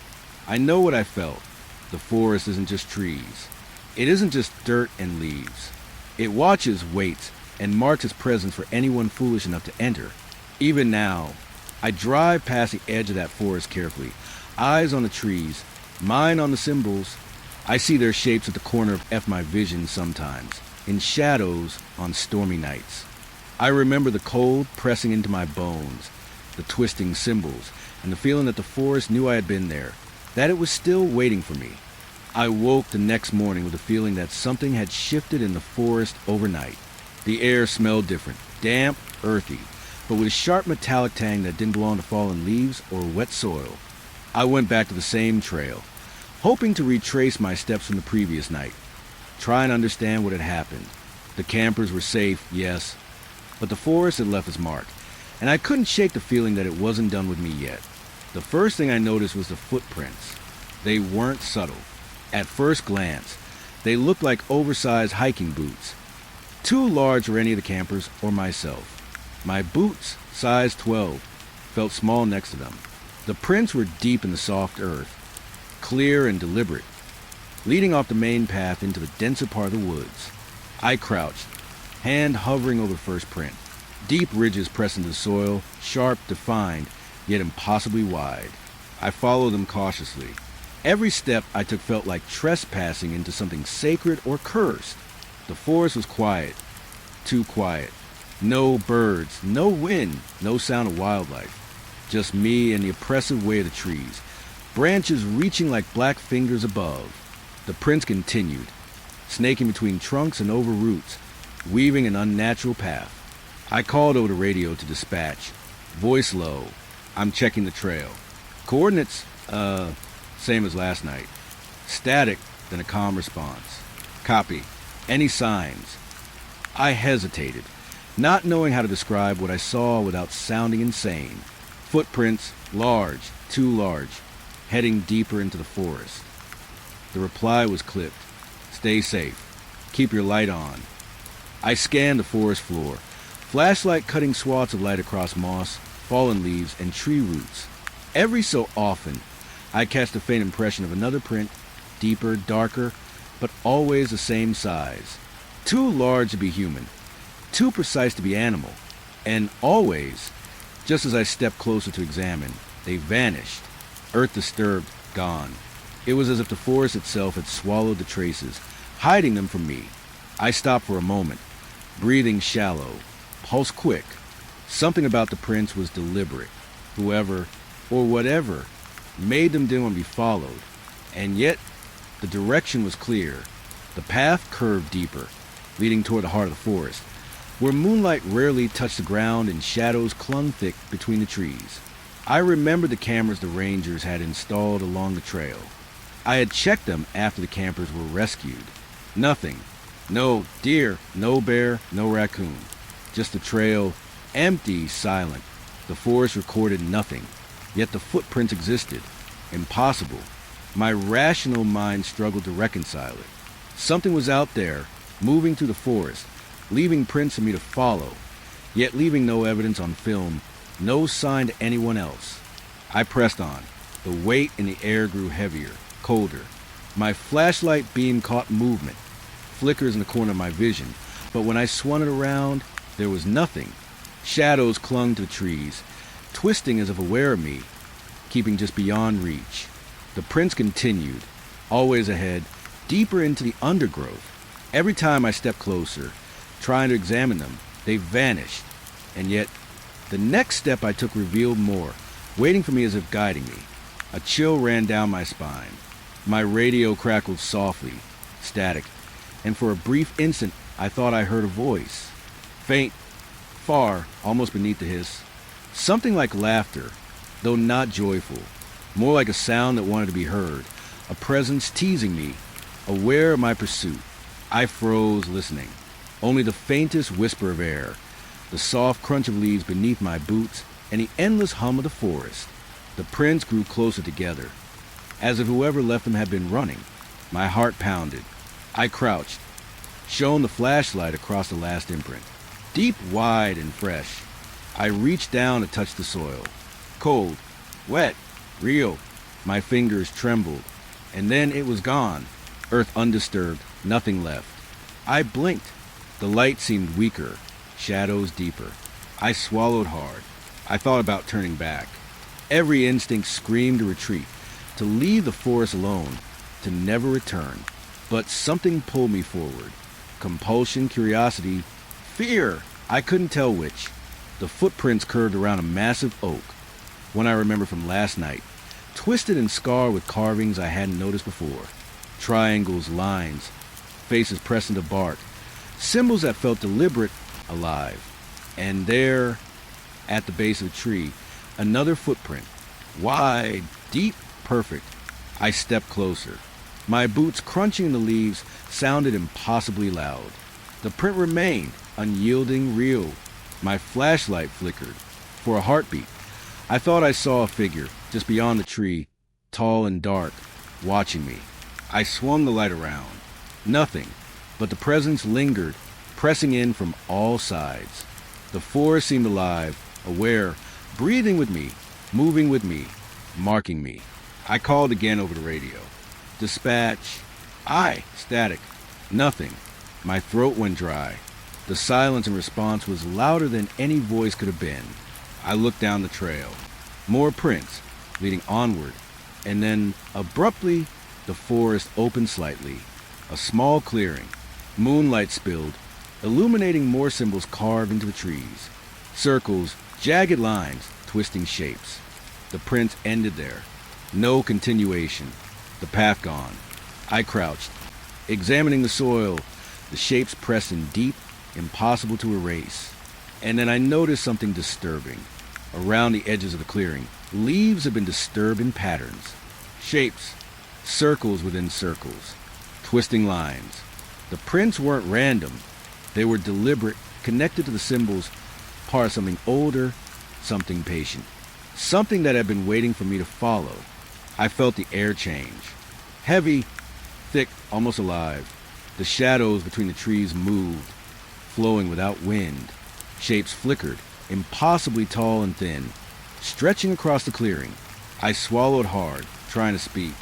Speaker 1: I know what I felt. The forest isn't just trees. It isn't just dirt and leaves. It watches, waits, and marks its presence for anyone foolish enough to enter. Even now, I drive past the edge of that forest carefully, eyes on the trees, mine on the symbols. I see their shapes at the corner of my vision sometimes, in shadows on stormy nights. I remember the cold pressing into my bones, the twisting symbols, and the feeling that the forest knew I had been there, that it was still waiting for me. I woke the next morning with a feeling that something had shifted in the forest overnight. The air smelled different, damp, earthy, but with a sharp metallic tang that didn't belong to fallen leaves or wet soil. I went back to the same trail, hoping to retrace my steps from the previous night, trying to understand what had happened. The campers were safe, yes, but the forest had left its mark, and I couldn't shake the feeling that it wasn't done with me yet. The first thing I noticed was the footprints. They weren't subtle. At first glance, they looked like oversized hiking boots, too large for any of the campers or myself. My boots, size 12, felt small next to them. The prints were deep in the soft earth, clear and deliberate, leading off the main path into the denser part of the woods. I crouched, hand hovering over the first print. Deep ridges pressed into the soil, sharp, defined, yet impossibly wide. I followed them cautiously. Every step I took felt like trespassing into something sacred or cursed. The forest was quiet, too quiet. No birds, no wind, no sound of wildlife. Just me and the oppressive way of the trees, branches reaching like black fingers above. The prints continued, snaking between trunks and over roots, weaving an unnatural path. I called over the radio to dispatch, voice low. I'm checking the trail. Coordinates, same as last night. Static, then a calm response. Copy. Any signs? I hesitated, not knowing how to describe what I saw without sounding insane. Footprints, large, too large, heading deeper into the forest. The reply was clipped. Stay safe. Keep your light on. I scanned the forest floor, flashlight cutting swaths of light across moss, fallen leaves, and tree roots. Every so often, I catch a faint impression of another print, deeper, darker, but always the same size. Too large to be human, too precise to be animal, and always, just as I stepped closer to examine, they vanished, earth disturbed, gone. It was as if the forest itself had swallowed the traces, hiding them from me. I stopped for a moment, breathing shallow, pulse quick. Something about the prints was deliberate. Whoever, or whatever, made them didn't want to be followed. And yet, the direction was clear. The path curved deeper, leading toward the heart of the forest, where moonlight rarely touched the ground and shadows clung thick between the trees. I remembered the cameras the rangers had installed along the trail. I had checked them after the campers were rescued. Nothing. No deer, no bear, no raccoon. Just the trail, empty, silent. The forest recorded nothing. Yet the footprints existed. Impossible. My rational mind struggled to reconcile it. Something was out there, moving through the forest, leaving prints for me to follow, yet leaving no evidence on film, no sign to anyone else. I pressed on. The weight in the air grew heavier, colder. My flashlight beam caught movement, flickers in the corner of my vision, but when I swung it around, there was nothing. Shadows clung to the trees, twisting as if aware of me, keeping just beyond reach. The prints continued, always ahead, deeper into the undergrowth. Every time I stepped closer, trying to examine them, they vanished. And yet, the next step I took revealed more, waiting for me as if guiding me. A chill ran down my spine. My radio crackled softly, static, and for a brief instant I thought I heard a voice. Faint, far, almost beneath the hiss. Something like laughter, though not joyful. More like a sound that wanted to be heard. A presence teasing me, aware of my pursuit. I froze, listening. Only the faintest whisper of air, the soft crunch of leaves beneath my boots, and the endless hum of the forest. The prints grew closer together, as if whoever left them had been running. My heart pounded. I crouched, shone the flashlight across the last imprint. Deep, wide, and fresh. I reached down to touch the soil. Cold, wet, real. My fingers trembled, and then it was gone. Earth undisturbed, nothing left. I blinked. The light seemed weaker, shadows deeper. I swallowed hard. I thought about turning back. Every instinct screamed to retreat, to leave the forest alone, to never return. But something pulled me forward. Compulsion, curiosity, fear. I couldn't tell which. The footprints curved around a massive oak, one I remember from last night, twisted and scarred with carvings I hadn't noticed before. Triangles, lines, faces pressed into bark, symbols that felt deliberate, alive. And there, at the base of the tree, another footprint, wide, deep, perfect. I stepped closer. My boots crunching in the leaves sounded impossibly loud. The print remained, unyielding, real. My flashlight flickered. For a heartbeat, I thought I saw a figure just beyond the tree, tall and dark, watching me. I swung the light around. Nothing, but the presence lingered, pressing in from all sides. The forest seemed alive, aware, breathing with me, moving with me, marking me. I called again over the radio. Dispatch. Aye, static. Nothing. My throat went dry. The silence in response was louder than any voice could have been. I looked down the trail. More prints, leading onward. And then, abruptly, the forest opened slightly. A small clearing. Moonlight spilled, illuminating more symbols carved into the trees. Circles, jagged lines, twisting shapes. The prints ended there. No continuation. The path gone. I crouched, examining the soil, the shapes pressed in deep, impossible to erase. And then I noticed something disturbing. Around the edges of the clearing, leaves had been disturbed in patterns. Shapes, circles within circles, twisting lines. The prints weren't random. They were deliberate, connected to the symbols, part of something older, something patient. Something that had been waiting for me to follow. I felt the air change. Heavy, thick, almost alive. The shadows between the trees moved, flowing without wind. Shapes flickered, impossibly tall and thin, stretching across the clearing. I swallowed hard, trying to speak.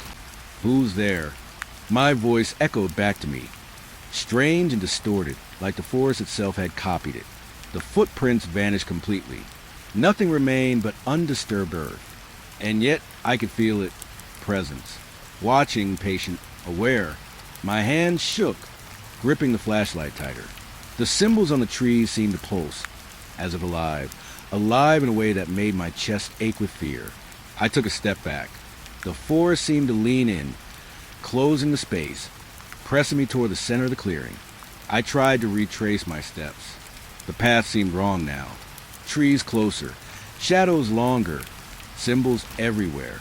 Speaker 1: Who's there? My voice echoed back to me, strange and distorted, like the forest itself had copied it. The footprints vanished completely. Nothing remained but undisturbed earth. And yet I could feel it, presence. Watching, patient, aware. My hand shook, gripping the flashlight tighter. The symbols on the trees seemed to pulse, as if alive. Alive in a way that made my chest ache with fear. I took a step back. The forest seemed to lean in, closing the space, pressing me toward the center of the clearing. I tried to retrace my steps. The path seemed wrong now. Trees closer, shadows longer, Symbols everywhere.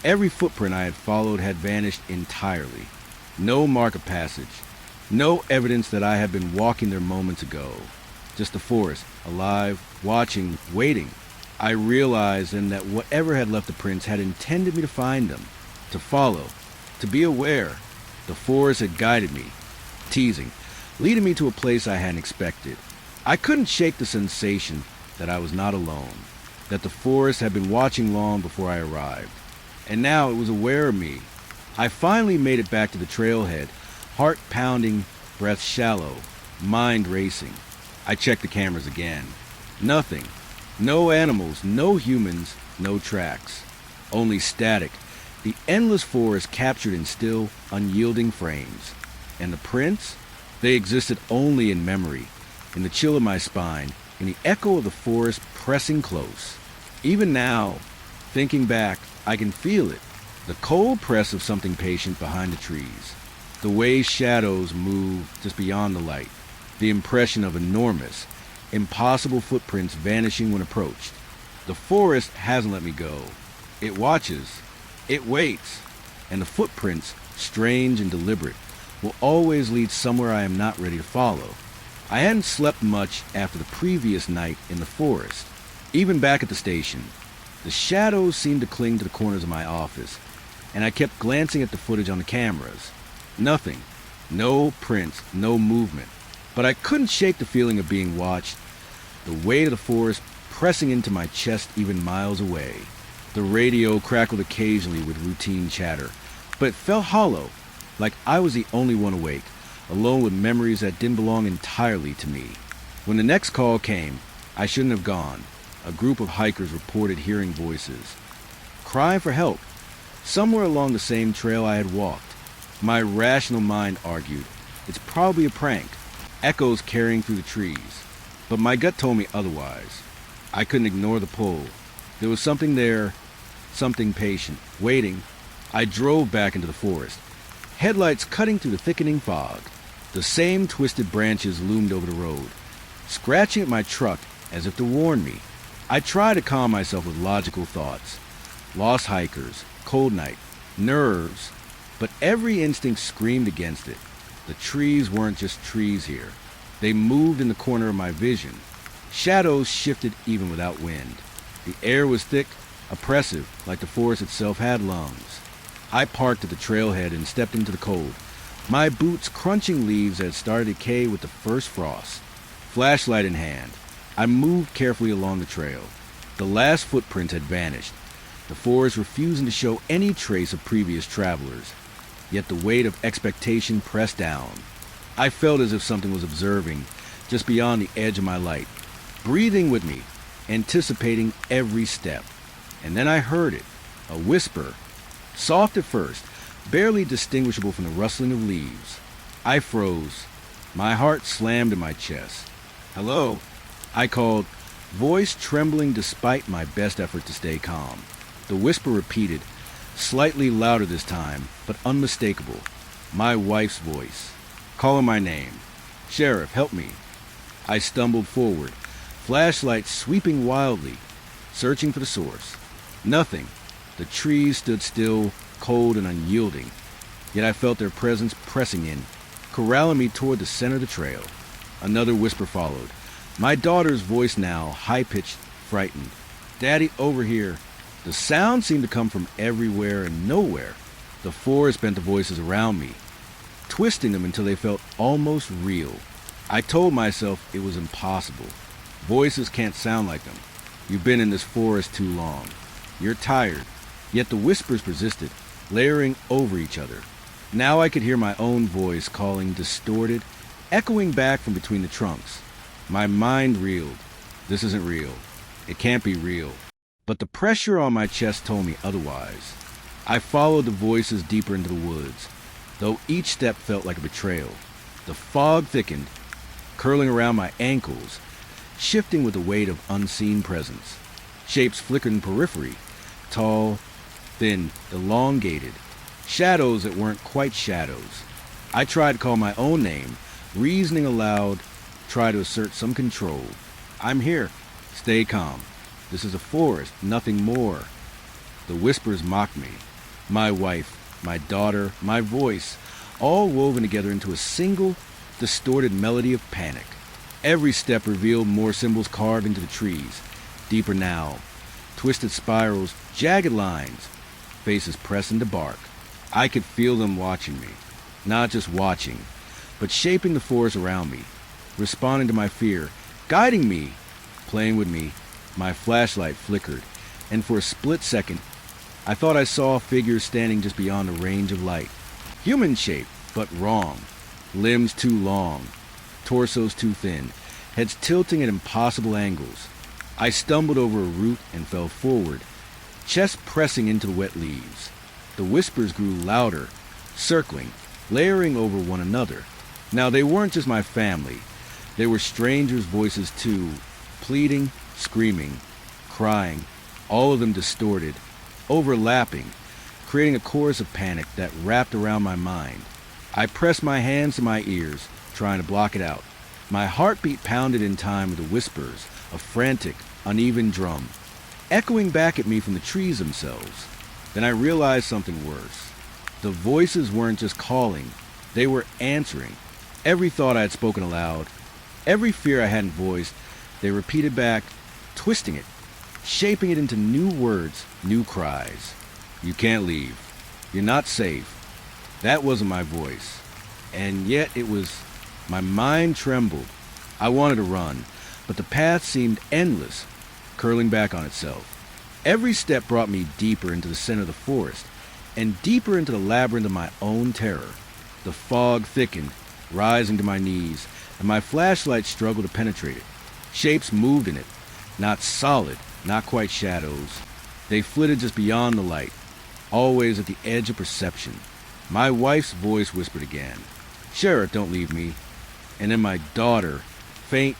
Speaker 1: Every footprint I had followed had vanished entirely. No mark of passage. No evidence that I had been walking there moments ago. Just the forest, alive, watching, waiting. I realized then that whatever had left the prints had intended me to find them, to follow, to be aware. The forest had guided me, teasing, leading me to a place I hadn't expected. I couldn't shake the sensation that I was not alone, that the forest had been watching long before I arrived. And now it was aware of me. I finally made it back to the trailhead, heart pounding, breath shallow, mind racing. I checked the cameras again. Nothing. No animals, no humans, no tracks. Only static, the endless forest captured in still, unyielding frames. And the prints? They existed only in memory, in the chill of my spine, in the echo of the forest pressing close. Even now, thinking back, I can feel it. The cold press of something patient behind the trees. The way shadows move just beyond the light. The impression of enormous, impossible footprints vanishing when approached. The forest hasn't let me go. It watches. It waits. And the footprints, strange and deliberate, will always lead somewhere I am not ready to follow. I hadn't slept much after the previous night in the forest. Even back at the station, the shadows seemed to cling to the corners of my office, and I kept glancing at the footage on the cameras. Nothing. No prints, no movement. But I couldn't shake the feeling of being watched, the weight of the forest pressing into my chest even miles away. The radio crackled occasionally with routine chatter, but it felt hollow, like I was the only one awake, alone with memories that didn't belong entirely to me. When the next call came, I shouldn't have gone. A group of hikers reported hearing voices, crying for help, somewhere along the same trail I had walked. My rational mind argued, it's probably a prank, echoes carrying through the trees. But my gut told me otherwise. I couldn't ignore the pull. There was something there, something patient, waiting. I drove back into the forest, headlights cutting through the thickening fog. The same twisted branches loomed over the road, scratching at my truck as if to warn me. I tried to calm myself with logical thoughts. Lost hikers, cold night, nerves, but every instinct screamed against it. The trees weren't just trees here. They moved in the corner of my vision. Shadows shifted even without wind. The air was thick, oppressive, like the forest itself had lungs. I parked at the trailhead and stepped into the cold, my boots crunching leaves that had started to decay with the first frost. Flashlight in hand, I moved carefully along the trail. The last footprints had vanished, the forest refusing to show any trace of previous travelers. Yet the weight of expectation pressed down. I felt as if something was observing, just beyond the edge of my light, breathing with me, anticipating every step. And then I heard it, a whisper, soft at first, barely distinguishable from the rustling of leaves. I froze. My heart slammed in my chest. "Hello," I called, voice trembling despite my best effort to stay calm. The whisper repeated, slightly louder this time, but unmistakable. My wife's voice, calling my name. "Sheriff, help me." I stumbled forward, flashlight sweeping wildly, searching for the source. Nothing. The trees stood still, cold and unyielding, yet I felt their presence pressing in, corralling me toward the center of the trail. Another whisper followed, my daughter's voice now, high-pitched, frightened. "Daddy, over here." The sound seemed to come from everywhere and nowhere. The forest bent the voices around me, twisting them until they felt almost real. I told myself it was impossible. Voices can't sound like them. You've been in this forest too long. You're tired. Yet the whispers persisted, layering over each other. Now I could hear my own voice calling, distorted, echoing back from between the trunks. My mind reeled. This isn't real. It can't be real. But the pressure on my chest told me otherwise. I followed the voices deeper into the woods, though each step felt like a betrayal. The fog thickened, curling around my ankles, shifting with the weight of unseen presence. Shapes flickered in periphery, tall, thin, elongated, shadows that weren't quite shadows. I tried to call my own name, reasoning aloud, try to assert some control. "I'm here. Stay calm. This is a forest, nothing more." The whispers mocked me. My wife, my daughter, my voice, all woven together into a single, distorted melody of panic. Every step revealed more symbols carved into the trees. Deeper now. Twisted spirals, jagged lines, faces pressed into bark. I could feel them watching me. Not just watching, but shaping the forest around me, responding to my fear, guiding me, playing with me. My flashlight flickered, and for a split second, I thought I saw figures standing just beyond the range of light. Human shape, but wrong. Limbs too long, torsos too thin, heads tilting at impossible angles. I stumbled over a root and fell forward, chest pressing into the wet leaves. The whispers grew louder, circling, layering over one another. Now they weren't just my family. They were strangers' voices too, pleading, screaming, crying, all of them distorted, overlapping, creating a chorus of panic that wrapped around my mind. I pressed my hands to my ears, trying to block it out. My heartbeat pounded in time with the whispers, a frantic, uneven drum, echoing back at me from the trees themselves. Then I realized something worse. The voices weren't just calling, they were answering. Every thought I had spoken aloud, every fear I hadn't voiced, they repeated back, twisting it, shaping it into new words, new cries. You can't leave. You're not safe. That wasn't my voice. And yet it was. My mind trembled. I wanted to run, but the path seemed endless, curling back on itself. Every step brought me deeper into the center of the forest, and deeper into the labyrinth of my own terror. The fog thickened, rising to my knees, and my flashlight struggled to penetrate it. Shapes moved in it, not solid, not quite shadows. They flitted just beyond the light, always at the edge of perception. My wife's voice whispered again, "Sheriff, don't leave me." And then my daughter, faint,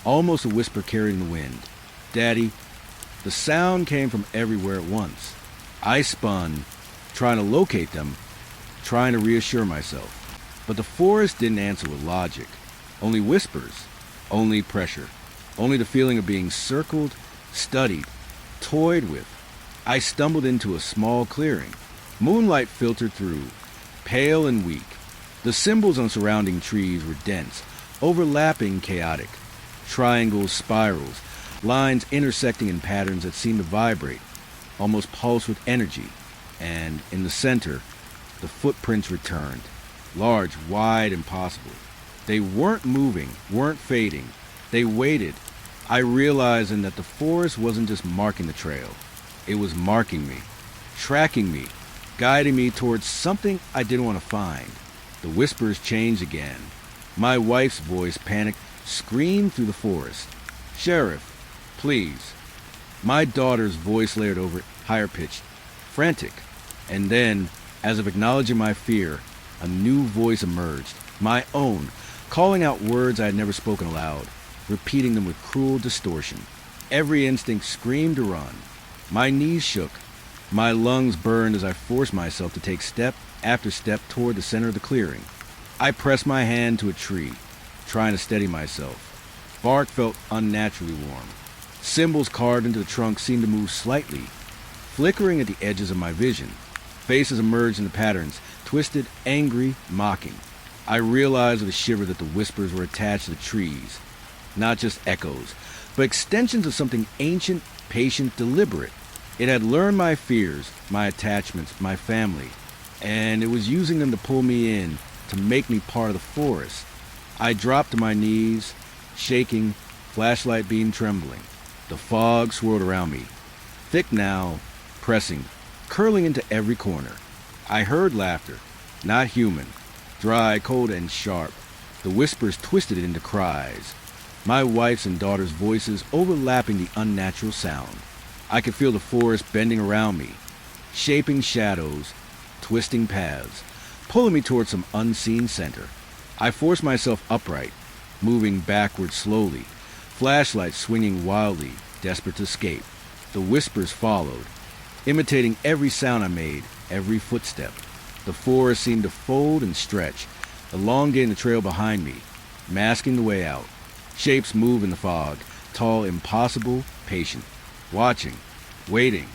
Speaker 1: almost a whisper carried in the wind, "Daddy." The sound came from everywhere at once. I spun, trying to locate them, trying to reassure myself. But the forest didn't answer with logic. Only whispers, only pressure, only the feeling of being circled, studied, toyed with. I stumbled into a small clearing. Moonlight filtered through, pale and weak. The symbols on surrounding trees were dense, overlapping, chaotic. Triangles, spirals, lines intersecting in patterns that seemed to vibrate, almost pulse with energy. And in the center, the footprints returned, large, wide, impossible. They weren't moving, weren't fading. They waited. I realized then that the forest wasn't just marking the trail. It was marking me, tracking me, guiding me towards something I didn't want to find. The whispers changed again. My wife's voice, panicked, screamed through the forest. "Sheriff, please." My daughter's voice layered over it, higher-pitched, frantic. And then, as if acknowledging my fear, a new voice emerged, my own, calling out words I had never spoken aloud, repeating them with cruel distortion. Every instinct screamed to run. My knees shook. My lungs burned as I forced myself to take step after step toward the center of the clearing. I pressed my hand to a tree, trying to steady myself. Bark felt unnaturally warm. Symbols carved into the trunk seemed to move slightly, flickering at the edges of my vision. Faces emerged into patterns, twisted, angry, mocking. I realized with a shiver that the whispers were attached to the trees, not just echoes, but extensions of something ancient, patient, deliberate. It had learned my fears, my attachments, my family, and it was using them to pull me in, to make me part of the forest. I dropped to my knees, shaking, flashlight beam trembling. The fog swirled around me, thick now, pressing, curling into every corner. I heard laughter, not human, dry, cold, and sharp. The whispers twisted it into cries, my wife's and daughter's voices overlapping the unnatural sound. I could feel the forest bending around me, shaping shadows, twisting paths, pulling me towards some unseen center. I forced myself upright, moving backward slowly, flashlight swinging wildly, desperate to escape. The whispers followed, imitating every sound I made, every footstep. The forest seemed to fold and stretch, elongating the trail behind me, masking the way out. Shapes move in the fog, tall, impossible, patient, watching, waiting.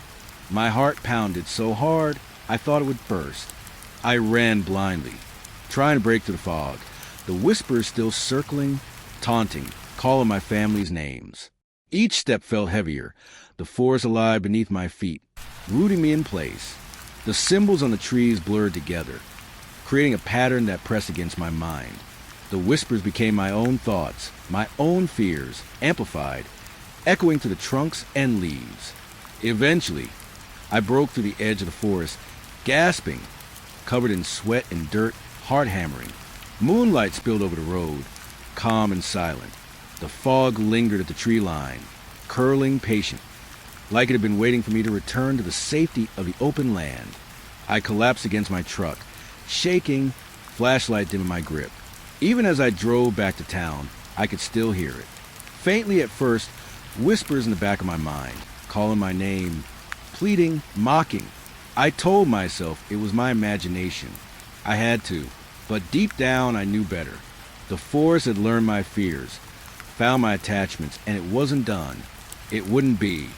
Speaker 1: My heart pounded so hard I thought it would burst. I ran blindly, trying to break through the fog, the whispers still circling, taunting, calling my family's names. Each step felt heavier, the forest alive beneath my feet, rooting me in place. The symbols on the trees blurred together, creating a pattern that pressed against my mind. The whispers became my own thoughts, my own fears, amplified, echoing through the trunks and leaves. Eventually, I broke through the edge of the forest, gasping, covered in sweat and dirt, heart hammering. Moonlight spilled over the road, calm and silent. The fog lingered at the tree line, curling patient, like it had been waiting for me to return to the safety of the open land. I collapsed against my truck, shaking, flashlight dim in my grip. Even as I drove back to town, I could still hear it. Faintly at first, whispers in the back of my mind, calling my name, pleading, mocking. I told myself it was my imagination. I had to, but deep down I knew better. The forest had learned my fears, found my attachments, and it wasn't done. It wouldn't be.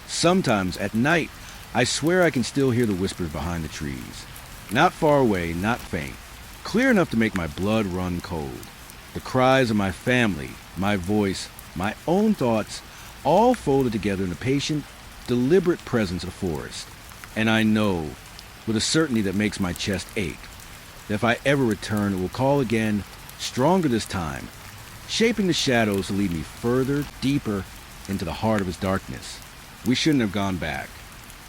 Speaker 1: Sometimes, at night, I swear I can still hear the whispers behind the trees. Not far away, not faint. Clear enough to make my blood run cold. The cries of my family, my voice, my own thoughts, all folded together in the patient, deliberate presence of the forest. And I know, with a certainty that makes my chest ache, that if I ever return, it will call again, stronger this time, shaping the shadows to lead me further, deeper, into the heart of its darkness. We shouldn't have gone back.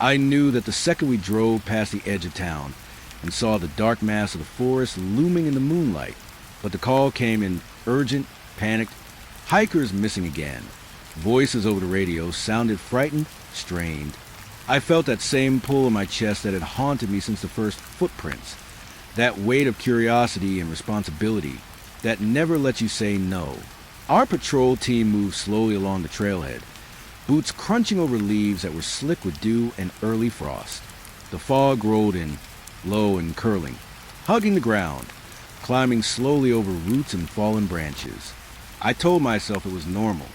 Speaker 1: I knew that the second we drove past the edge of town and saw the dark mass of the forest looming in the moonlight, but the call came in urgent, panicked, hikers missing again. Voices over the radio sounded frightened, strained. I felt that same pull in my chest that had haunted me since the first footprints, that weight of curiosity and responsibility that never lets you say no. Our patrol team moved slowly along the trailhead, boots crunching over leaves that were slick with dew and early frost. The fog rolled in, low and curling, hugging the ground, climbing slowly over roots and fallen branches. I told myself it was normal.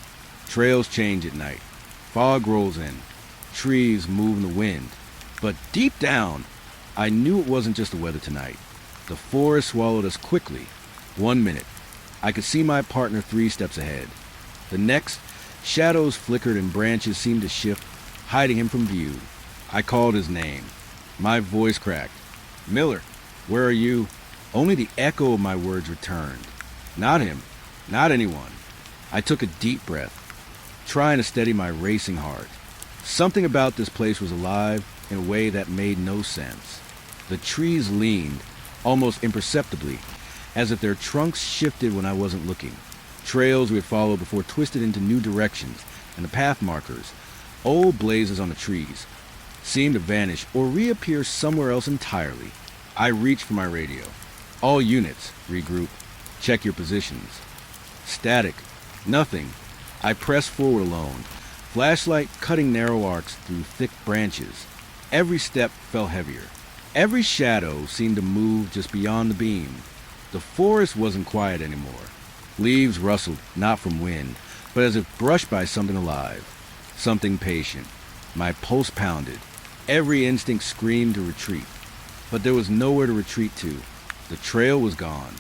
Speaker 1: Trails change at night. Fog rolls in. Trees move in the wind. But deep down, I knew it wasn't just the weather tonight. The forest swallowed us quickly. 1 minute, I could see my partner 3 steps ahead. The next, shadows flickered and branches seemed to shift, hiding him from view. I called his name. My voice cracked. "Miller, where are you?" Only the echo of my words returned. Not him. Not anyone. I took a deep breath, trying to steady my racing heart. Something about this place was alive in a way that made no sense. The trees leaned, almost imperceptibly, as if their trunks shifted when I wasn't looking. Trails we had followed before twisted into new directions, and the path markers, old blazes on the trees, seemed to vanish or reappear somewhere else entirely. I reached for my radio. "All units, regroup. Check your positions." Static. Nothing. I pressed forward alone, flashlight cutting narrow arcs through thick branches. Every step felt heavier. Every shadow seemed to move just beyond the beam. The forest wasn't quiet anymore. Leaves rustled, not from wind, but as if brushed by something alive, something patient. My pulse pounded. Every instinct screamed to retreat. But there was nowhere to retreat to. The trail was gone.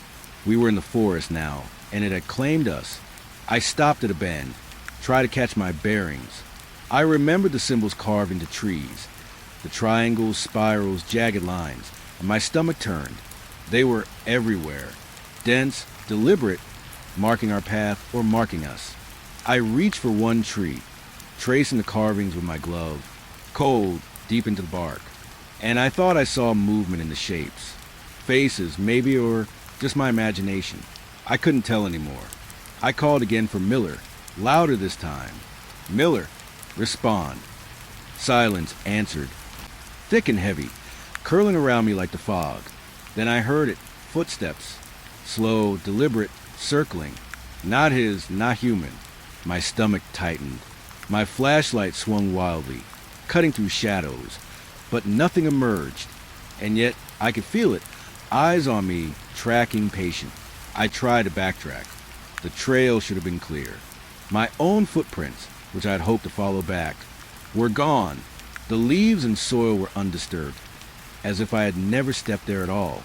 Speaker 1: We were in the forest now, and it had claimed us. I stopped at a bend, tried to catch my bearings. I remembered the symbols carved into trees, the triangles, spirals, jagged lines, and my stomach turned. They were everywhere, dense, deliberate, marking our path or marking us. I reached for one tree, tracing the carvings with my glove, cold, deep into the bark. And I thought I saw movement in the shapes. Faces, maybe, or just my imagination. I couldn't tell anymore. I called again for Miller, louder this time. "Miller, respond." Silence answered, thick and heavy, curling around me like the fog. Then I heard it, footsteps, slow, deliberate, circling. Not his, not human. My stomach tightened. My flashlight swung wildly, cutting through shadows, but nothing emerged. And yet, I could feel it, eyes on me, tracking, patient. I tried to backtrack. The trail should have been clear. My own footprints, which I had hoped to follow back, were gone. The leaves and soil were undisturbed, as if I had never stepped there at all.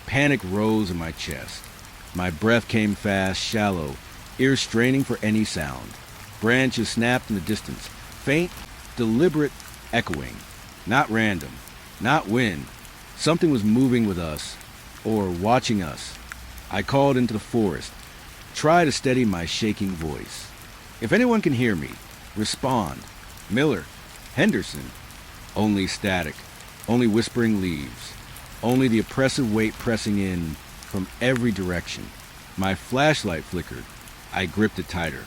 Speaker 1: Panic rose in my chest. My breath came fast, shallow, ears straining for any sound. Branches snapped in the distance, faint, deliberate echoing. Not random, not wind. Something was moving with us, or watching us. I called into the forest, tried to steady my shaking voice. If anyone can hear me, respond. Miller, Henderson. Only static, only whispering leaves, only the oppressive weight pressing in from every direction. My flashlight flickered. I gripped it tighter.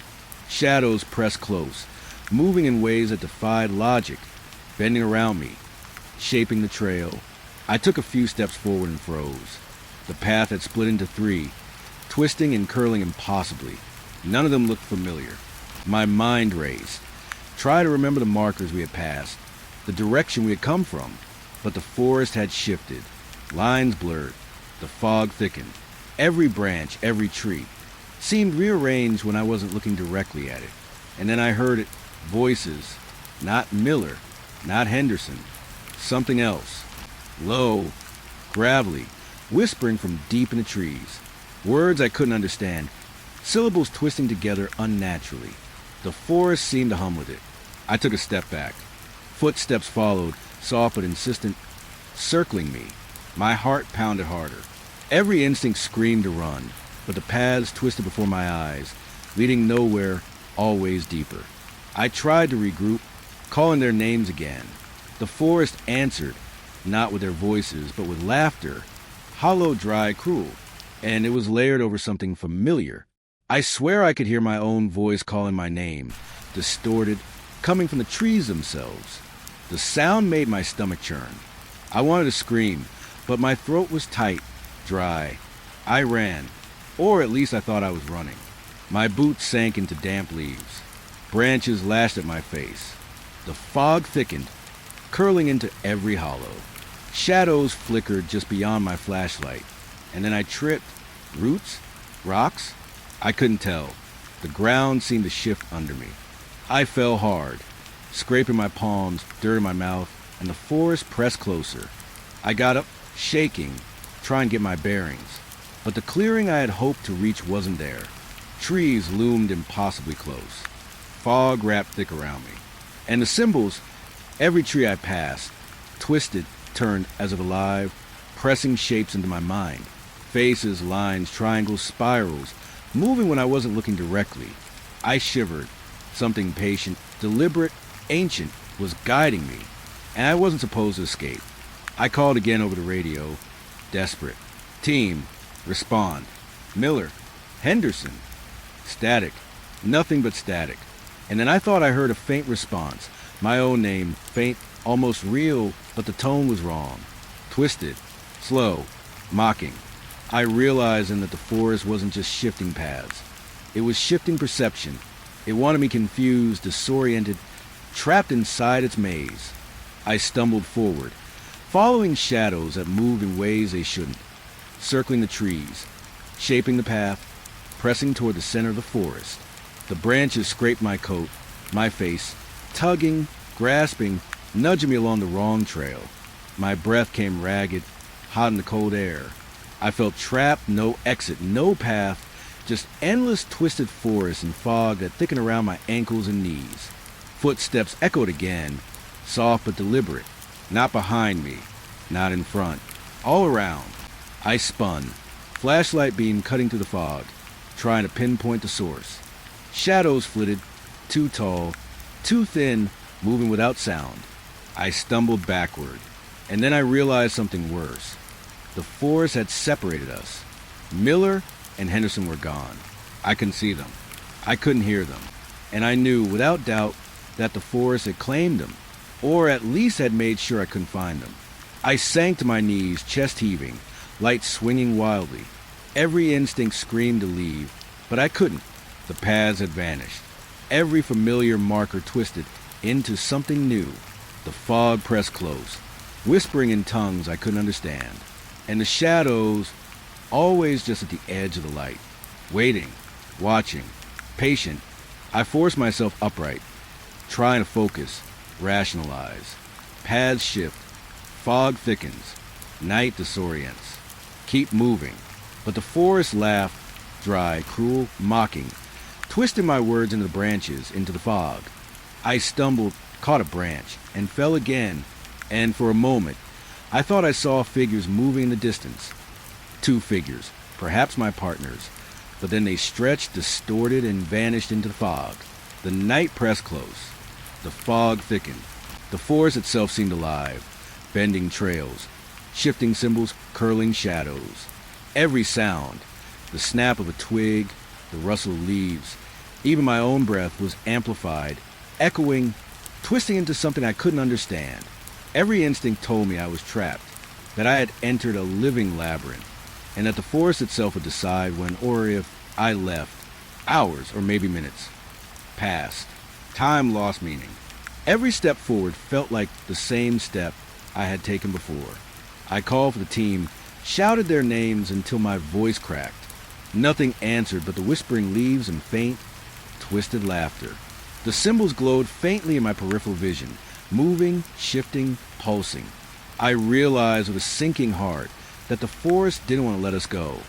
Speaker 1: Shadows pressed close, moving in ways that defied logic, bending around me, shaping the trail. I took a few steps forward and froze. The path had split into three, twisting and curling impossibly. None of them looked familiar. My mind raced. Tried to remember the markers we had passed, the direction we had come from, but the forest had shifted. Lines blurred. The fog thickened. Every branch, every tree, seemed rearranged when I wasn't looking directly at it. And then I heard it. Voices. Not Miller. Not Henderson. Something else. Low. Gravelly. Whispering from deep in the trees. Words I couldn't understand. Syllables twisting together unnaturally. The forest seemed to hum with it. I took a step back. Footsteps followed, soft but insistent, circling me. My heart pounded harder. Every instinct screamed to run, but the paths twisted before my eyes, leading nowhere, always deeper. I tried to regroup, calling their names again. The forest answered, not with their voices, but with laughter, hollow, dry, cruel, and it was layered over something familiar. I swear I could hear my own voice calling my name, distorted, coming from the trees themselves. The sound made my stomach churn. I wanted to scream, but my throat was tight, dry. I ran, or at least I thought I was running. My boots sank into damp leaves. Branches lashed at my face. The fog thickened, curling into every hollow. Shadows flickered just beyond my flashlight, and then I tripped. Roots? Rocks? I couldn't tell. The ground seemed to shift under me. I fell hard, scraping my palms, dirt in my mouth, and the forest pressed closer. I got up, shaking, trying to get my bearings. But the clearing I had hoped to reach wasn't there. Trees loomed impossibly close. Fog wrapped thick around me. And the symbols, every tree I passed, twisted, turned as if alive, pressing shapes into my mind. Faces, lines, triangles, spirals, moving when I wasn't looking directly. I shivered. Something patient, deliberate, ancient was guiding me, and I wasn't supposed to escape. I called again over the radio, desperate. Team, respond. Miller, Henderson. Static. Nothing but static. And then I thought I heard a faint response. My own name, faint, almost real, but the tone was wrong. Twisted, slow, mocking. I realized then that the forest wasn't just shifting paths. It was shifting perception. It wanted me confused, disoriented, trapped inside its maze. I stumbled forward, following shadows that moved in ways they shouldn't, circling the trees, shaping the path, pressing toward the center of the forest. The branches scraped my coat, my face, tugging, grasping, nudging me along the wrong trail. My breath came ragged, hot in the cold air. I felt trapped, no exit, no path, just endless twisted forest and fog that thickened around my ankles and knees. Footsteps echoed again, soft but deliberate, not behind me, not in front, all around. I spun, flashlight beam cutting through the fog, trying to pinpoint the source. Shadows flitted, too tall, too thin, moving without sound. I stumbled backward, and then I realized something worse. The forest had separated us. Miller and Henderson were gone. I couldn't see them. I couldn't hear them. And I knew, without doubt, that the forest had claimed them, or at least had made sure I couldn't find them. I sank to my knees, chest heaving, light swinging wildly. Every instinct screamed to leave, but I couldn't. The paths had vanished. Every familiar marker twisted into something new. The fog pressed close, whispering in tongues I couldn't understand. And the shadows, always just at the edge of the light, waiting, watching, patient. I forced myself upright, trying to focus, rationalize. Paths shift. Fog thickens. Night disorients. Keep moving. But the forest laughed, dry, cruel, mocking, twisting my words into the branches, into the fog. I stumbled, caught a branch, and fell again, and for a moment, I thought I saw figures moving in the distance. 2 figures, perhaps my partners, but then they stretched, distorted, and vanished into the fog. The night pressed close. The fog thickened. The forest itself seemed alive, bending trails, shifting symbols, curling shadows. Every sound, the snap of a twig, the rustle of leaves, even my own breath was amplified, echoing, twisting into something I couldn't understand. Every instinct told me I was trapped, that I had entered a living labyrinth, and that the forest itself would decide when or if I left. Hours, or maybe minutes, passed. Time lost meaning. Every step forward felt like the same step I had taken before. I called for the team, shouted their names until my voice cracked. Nothing answered but the whispering leaves and faint, twisted laughter. The symbols glowed faintly in my peripheral vision, moving, shifting, pulsing. I realized with a sinking heart that the forest didn't want to let us go.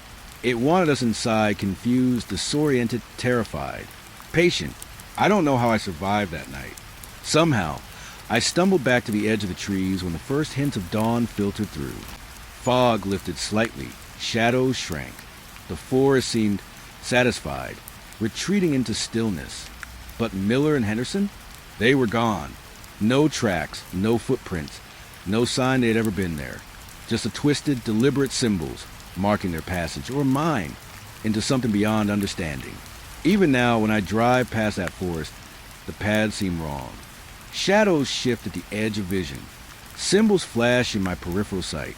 Speaker 1: It wanted us inside, confused, disoriented, terrified. Patient. I don't know how I survived that night. Somehow, I stumbled back to the edge of the trees when the first hints of dawn filtered through. Fog lifted slightly, shadows shrank. The forest seemed satisfied, retreating into stillness. But Miller and Henderson? They were gone. No tracks, no footprints, no sign they'd ever been there. Just the twisted, deliberate symbols marking their passage, or mine, into something beyond understanding. Even now, when I drive past that forest, the paths seem wrong. Shadows shift at the edge of vision. Symbols flash in my peripheral sight.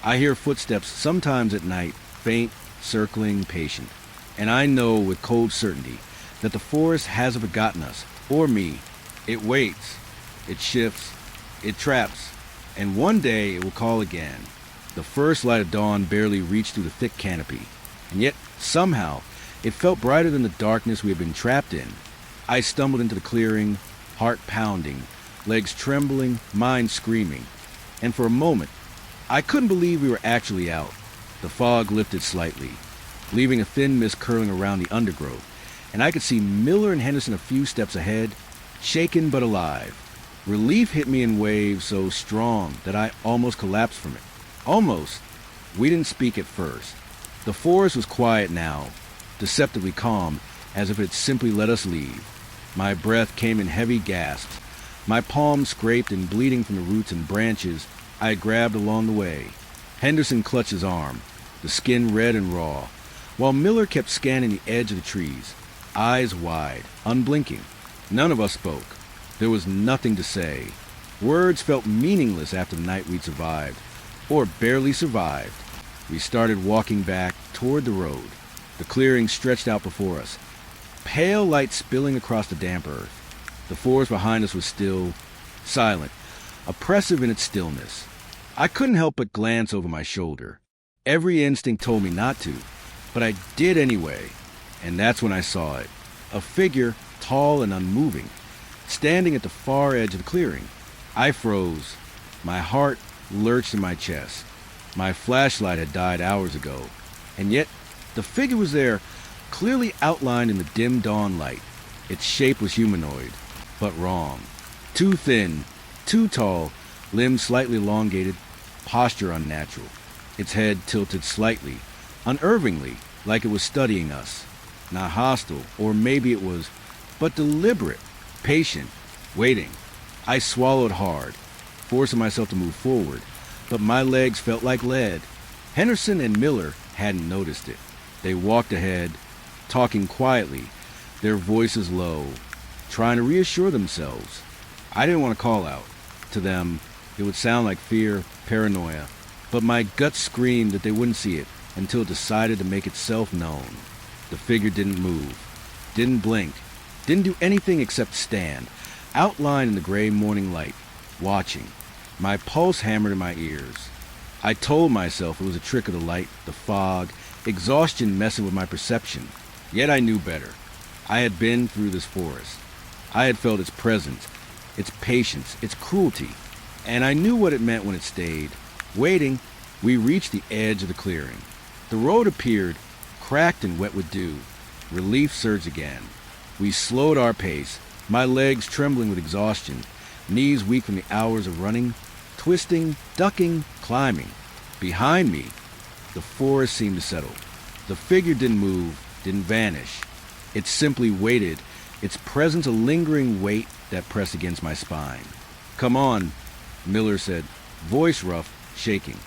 Speaker 1: I hear footsteps, sometimes at night, faint, circling, patient. And I know with cold certainty that the forest hasn't forgotten us, or me. It waits. It shifts. It traps. And one day it will call again. The first light of dawn barely reached through the thick canopy. And yet, somehow, it felt brighter than the darkness we had been trapped in. I stumbled into the clearing, heart pounding, legs trembling, mind screaming. And for a moment, I couldn't believe we were actually out. The fog lifted slightly, leaving a thin mist curling around the undergrowth, and I could see Miller and Henderson a few steps ahead, shaken but alive. Relief hit me in waves so strong that I almost collapsed from it. Almost. We didn't speak at first. The forest was quiet now, deceptively calm, as if it simply let us leave. My breath came in heavy gasps, my palms scraped and bleeding from the roots and branches I had grabbed along the way. Henderson clutched his arm, the skin red and raw, while Miller kept scanning the edge of the trees, eyes wide, unblinking. None of us spoke. There was nothing to say. Words felt meaningless after the night we'd survived, or barely survived. We started walking back toward the road. The clearing stretched out before us, pale light spilling across the damp earth. The forest behind us was still, silent, oppressive in its stillness. I couldn't help but glance over my shoulder. Every instinct told me not to, but I did anyway. And that's when I saw it. A figure, tall and unmoving, standing at the far edge of the clearing. I froze. My heart lurched in my chest. My flashlight had died hours ago, and yet the figure was there, clearly outlined in the dim dawn light. Its shape was humanoid, but wrong. Too thin, too tall, limbs slightly elongated, posture unnatural. Its head tilted slightly, unnervingly, like it was studying us. Not hostile, or maybe it was, but deliberate, patient, waiting. I swallowed hard, forcing myself to move forward, but my legs felt like lead. Henderson and Miller hadn't noticed it. They walked ahead, talking quietly, their voices low, trying to reassure themselves. I didn't want to call out. To them, it would sound like fear, paranoia, but my gut screamed that they wouldn't see it until it decided to make itself known. The figure didn't move, didn't blink, didn't do anything except stand, outlined in the gray morning light, watching. My pulse hammered in my ears. I told myself it was a trick of the light, the fog, exhaustion messing with my perception. Yet I knew better. I had been through this forest. I had felt its presence, its patience, its cruelty. and I knew what it meant when it stayed. Waiting, we reached the edge of the clearing. The road appeared, cracked and wet with dew. Relief surged again. We slowed our pace, my legs trembling with exhaustion, knees weak from the hours of running, twisting, ducking, climbing. Behind me, the forest seemed to settle. The figure didn't move, didn't vanish. It simply waited, its presence a lingering weight that pressed against my spine. "Come on," Miller said, voice rough, shaking.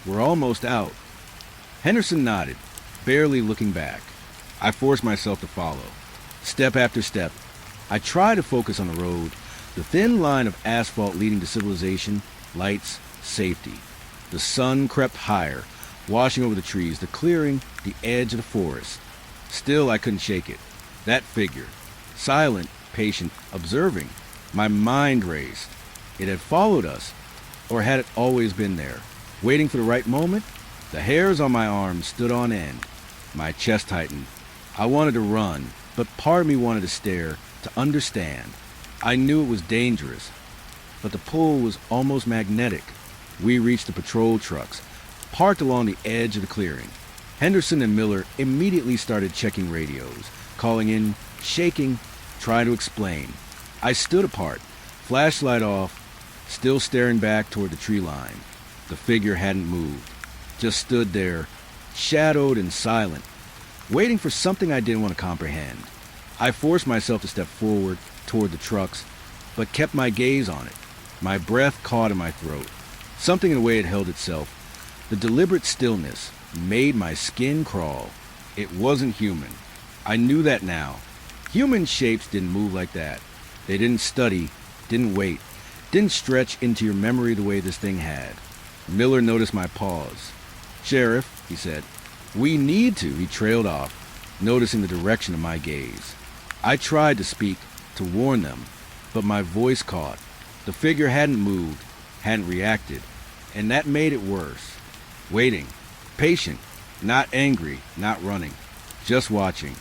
Speaker 1: "We're almost out." Henderson nodded, barely looking back. I forced myself to follow. Step after step, I tried to focus on the road, the thin line of asphalt leading to civilization, lights, safety. The sun crept higher, washing over the trees, the clearing, the edge of the forest. Still, I couldn't shake it. That figure, silent, patient, observing. My mind raced. It had followed us, or had it always been there, waiting for the right moment? The hairs on my arms stood on end. My chest tightened. I wanted to run, but part of me wanted to stare, to understand. I knew it was dangerous, but the pull was almost magnetic. We reached the patrol trucks, parked along the edge of the clearing. Henderson and Miller immediately started checking radios, calling in, shaking, trying to explain. I stood apart, flashlight off, still staring back toward the tree line. The figure hadn't moved, just stood there, shadowed and silent, waiting for something I didn't want to comprehend. I forced myself to step forward toward the trucks, but kept my gaze on it. My breath caught in my throat. Something in the way it held itself, the deliberate stillness, made my skin crawl. It wasn't human. I knew that now. Human shapes didn't move like that. They didn't study, didn't wait, didn't stretch into your memory the way this thing had. Miller noticed my pause. "Sheriff," he said. "We need to," he trailed off, noticing the direction of my gaze. I tried to speak, to warn them, but my voice caught. The figure hadn't moved, hadn't reacted, and that made it worse. Waiting, patient, not angry, not running, just watching.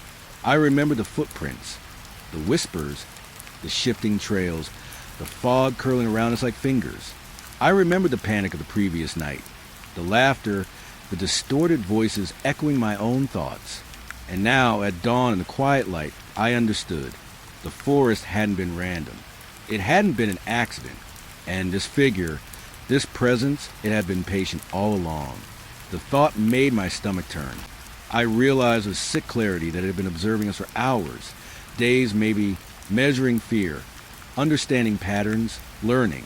Speaker 1: I remembered the footprints, the whispers, the shifting trails, the fog curling around us like fingers. I remembered the panic of the previous night, the laughter, the distorted voices echoing my own thoughts. And now, at dawn in the quiet light, I understood. The forest hadn't been random. It hadn't been an accident. And this figure, this presence, it had been patient all along. The thought made my stomach turn. I realized with sick clarity that it had been observing us for hours, days maybe, measuring fear, understanding patterns, learning.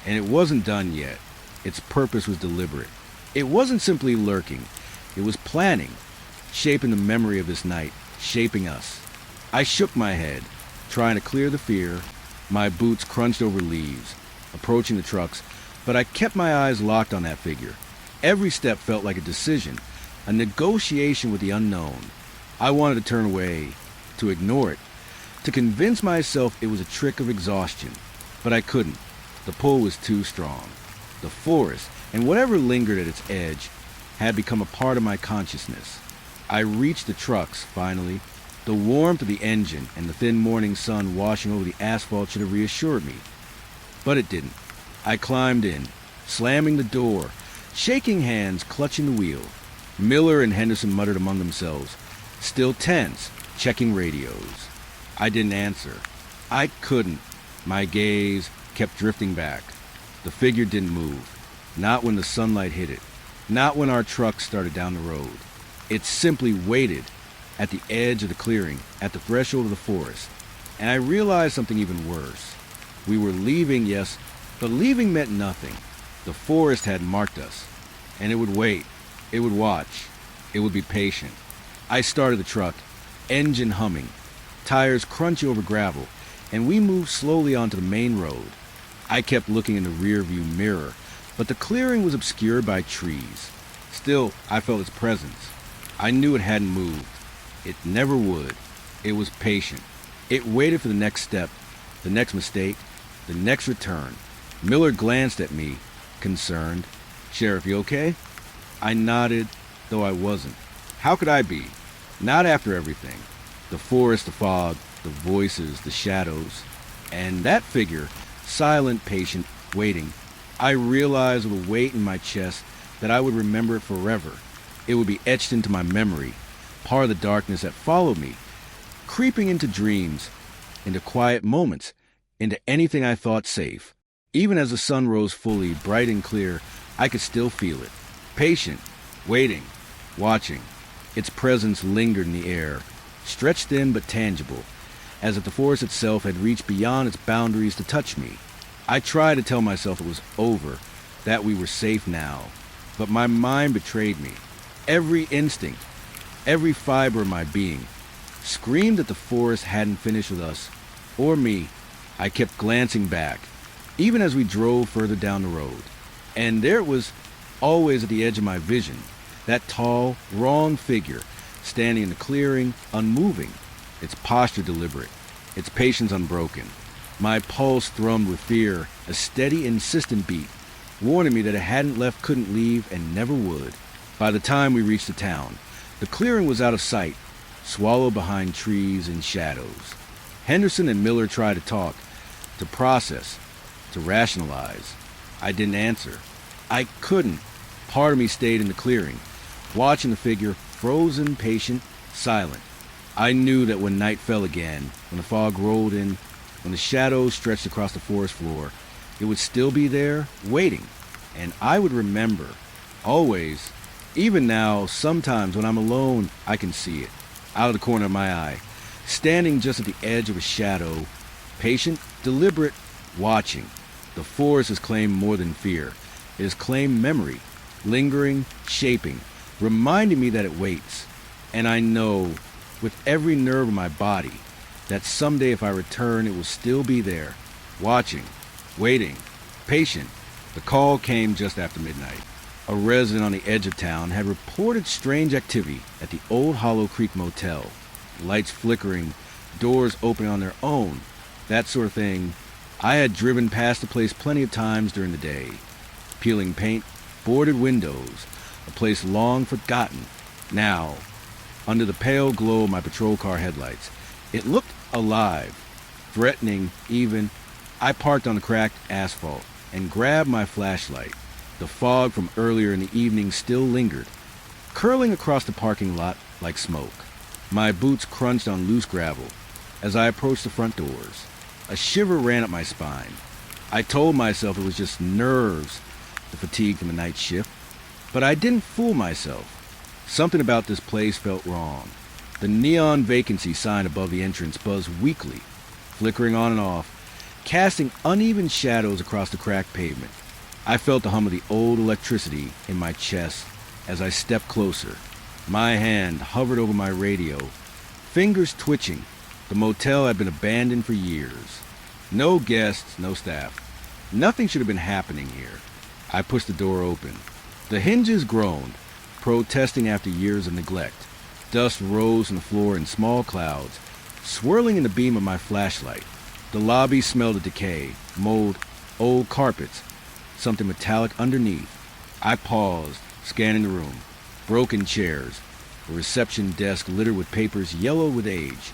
Speaker 1: And it wasn't done yet. Its purpose was deliberate. It wasn't simply lurking. It was planning, shaping the memory of this night, shaping us. I shook my head, trying to clear the fear. My boots crunched over leaves, approaching the trucks, but I kept my eyes locked on that figure. Every step felt like a decision, a negotiation with the unknown. I wanted to turn away, to ignore it, to convince myself it was a trick of exhaustion, but I couldn't. The pull was too strong. The forest, and whatever lingered at its edge, had become a part of my consciousness. I reached the trucks, finally. The warmth of the engine and the thin morning sun washing over the asphalt should have reassured me. But it didn't. I climbed in, slamming the door, shaking hands, clutching the wheel. Miller and Henderson muttered among themselves, still tense, checking radios. I didn't answer. I couldn't. My gaze kept drifting back. The figure didn't move. Not when the sunlight hit it. Not when our truck started down the road. It simply waited at the edge of the clearing, at the threshold of the forest. And I realized something even worse. We were leaving, yes, but leaving meant nothing. The forest had marked us, and it would wait. It would watch. It would be patient. I started the truck, engine humming, tires crunchy over gravel, and we moved slowly onto the main road. I kept looking in the rear-view mirror, but the clearing was obscured by trees. Still, I felt its presence. I knew it hadn't moved. It never would. It was patient. It waited for the next step, the next mistake, the next return. Miller glanced at me, concerned. "Sheriff, you okay?" I nodded, though I wasn't. How could I be? Not after everything. The forest, the fog, the voices, the shadows. And that figure, silent, patient, waiting. I realized with a weight in my chest that I would remember it forever. It would be etched into my memory, part of the darkness that followed me, creeping into dreams, into quiet moments, into anything I thought safe. Even as the sun rose fully, bright and clear, I could still feel it. Patient, waiting, watching. Its presence lingered in the air, stretched thin but tangible, as if the forest itself had reached beyond its boundaries to touch me. I tried to tell myself it was over, that we were safe now, but my mind betrayed me. Every instinct, every fiber of my being, screamed that the forest hadn't finished with us, or me. I kept glancing back, even as we drove further down the road. And there it was, always at the edge of my vision, that tall, wrong figure, standing in the clearing, unmoving, its posture deliberate, its patience unbroken. My pulse thrummed with fear, a steady, insistent beat, warning me that it hadn't left, couldn't leave, and never would. By the time we reached the town, the clearing was out of sight, swallowed behind trees and shadows. Henderson and Miller tried to talk, to process, to rationalize. I didn't answer. I couldn't. Part of me stayed in the clearing, watching the figure, frozen, patient, silent. I knew that when night fell again, when the fog rolled in, when the shadows stretched across the forest floor, it would still be there, waiting. And I would remember. Always. Even now, sometimes when I'm alone, I can see it, out of the corner of my eye, standing just at the edge of a shadow, patient, deliberate, watching. The forest has claimed more than fear. It has claimed memory, lingering, shaping, reminding me that it waits. And I know, with every nerve in my body, that someday if I return, it will still be there, watching, waiting, patient. The call came just after midnight. A resident on the edge of town had reported strange activity at the old Hollow Creek Motel. Lights flickering, doors opening on their own, that sort of thing. I had driven past the place plenty of times during the day. Peeling paint, boarded windows, a place long forgotten. Now, under the pale glow of my patrol car headlights, it looked alive, threatening even. I parked on the cracked asphalt and grabbed my flashlight. The fog from earlier in the evening still lingered, curling across the parking lot like smoke. My boots crunched on loose gravel as I approached the front doors. A shiver ran up my spine. I told myself it was just nerves, the fatigue from the night shift, but I didn't fool myself. Something about this place felt wrong. The neon vacancy sign above the entrance buzzed weakly, flickering on and off, casting uneven shadows across the cracked pavement. I felt the hum of the old electricity in my chest as I stepped closer. My hand hovered over my radio, fingers twitching. The motel had been abandoned for years. No guests, no staff. Nothing should have been happening here. I pushed the door open. The hinges groaned, protesting after years of neglect. Dust rose from the floor in small clouds, swirling in the beam of my flashlight. The lobby smelled of decay, mold, old carpets, something metallic underneath. I paused, scanning the room. Broken chairs, a reception desk littered with papers yellow with age,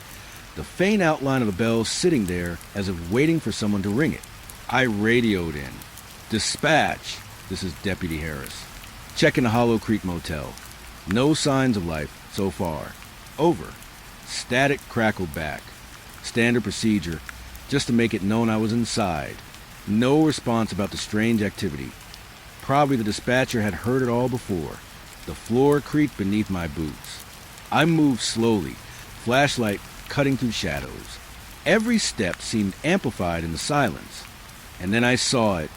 Speaker 1: the faint outline of a bell sitting there as if waiting for someone to ring it. I radioed in. Dispatch, this is Deputy Harris. Checking the Hollow Creek Motel. No signs of life so far. Over. Static crackled back. Standard procedure, just to make it known I was inside. No response about the strange activity. Probably the dispatcher had heard it all before. The floor creaked beneath my boots. I moved slowly, flashlight cutting through shadows. Every step seemed amplified in the silence. And then I saw it.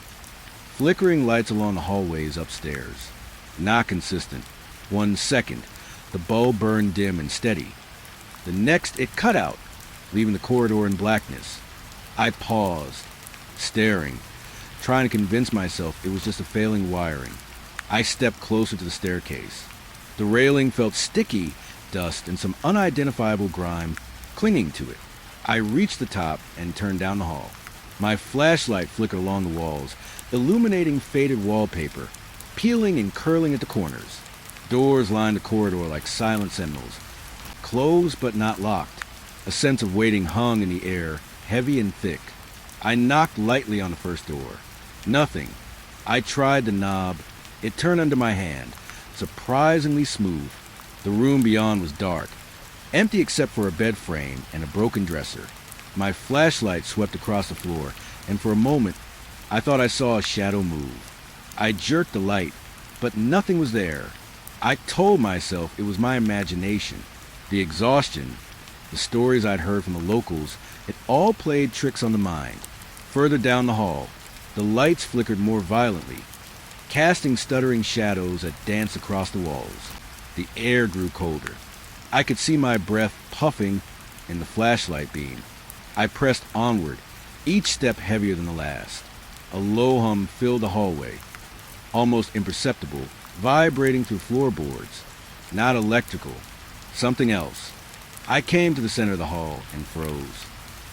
Speaker 1: Flickering lights along the hallways upstairs. Not consistent. 1 second, the bulb burned dim and steady. The next, it cut out, leaving the corridor in blackness. I paused, staring, trying to convince myself it was just a failing wiring. I stepped closer to the staircase. The railing felt sticky, dust, and some unidentifiable grime clinging to it. I reached the top and turned down the hall. My flashlight flickered along the walls, illuminating faded wallpaper, peeling and curling at the corners. Doors lined the corridor like silent sentinels, closed but not locked. A sense of waiting hung in the air, heavy and thick. I knocked lightly on the first door. Nothing. I tried the knob. It turned under my hand, surprisingly smooth. The room beyond was dark, empty except for a bed frame and a broken dresser. My flashlight swept across the floor, and for a moment, I thought I saw a shadow move. I jerked the light, but nothing was there. I told myself it was my imagination, the exhaustion, the stories I'd heard from the locals. It all played tricks on the mind. Further down the hall, the lights flickered more violently, casting stuttering shadows that danced across the walls. The air grew colder. I could see my breath puffing in the flashlight beam. I pressed onward, each step heavier than the last. A low hum filled the hallway, almost imperceptible, vibrating through floorboards. Not electrical, something else. I came to the center of the hall and froze.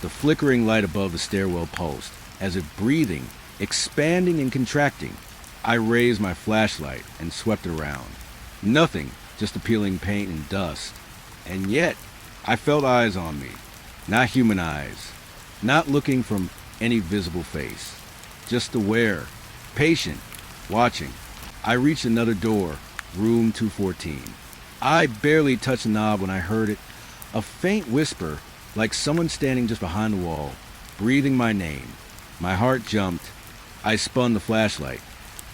Speaker 1: The flickering light above the stairwell pulsed, as if breathing, expanding and contracting. I raised my flashlight and swept it around. Nothing, just the peeling paint and dust. And yet, I felt eyes on me. Not human eyes. Not looking from any visible face. Just aware, patient, watching. I reached another door, room 214. I barely touched the knob when I heard it. A faint whisper, like someone standing just behind the wall, breathing my name. My heart jumped. I spun the flashlight,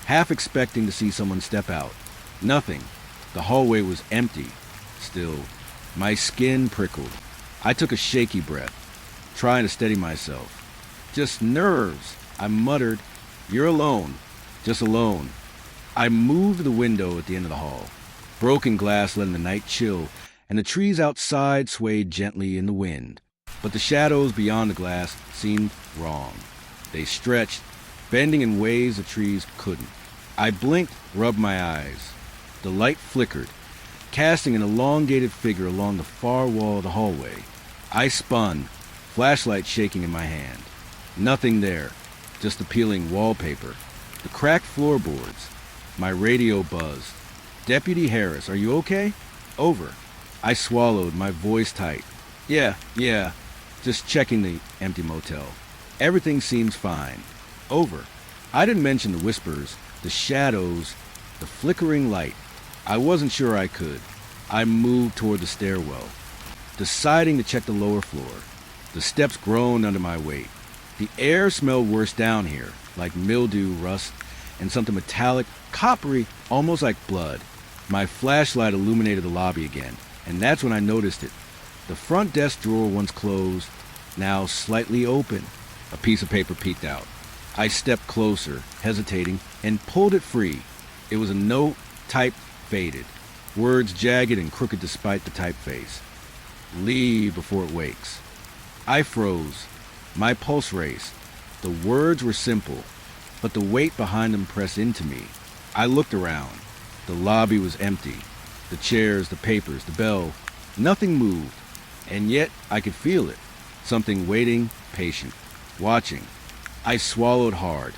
Speaker 1: half expecting to see someone step out. Nothing. The hallway was empty. Still, my skin prickled. I took a shaky breath, trying to steady myself. Just nerves, I muttered. You're alone. Just alone. I moved to the window at the end of the hall. Broken glass let in the night chill, and the trees outside swayed gently in the wind. But the shadows beyond the glass seemed wrong. They stretched, bending in ways the trees couldn't. I blinked, rubbed my eyes. The light flickered, casting an elongated figure along the far wall of the hallway. I spun, flashlight shaking in my hand. Nothing there, just the peeling wallpaper, the cracked floorboards. My radio buzzed. Deputy Harris, are you okay? Over. I swallowed, my voice tight. Yeah, just checking the empty motel. Everything seems fine. Over. I didn't mention the whispers, the shadows, the flickering light. I wasn't sure I could. I moved toward the stairwell, deciding to check the lower floor. The steps groaned under my weight. The air smelled worse down here, like mildew, rust, and something metallic, coppery, almost like blood. My flashlight illuminated the lobby again, and that's when I noticed it. The front desk drawer, once closed, now slightly open. A piece of paper peeked out. I stepped closer, hesitating, and pulled it free. It was a note, typed, faded. Words jagged and crooked despite the typeface. Leave before it wakes. I froze. My pulse raced. The words were simple, but the weight behind them pressed into me. I looked around. The lobby was empty. The chairs, the papers, the bell. Nothing moved. And yet I could feel it. Something waiting, patient, watching. I swallowed hard,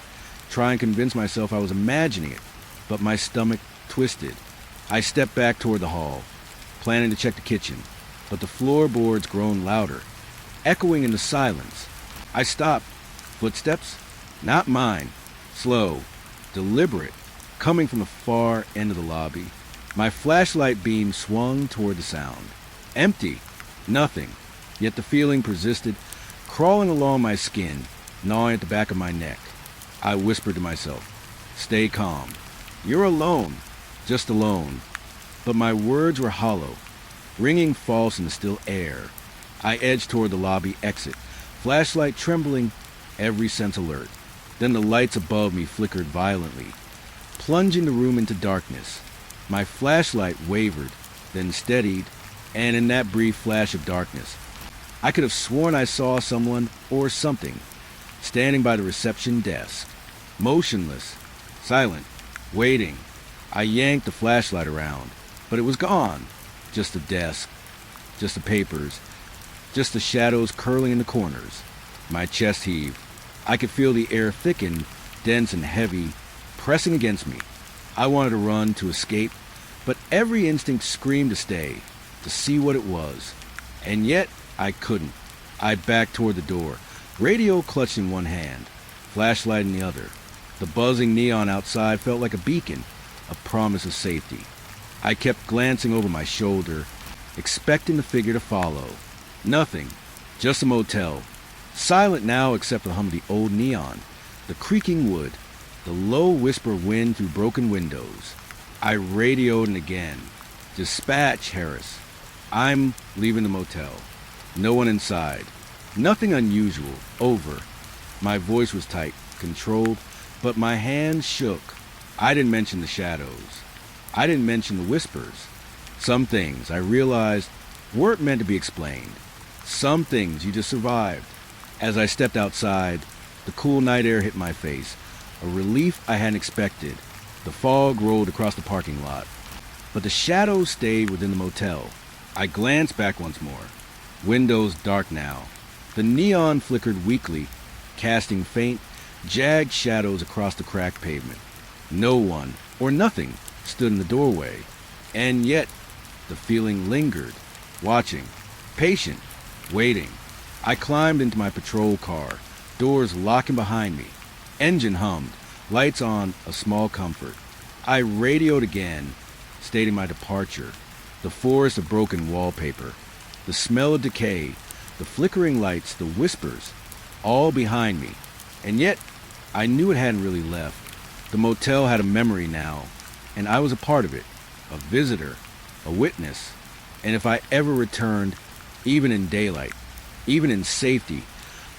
Speaker 1: trying to convince myself I was imagining it, but my stomach twisted. I stepped back toward the hall, planning to check the kitchen, but the floorboards groaned louder, echoing in the silence. I stopped. Footsteps? Not mine. Slow, deliberate, coming from the far end of the lobby. My flashlight beam swung toward the sound. Empty. Nothing. Yet the feeling persisted, crawling along my skin, gnawing at the back of my neck. I whispered to myself, stay calm. You're alone. Just alone. But my words were hollow, ringing false in the still air. I edged toward the lobby exit, flashlight trembling, every sense alert. Then the lights above me flickered violently, plunging the room into darkness. My flashlight wavered, then steadied, and in that brief flash of darkness, I could have sworn I saw someone or something standing by the reception desk, motionless, silent, waiting. I yanked the flashlight around, but it was gone. Just the desk, just the papers, just the shadows curling in the corners. My chest heaved. I could feel the air thicken, dense and heavy, pressing against me. I wanted to run, to escape, but every instinct screamed to stay, to see what it was. And yet, I couldn't. I backed toward the door, radio clutched in one hand, flashlight in the other. The buzzing neon outside felt like a beacon, a promise of safety. I kept glancing over my shoulder, expecting the figure to follow. Nothing, just a motel. Silent now except for the hum of the old neon, the creaking wood, the low whisper of wind through broken windows. I radioed again. Dispatch, Harris. I'm leaving the motel. No one inside. Nothing unusual. Over. My voice was tight, controlled, but my hands shook. I didn't mention the shadows. I didn't mention the whispers. Some things, I realized, weren't meant to be explained. Some things you just survived. As I stepped outside, the cool night air hit my face, a relief I hadn't expected. The fog rolled across the parking lot, but the shadows stayed within the motel. I glanced back once more. Windows dark now. The neon flickered weakly, casting faint, jagged shadows across the cracked pavement. No one, or nothing, stood in the doorway. And yet, the feeling lingered, watching, patient, waiting. I climbed into my patrol car, doors locking behind me. Engine hummed, lights on, a small comfort. I radioed again, stating my departure. The forest of broken wallpaper, the smell of decay, the flickering lights, the whispers, all behind me. And yet, I knew it hadn't really left. The motel had a memory now, and I was a part of it, a visitor, a witness. And if I ever returned, even in daylight, even in safety,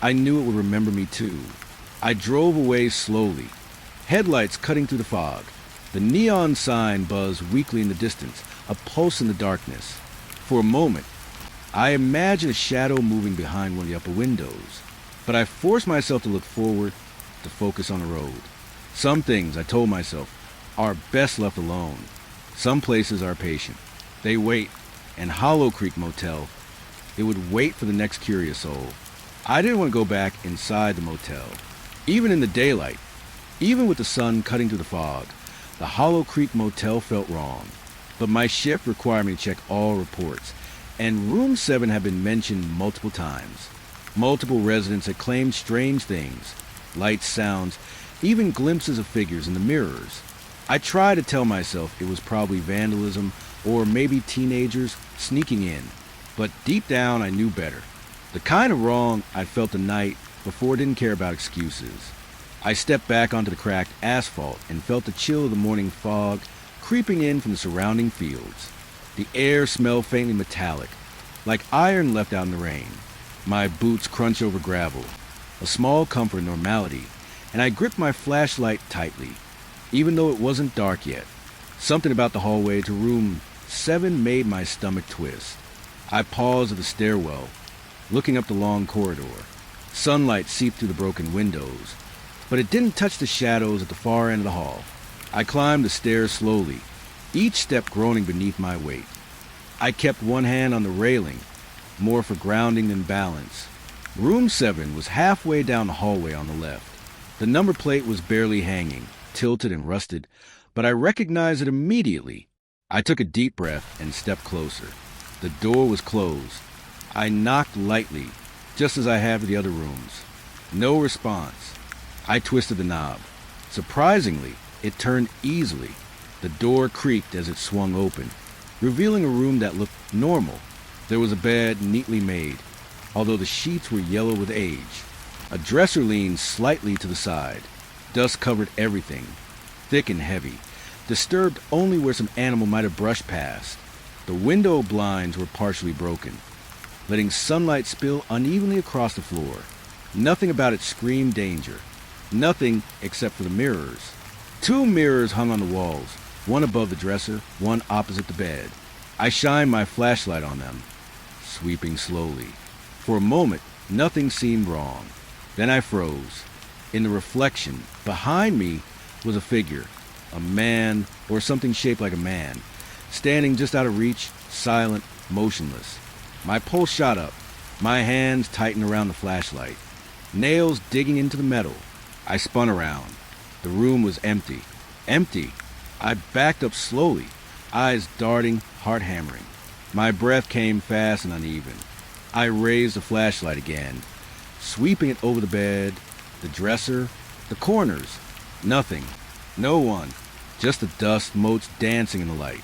Speaker 1: I knew it would remember me too. I drove away slowly, headlights cutting through the fog. The neon sign buzzed weakly in the distance, a pulse in the darkness. For a moment, I imagined a shadow moving behind one of the upper windows, but I forced myself to look forward, to focus on the road. Some things, I told myself, are best left alone. Some places are patient. They wait, and Hollow Creek Motel, it would wait for the next curious soul. I didn't want to go back inside the motel. Even in the daylight, even with the sun cutting through the fog, the Hollow Creek Motel felt wrong. But my shift required me to check all reports, and Room 7 had been mentioned multiple times. Multiple residents had claimed strange things, lights, sounds, even glimpses of figures in the mirrors. I tried to tell myself it was probably vandalism or maybe teenagers sneaking in, but deep down I knew better. The kind of wrong I'd felt the night before didn't care about excuses. I stepped back onto the cracked asphalt and felt the chill of the morning fog creeping in from the surrounding fields. The air smelled faintly metallic, like iron left out in the rain. My boots crunched over gravel, a small comfort in normality, and I gripped my flashlight tightly, even though it wasn't dark yet. Something about the hallway to room 7 made my stomach twist. I paused at the stairwell, looking up the long corridor. Sunlight seeped through the broken windows, but it didn't touch the shadows at the far end of the hall. I climbed the stairs slowly, each step groaning beneath my weight. I kept one hand on the railing, more for grounding than balance. Room 7 was halfway down the hallway on the left. The number plate was barely hanging, tilted and rusted, but I recognized it immediately. I took a deep breath and stepped closer. The door was closed. I knocked lightly, just as I had for the other rooms. No response. I twisted the knob. Surprisingly, it turned easily. The door creaked as it swung open, revealing a room that looked normal. There was a bed neatly made, although the sheets were yellow with age. A dresser leaned slightly to the side. Dust covered everything, thick and heavy, disturbed only where some animal might have brushed past. The window blinds were partially broken, letting sunlight spill unevenly across the floor. Nothing about it screamed danger. Nothing except for the mirrors. 2 mirrors hung on the walls, one above the dresser, one opposite the bed. I shined my flashlight on them, sweeping slowly. For a moment, nothing seemed wrong. Then I froze. In the reflection, behind me was a figure, a man or something shaped like a man, standing just out of reach, silent, motionless. My pulse shot up. My hands tightened around the flashlight, nails digging into the metal. I spun around. The room was empty. Empty. I backed up slowly, eyes darting, heart hammering. My breath came fast and uneven. I raised the flashlight again, sweeping it over the bed, the dresser, the corners. Nothing. No one. Just the dust motes dancing in the light.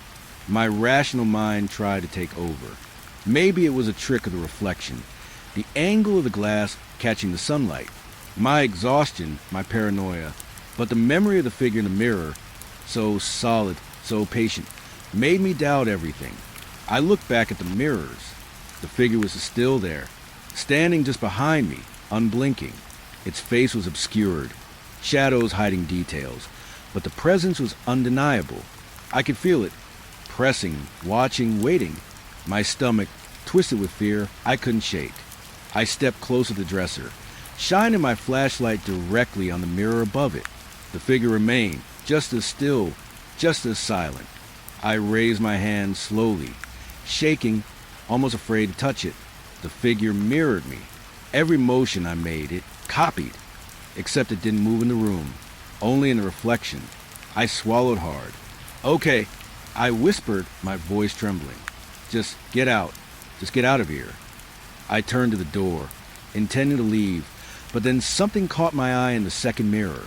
Speaker 1: My rational mind tried to take over. Maybe it was a trick of the reflection, the angle of the glass catching the sunlight, my exhaustion, my paranoia, but the memory of the figure in the mirror, so solid, so patient, made me doubt everything. I looked back at the mirrors. The figure was still there, standing just behind me, unblinking. Its face was obscured, shadows hiding details, but the presence was undeniable. I could feel it, pressing, watching, waiting. My stomach, twisted with fear, I couldn't shake. I stepped closer to the dresser, shining my flashlight directly on the mirror above it. The figure remained, just as still, just as silent. I raised my hand slowly, shaking, almost afraid to touch it. The figure mirrored me. Every motion I made, it copied, except it didn't move in the room, only in the reflection. I swallowed hard. "Okay," I whispered, my voice trembling. Just get out of here." I turned to the door, intending to leave, but then something caught my eye in the second mirror.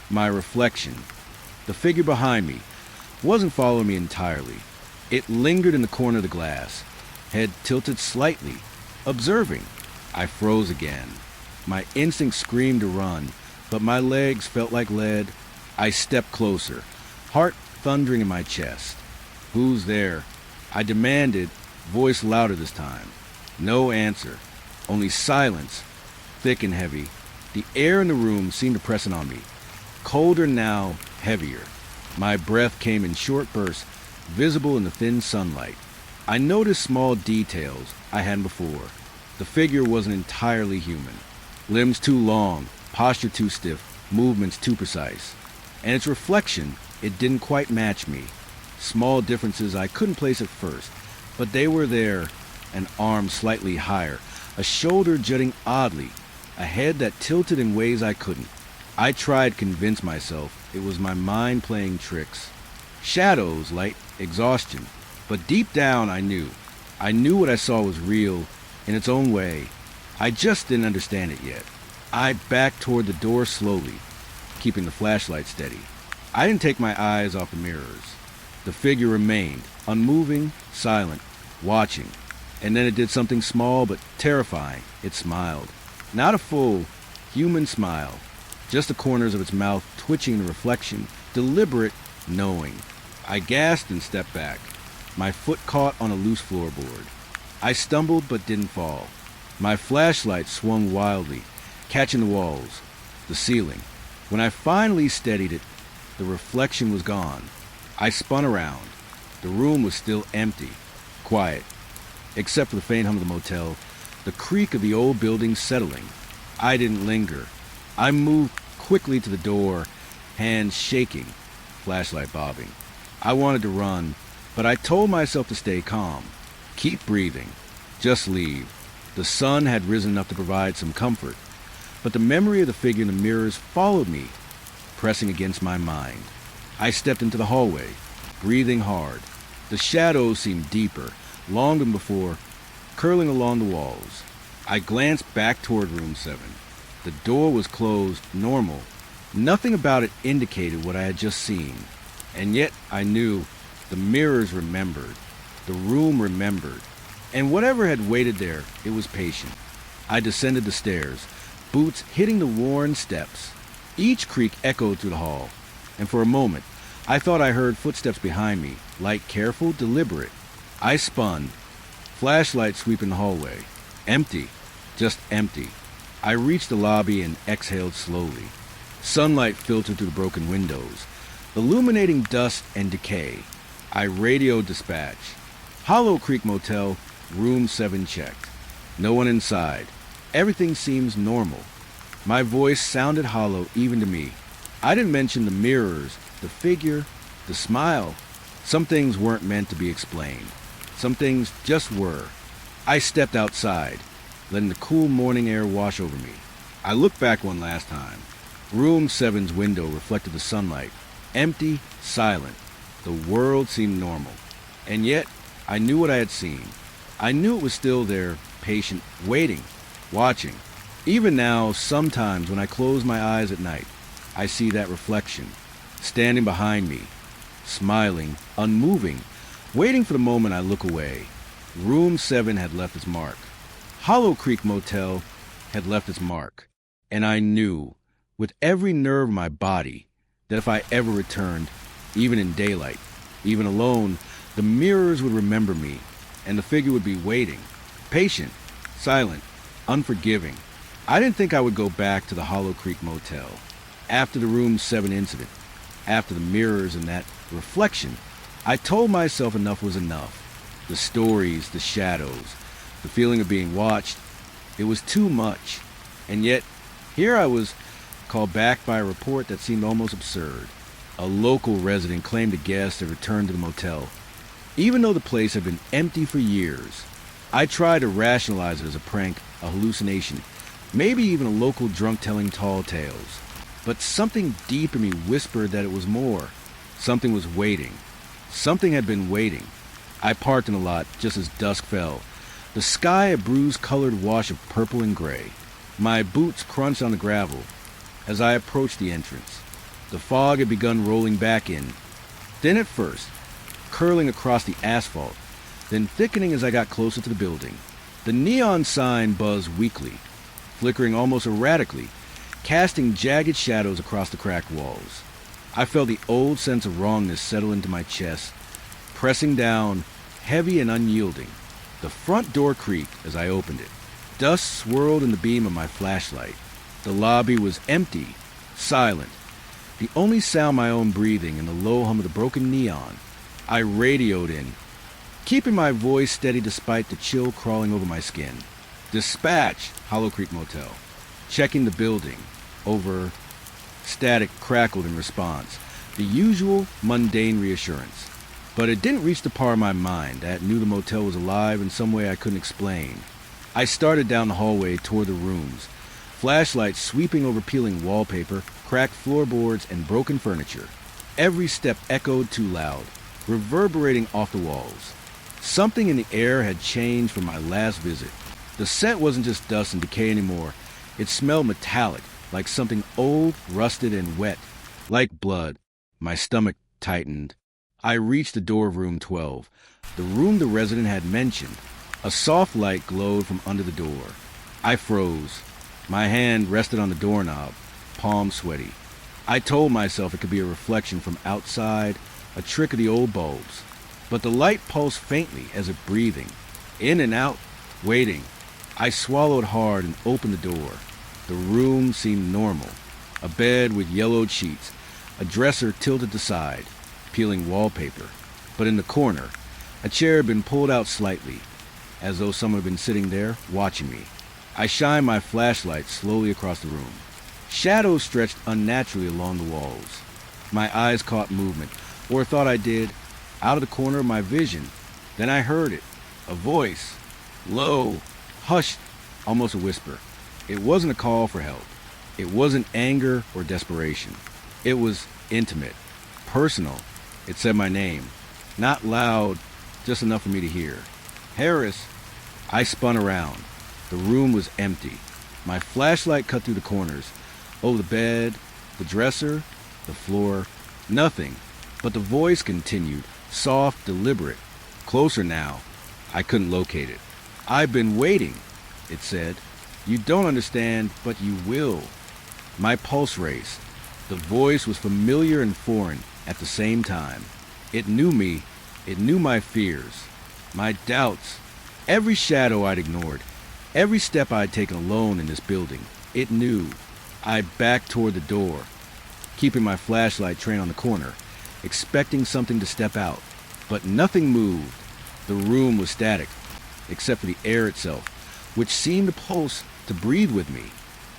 Speaker 1: My reflection. The figure behind me wasn't following me entirely. It lingered in the corner of the glass, head tilted slightly, observing. I froze again. My instinct screamed to run, but my legs felt like lead. I stepped closer, heart thundering in my chest. "Who's there?" I demanded, voice louder this time. No answer, only silence, thick and heavy. The air in the room seemed to press in on me, colder now, heavier. My breath came in short bursts, visible in the thin sunlight. I noticed small details I hadn't before. The figure wasn't entirely human. Limbs too long, posture too stiff, movements too precise. And its reflection, it didn't quite match me. Small differences I couldn't place at first, but they were there. An arm slightly higher, a shoulder jutting oddly, a head that tilted in ways I couldn't. I tried to convince myself it was my mind playing tricks. Shadows, light, exhaustion. But deep down I knew. I knew what I saw was real in its own way. I just didn't understand it yet. I backed toward the door slowly, keeping the flashlight steady. I didn't take my eyes off the mirrors. The figure remained, unmoving, silent, watching. And then it did something small but terrifying. It smiled. Not a full, human smile. Just the corners of its mouth twitching in the reflection, deliberate, knowing. I gasped and stepped back. My foot caught on a loose floorboard. I stumbled but didn't fall. My flashlight swung wildly, catching the walls, the ceiling. When I finally steadied it, the reflection was gone. I spun around. The room was still empty, quiet, except for the faint hum of the motel, the creak of the old building settling. I didn't linger. I moved quickly to the door, hands shaking, flashlight bobbing. I wanted to run, but I told myself to stay calm. Keep breathing. Just leave. The sun had risen enough to provide some comfort, but the memory of the figure in the mirrors followed me, pressing against my mind. I stepped into the hallway, breathing hard. The shadows seemed deeper, long than before, curling along the walls. I glanced back toward room 7. The door was closed, normal. Nothing about it indicated what I had just seen. And yet I knew the mirrors remembered. The room remembered. And whatever had waited there, it was patient. I descended the stairs, boots hitting the worn steps. Each creak echoed through the hall. And for a moment, I thought I heard footsteps behind me, light, careful, deliberate. I spun, flashlight sweeping the hallway. Empty, just empty. I reached the lobby and exhaled slowly. Sunlight filtered through the broken windows, illuminating dust and decay. I radioed dispatch. Hollow Creek Motel, room 7 checked. No one inside. Everything seems normal. My voice sounded hollow even to me. I didn't mention the mirrors, the figure, the smile. Some things weren't meant to be explained. Some things just were. I stepped outside, letting the cool morning air wash over me. I looked back one last time. Room 7's window reflected the sunlight. Empty, silent. The world seemed normal. And yet, I knew what I had seen. I knew it was still there, patient, waiting, watching. Even now, sometimes when I close my eyes at night, I see that reflection, standing behind me, smiling, unmoving, waiting for the moment I look away. Room 7 had left its mark. Hollow Creek Motel had left its mark. And I knew, with every nerve in my body, that if I ever returned, even in daylight, even alone, the mirrors would remember me, and the figure would be waiting, patient, silent, unforgiving. I didn't think I would go back to the Hollow Creek Motel. After the Room 7 incident, after the mirrors and that reflection, I told myself enough was enough. The stories, the shadows, the feeling of being watched, it was too much. And yet, here I was, called back by a report that seemed almost absurd. A local resident claimed a guest had returned to the motel, even though the place had been empty for years. I tried to rationalize it as a prank, a hallucination, maybe even a local drunk telling tall tales. But something deep in me whispered that it was more. Something was waiting. Something had been waiting. I parked in the lot just as dusk fell. The sky a bruise-colored wash of purple and gray. My boots crunched on the gravel as I approached the entrance. The fog had begun rolling back in, thin at first, curling across the asphalt, then thickening as I got closer to the building. The neon sign buzzed weakly, flickering almost erratically, casting jagged shadows across the cracked walls. I felt the old sense of wrongness settle into my chest, pressing down, heavy and unyielding. The front door creaked as I opened it. Dust swirled in the beam of my flashlight. The lobby was empty, silent. The only sound my own breathing and the low hum of the broken neon. I radioed in, keeping my voice steady despite the chill crawling over my skin. Dispatch, Hollow Creek Motel. Checking the building. Over. Static crackled in response. The usual mundane reassurance. But it didn't reach the part of my mind that knew the motel was alive in some way I couldn't explain. I started down the hallway toward the rooms, flashlights sweeping over peeling wallpaper, cracked floorboards, and broken furniture. Every step echoed too loud, reverberating off the walls. Something in the air had changed from my last visit. The scent wasn't just dust and decay anymore. It smelled metallic, like something old, rusted, and wet. Like blood. My stomach tightened. I reached the door of room 12, the room the resident had mentioned. A soft light glowed from under the door. I froze. My hand rested on the doorknob, palm sweaty. I told myself it could be a reflection from outside, a trick of the old bulbs. But the light pulsed faintly as if breathing, in and out, waiting. I swallowed hard and opened the door. The room seemed normal. A bed with yellowed sheets, a dresser tilted aside, peeling wallpaper. But in the corner, a chair had been pulled out slightly, as though someone had been sitting there, watching me. I shined my flashlight slowly across the room. Shadows stretched unnaturally along the walls. My eyes caught movement, or thought I did, out of the corner of my vision. Then I heard it. A voice. Low. Hushed. Almost a whisper. It wasn't a call for help. It wasn't anger or desperation. It was intimate. Personal. It said my name. Not loud, just enough for me to hear. Harris. I spun around. The room was empty. My flashlight cut through the corners. Oh, the bed, the dresser, the floor. Nothing. But the voice continued, soft, deliberate. Closer now. I couldn't locate it. I've been waiting, it said. You don't understand, but you will. My pulse raced. The voice was familiar and foreign at the same time. It knew me. It knew my fears, my doubts, every shadow I'd ignored, every step I'd taken alone in this building. It knew. I backed toward the door, keeping my flashlight trained on the corner, expecting something to step out. But nothing moved. The room was static, except for the air itself, which seemed to pulse, to breathe with me.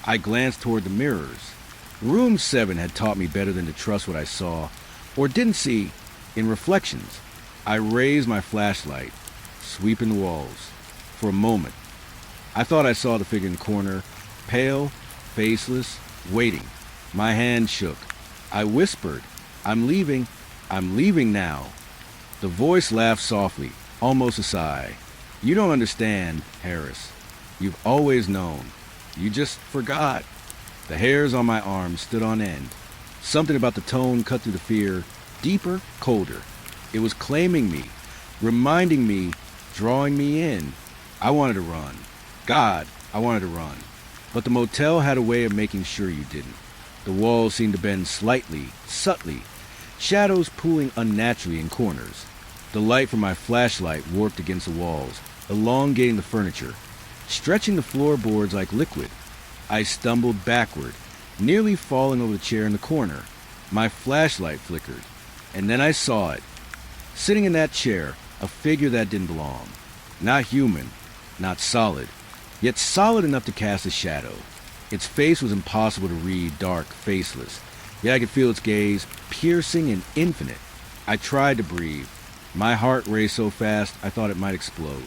Speaker 1: I glanced toward the mirrors. Room 7 had taught me better than to trust what I saw, or didn't see, in reflections. I raised my flashlight, sweeping the walls. For a moment, I thought I saw the figure in the corner, pale, faceless, waiting. My hand shook. I whispered, I'm leaving now. The voice laughed softly, almost a sigh. You don't understand, Harris. You've always known. You just forgot. The hairs on my arms stood on end. Something about the tone cut through the fear, deeper, colder. It was claiming me, reminding me, drawing me in. I wanted to run. God, I wanted to run. But the motel had a way of making sure you didn't. The walls seemed to bend slightly, subtly, shadows pooling unnaturally in corners. The light from my flashlight warped against the walls, elongating the furniture, stretching the floorboards like liquid. I stumbled backward, nearly falling over the chair in the corner. My flashlight flickered, and then I saw it. Sitting in that chair, a figure that didn't belong. Not human, not solid, yet solid enough to cast a shadow. Its face was impossible to read, dark, faceless, yet I could feel its gaze, piercing and infinite. I tried to breathe. My heart raced so fast I thought it might explode.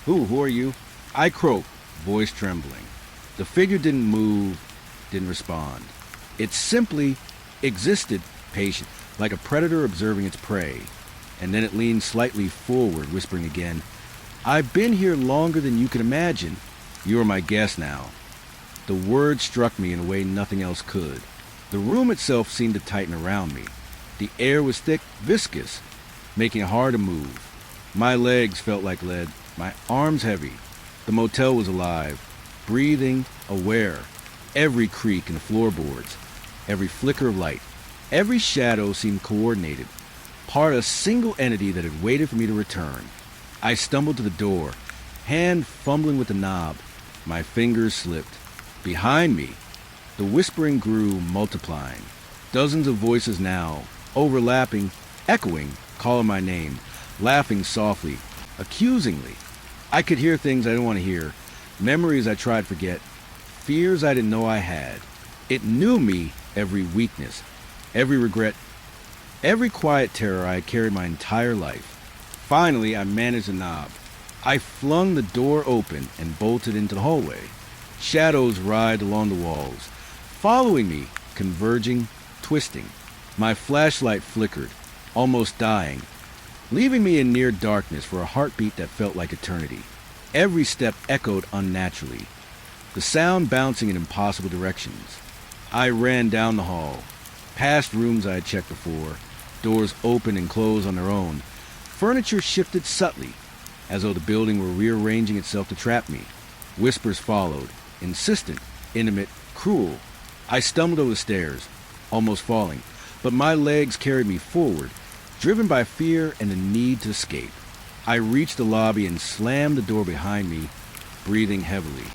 Speaker 1: Who are you? I croaked, voice trembling. The figure didn't move, didn't respond. It simply existed, patient, like a predator observing its prey. And then it leaned slightly forward, whispering again, I've been here longer than you can imagine. You are my guest now. The word struck me in a way nothing else could. The room itself seemed to tighten around me. The air was thick, viscous, making it hard to move. My legs felt like lead, my arms heavy. The motel was alive, breathing, aware. Every creak in the floorboards, every flicker of light, every shadow seemed coordinated, part of a single entity that had waited for me to return. I stumbled to the door, hand fumbling with the knob. My fingers slipped. Behind me, the whispering grew, multiplying. Dozens of voices now, overlapping, echoing, calling my name, laughing softly, accusingly. I could hear things I didn't want to hear, memories I tried to forget, fears I didn't know I had. It knew me, every weakness, every regret, every quiet terror I had carried my entire life. Finally, I managed the knob. I flung the door open and bolted into the hallway. Shadows writhed along the walls, following me, converging, twisting. My flashlight flickered, almost dying, leaving me in near darkness for a heartbeat that felt like eternity. Every step echoed unnaturally, the sound bouncing in impossible directions. I ran down the hall, past rooms I had checked before, doors opened and closed on their own. Furniture shifted subtly, as though the building were rearranging itself to trap me. Whispers followed, insistent, intimate, cruel. I stumbled over the stairs, almost falling, but my legs carried me forward, driven by fear and the need to escape. I reached the lobby and slammed the door behind me, breathing heavily.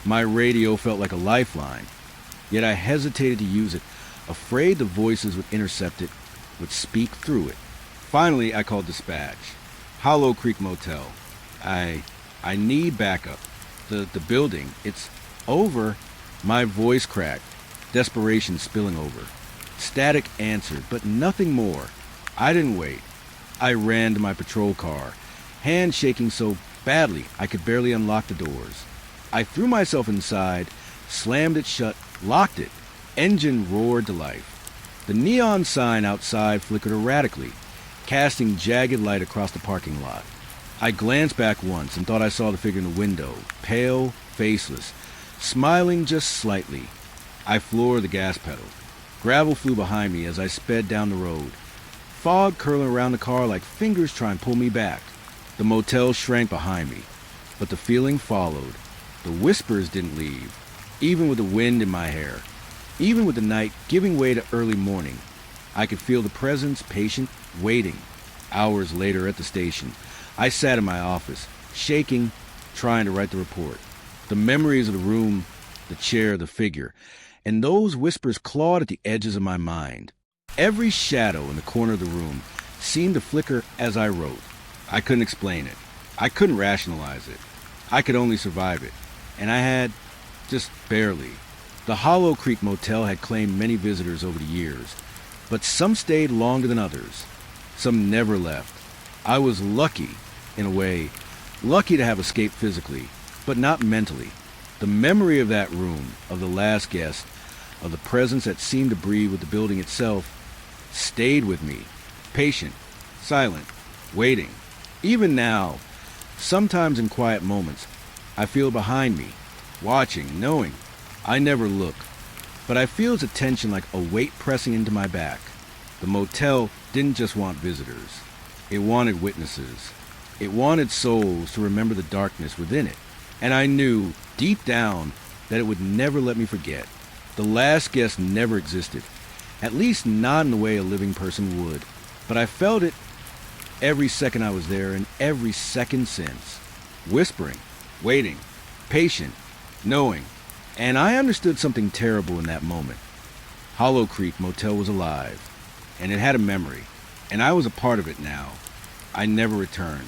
Speaker 1: My radio felt like a lifeline, yet I hesitated to use it, afraid the voices would intercept it, would speak through it. Finally, I called dispatch. Hollow Creek Motel. I need backup. The building, it's over. My voice cracked, desperation spilling over. Static answered, but nothing more. I didn't wait. I ran to my patrol car, hand shaking so badly I could barely unlock the doors. I threw myself inside, slammed it shut, locked it. Engine roared to life. The neon sign outside flickered erratically, casting jagged light across the parking lot. I glanced back once and thought I saw the figure in the window, pale, faceless, smiling just slightly. I floored the gas pedal. Gravel flew behind me as I sped down the road, fog curling around the car like fingers trying to pull me back. The motel shrank behind me, but the feeling followed. The whispers didn't leave, even with the wind in my hair, even with the night giving way to early morning. I could feel the presence, patient, waiting. Hours later at the station, I sat in my office, shaking, trying to write the report. The memories of the room, the chair, the figure, and those whispers clawed at the edges of my mind. Every shadow in the corner of the room seemed to flicker as I wrote. I couldn't explain it. I couldn't rationalize it. I could only survive it. And I had, just barely. The Hollow Creek Motel had claimed many visitors over the years, but some stayed longer than others. Some never left. I was lucky, in a way, lucky to have escaped physically, but not mentally. The memory of that room, of the last guest, of the presence that seemed to breathe with the building itself, stayed with me, patient, silent, waiting. Even now, sometimes in quiet moments, I feel behind me, watching, knowing. I never look, but I feels a tension like a weight pressing into my back. The motel didn't just want visitors. It wanted witnesses. It wanted souls to remember the darkness within it. And I knew, deep down, that it would never let me forget. The last guest never existed. At least not in the way a living person would. But I felt it every second I was there and every second since. Whispering, waiting, patient, knowing. And I understood something terrible in that moment. Hollow Creek Motel was alive. And it had a memory. And I was a part of it now. I never returned.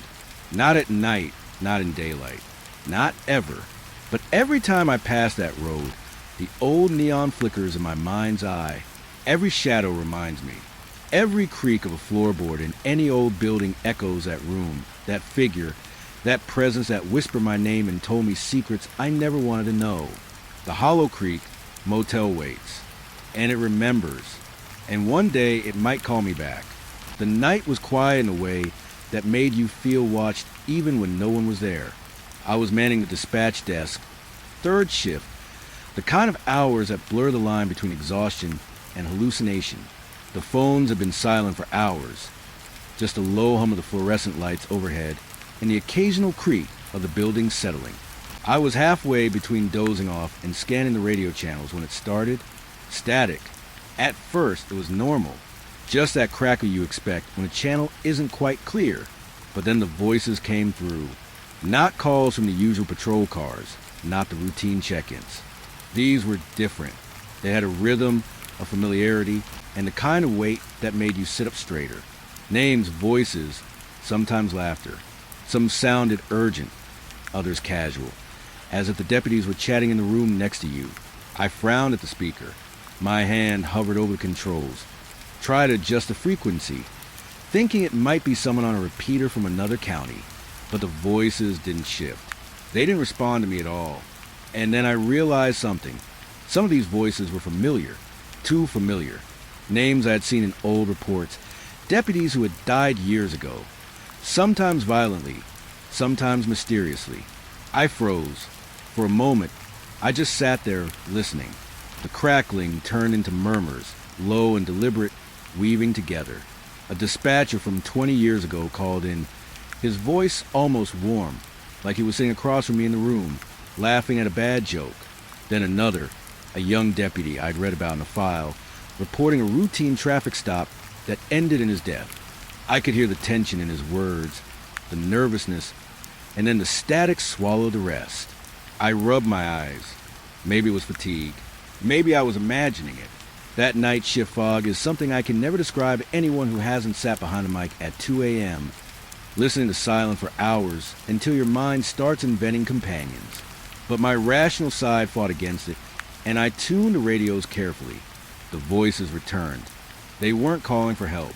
Speaker 1: Not at night, not in daylight. Not ever. But every time I pass that road, the old neon flickers in my mind's eye. Every shadow reminds me. Every creak of a floorboard in any old building echoes that room, that figure, that presence that whispered my name and told me secrets I never wanted to know. The Hollow Creek Motel waits. And it remembers. And one day it might call me back. The night was quiet in a way that made you feel watched even when no one was there. I was manning the dispatch desk, third shift, the kind of hours that blur the line between exhaustion and hallucination. The phones had been silent for hours, just a low hum of the fluorescent lights overhead and the occasional creak of the building settling. I was halfway between dozing off and scanning the radio channels when it started. Static. At first, it was normal. Just that crackle you expect when a channel isn't quite clear. But then the voices came through. Not calls from the usual patrol cars, not the routine check-ins. These were different. They had a rhythm, a familiarity, and the kind of weight that made you sit up straighter. Names, voices, sometimes laughter. Some sounded urgent, others casual, as if the deputies were chatting in the room next to you. I frowned at the speaker. My hand hovered over the controls. Tried to adjust the frequency, thinking it might be someone on a repeater from another county. But the voices didn't shift. They didn't respond to me at all. And then I realized something. Some of these voices were familiar. Too familiar. Names I had seen in old reports. Deputies who had died years ago. Sometimes violently. Sometimes mysteriously. I froze. For a moment, I just sat there listening. The crackling turned into murmurs, low and deliberate, weaving together. A dispatcher from 20 years ago called in. His voice almost warm, like he was sitting across from me in the room, laughing at a bad joke. Then another, a young deputy I'd read about in a file, reporting a routine traffic stop that ended in his death. I could hear the tension in his words, the nervousness, and then the static swallowed the rest. I rubbed my eyes. Maybe it was fatigue. Maybe I was imagining it. That night shift fog is something I can never describe to anyone who hasn't sat behind a mic at 2 a.m., listening to silence for hours until your mind starts inventing companions. But my rational side fought against it, and I tuned the radios carefully. The voices returned. They weren't calling for help.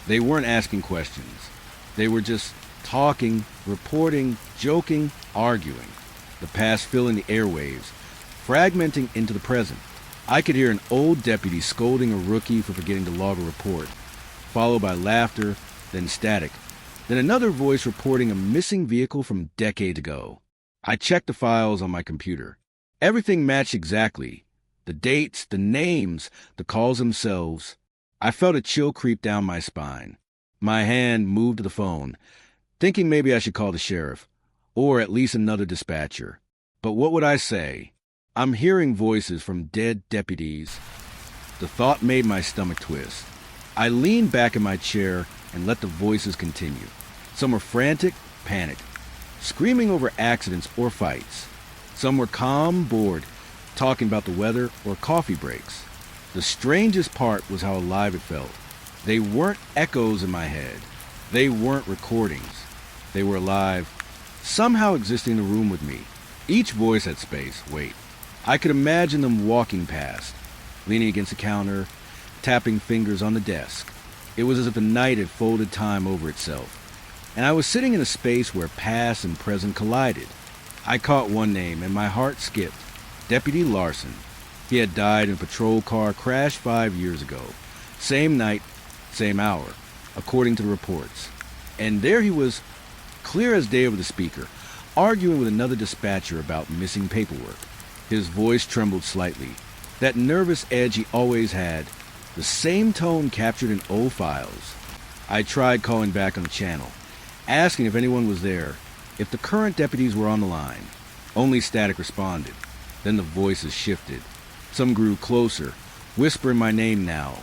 Speaker 1: They weren't asking questions. They were just talking, reporting, joking, arguing. The past filling the airwaves, fragmenting into the present. I could hear an old deputy scolding a rookie for forgetting to log a report, followed by laughter, then static. Then another voice reporting a missing vehicle from decades ago. I checked the files on my computer. Everything matched exactly. The dates, the names, the calls themselves. I felt a chill creep down my spine. My hand moved to the phone, thinking maybe I should call the sheriff, or at least another dispatcher. But what would I say? I'm hearing voices from dead deputies. The thought made my stomach twist. I leaned back in my chair and let the voices continue. Some were frantic, panicked, screaming over accidents or fights. Some were calm, bored, talking about the weather or coffee breaks. The strangest part was how alive it felt. They weren't echoes in my head. They weren't recordings. They were alive, somehow existing in the room with me. Each voice had space. Wait. I could imagine them walking past, leaning against the counter, tapping fingers on the desk. It was as if the night had folded time over itself, and I was sitting in a space where past and present collided. I caught one name, and my heart skipped. Deputy Larson. He had died in a patrol car crash 5 years ago. Same night, same hour, according to the reports. And there he was, clear as day over the speaker, arguing with another dispatcher about missing paperwork. His voice trembled slightly. That nervous edge he always had, the same tone captured in old files. I tried calling back on the channel, asking if anyone was there, if the current deputies were on the line. Only static responded. Then the voices shifted. Some grew closer, whispering my name now.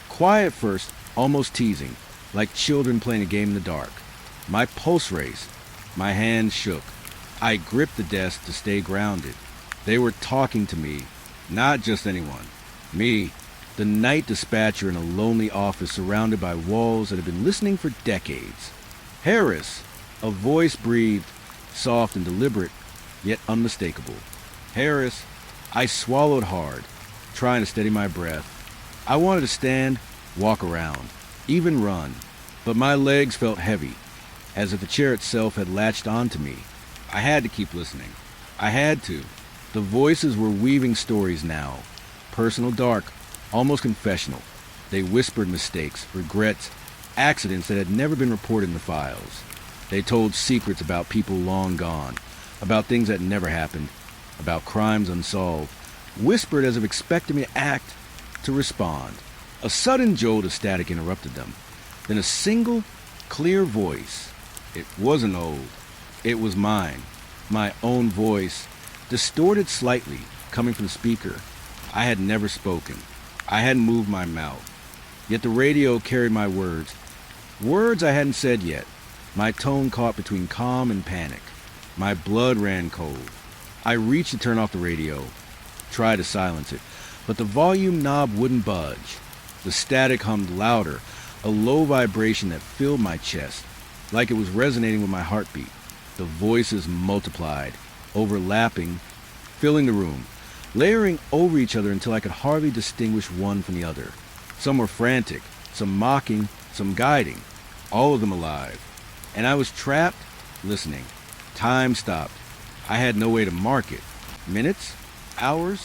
Speaker 1: Quiet first, almost teasing, like children playing a game in the dark. My pulse raced. My hands shook. I gripped the desk to stay grounded. They were talking to me, not just anyone. Me, the night dispatcher in a lonely office surrounded by walls that had been listening for decades. Harris, a voice breathed, soft and deliberate, yet unmistakable. Harris. I swallowed hard, trying to steady my breath. I wanted to stand, walk around, even run, but my legs felt heavy, as if the chair itself had latched onto me. I had to keep listening. I had to. The voices were weaving stories now, personal, dark, almost confessional. They whispered mistakes, regrets, accidents that had never been reported in the files. They told secrets about people long gone, about things that never happened, about crimes unsolved, whispered as if expecting me to act, to respond. A sudden jolt of static interrupted them. Then a single, clear voice. It wasn't old. It was mine. My own voice, distorted slightly, coming from the speaker. I had never spoken. I hadn't moved my mouth. Yet the radio carried my words. Words I hadn't said yet. My tone caught between calm and panic. My blood ran cold. I reached to turn off the radio, tried to silence it, but the volume knob wouldn't budge. The static hummed louder, a low vibration that filled my chest, like it was resonating with my heartbeat. The voices multiplied, overlapping, filling the room, layering over each other until I could hardly distinguish one from the other. Some were frantic, some mocking, some guiding, all of them alive. And I was trapped, listening. Time stopped. I had no way to mark it. Minutes? Hours?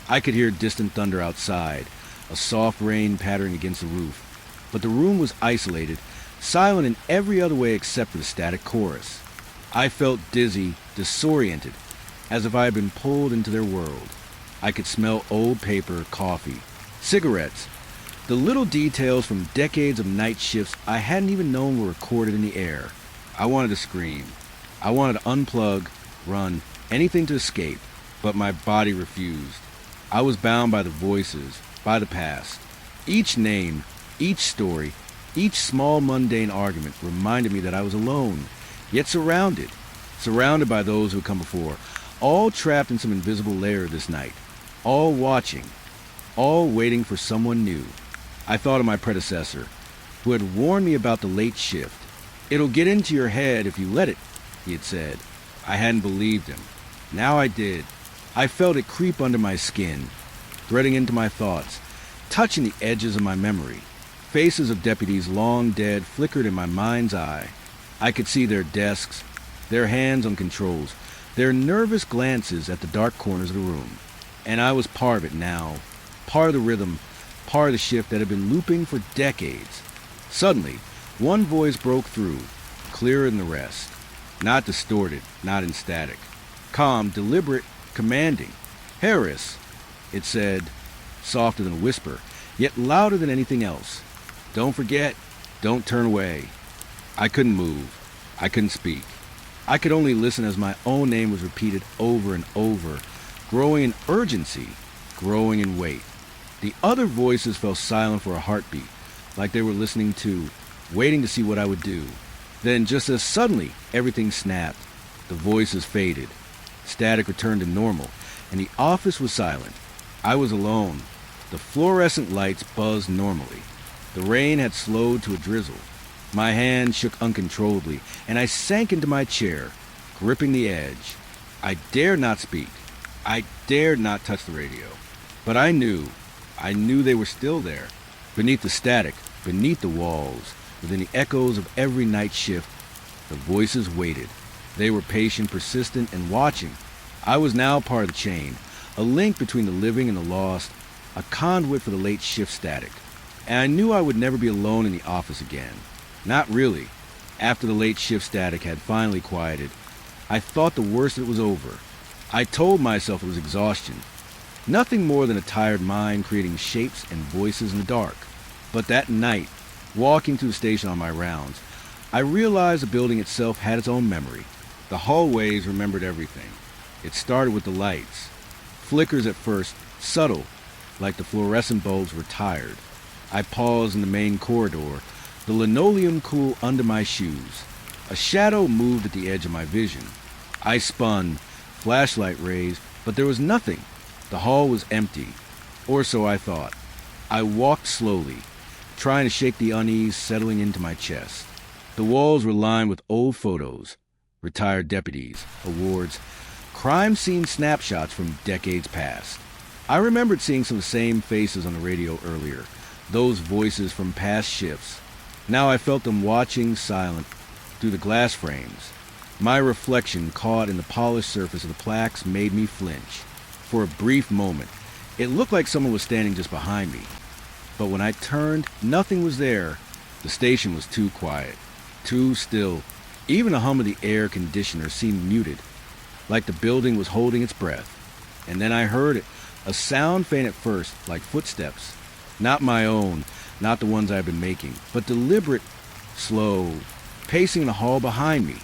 Speaker 1: I could hear distant thunder outside, a soft rain pattering against the roof. But the room was isolated, silent in every other way except for the static chorus. I felt dizzy, disoriented, as if I had been pulled into their world. I could smell old paper, coffee, cigarettes, the little details from decades of night shifts I hadn't even known were recorded in the air. I wanted to scream. I wanted to unplug, run, anything to escape, but my body refused. I was bound by the voices, by the past. Each name, each story, each small mundane argument reminded me that I was alone, yet surrounded by those who had come before, all trapped in some invisible lair this night, all watching, all waiting for someone new. I thought of my predecessor, who had warned me about the late shift. It'll get into your head if you let it, he had said. I hadn't believed him. Now I did. I felt it creep under my skin, threading into my thoughts, touching the edges of my memory. Faces of deputies long dead flickered in my mind's eye. I could see their desks, their hands on controls, their nervous glances at the dark corners of the room. And I was part of it now, part of the rhythm, part of the shift that had been looping for decades. Suddenly, one voice broke through, clearer than the rest. Not distorted, not in static. Calm, deliberate, commanding. Harris, it said, softer than a whisper, yet louder than anything else. Don't forget, don't turn away. I couldn't move. I couldn't speak. I could only listen as my own name was repeated over and over, growing in urgency, growing in weight. The other voices fell silent for a heartbeat, like they were listening too, waiting to see what I would do. Then, just as suddenly, everything snapped. The voices faded. Static returned to normal, and the office was silent. I was alone. The fluorescent lights buzzed normally. The rain had slowed to a drizzle. My hand shook uncontrollably, and I sank into my chair, gripping the edge. I dared not speak. I dared not touch the radio. But I knew they were still there, beneath the static, beneath the walls, within the echoes of every night shift. The voices waited. They were patient, persistent, and watching. I was now part of the chain, a link between the living and the lost, a conduit for the late shift static. And I knew I would never be alone in the office again. Not really. After the late shift static had finally quieted, I thought the worst of it was over. I told myself it was exhaustion. Nothing more than a tired mind creating shapes and voices in the dark. But that night, walking through the station on my rounds, I realized the building itself had its own memory. The hallways remembered everything. It started with the lights. Flickers at first, subtle, like the fluorescent bulbs were tired. I paused in the main corridor, the linoleum cool under my shoes. A shadow moved at the edge of my vision. I spun, flashlight raised, but there was nothing. The hall was empty, or so I thought. I walked slowly, trying to shake the unease settling into my chest. The walls were lined with old photos, retired deputies, awards, crime scene snapshots from decades past. I remembered seeing some of the same faces on the radio earlier, those voices from past shifts. Now I felt them watching silent through the glass frames. My reflection caught in the polished surface of the plaques made me flinch. For a brief moment, it looked like someone was standing just behind me. But when I turned, nothing was there. The station was too quiet, too still. Even the hum of the air conditioner seemed muted, like the building was holding its breath. And then I heard it, a sound faint at first, like footsteps. Not my own, not the ones I've been making, but deliberate, slow, pacing in the hall behind me.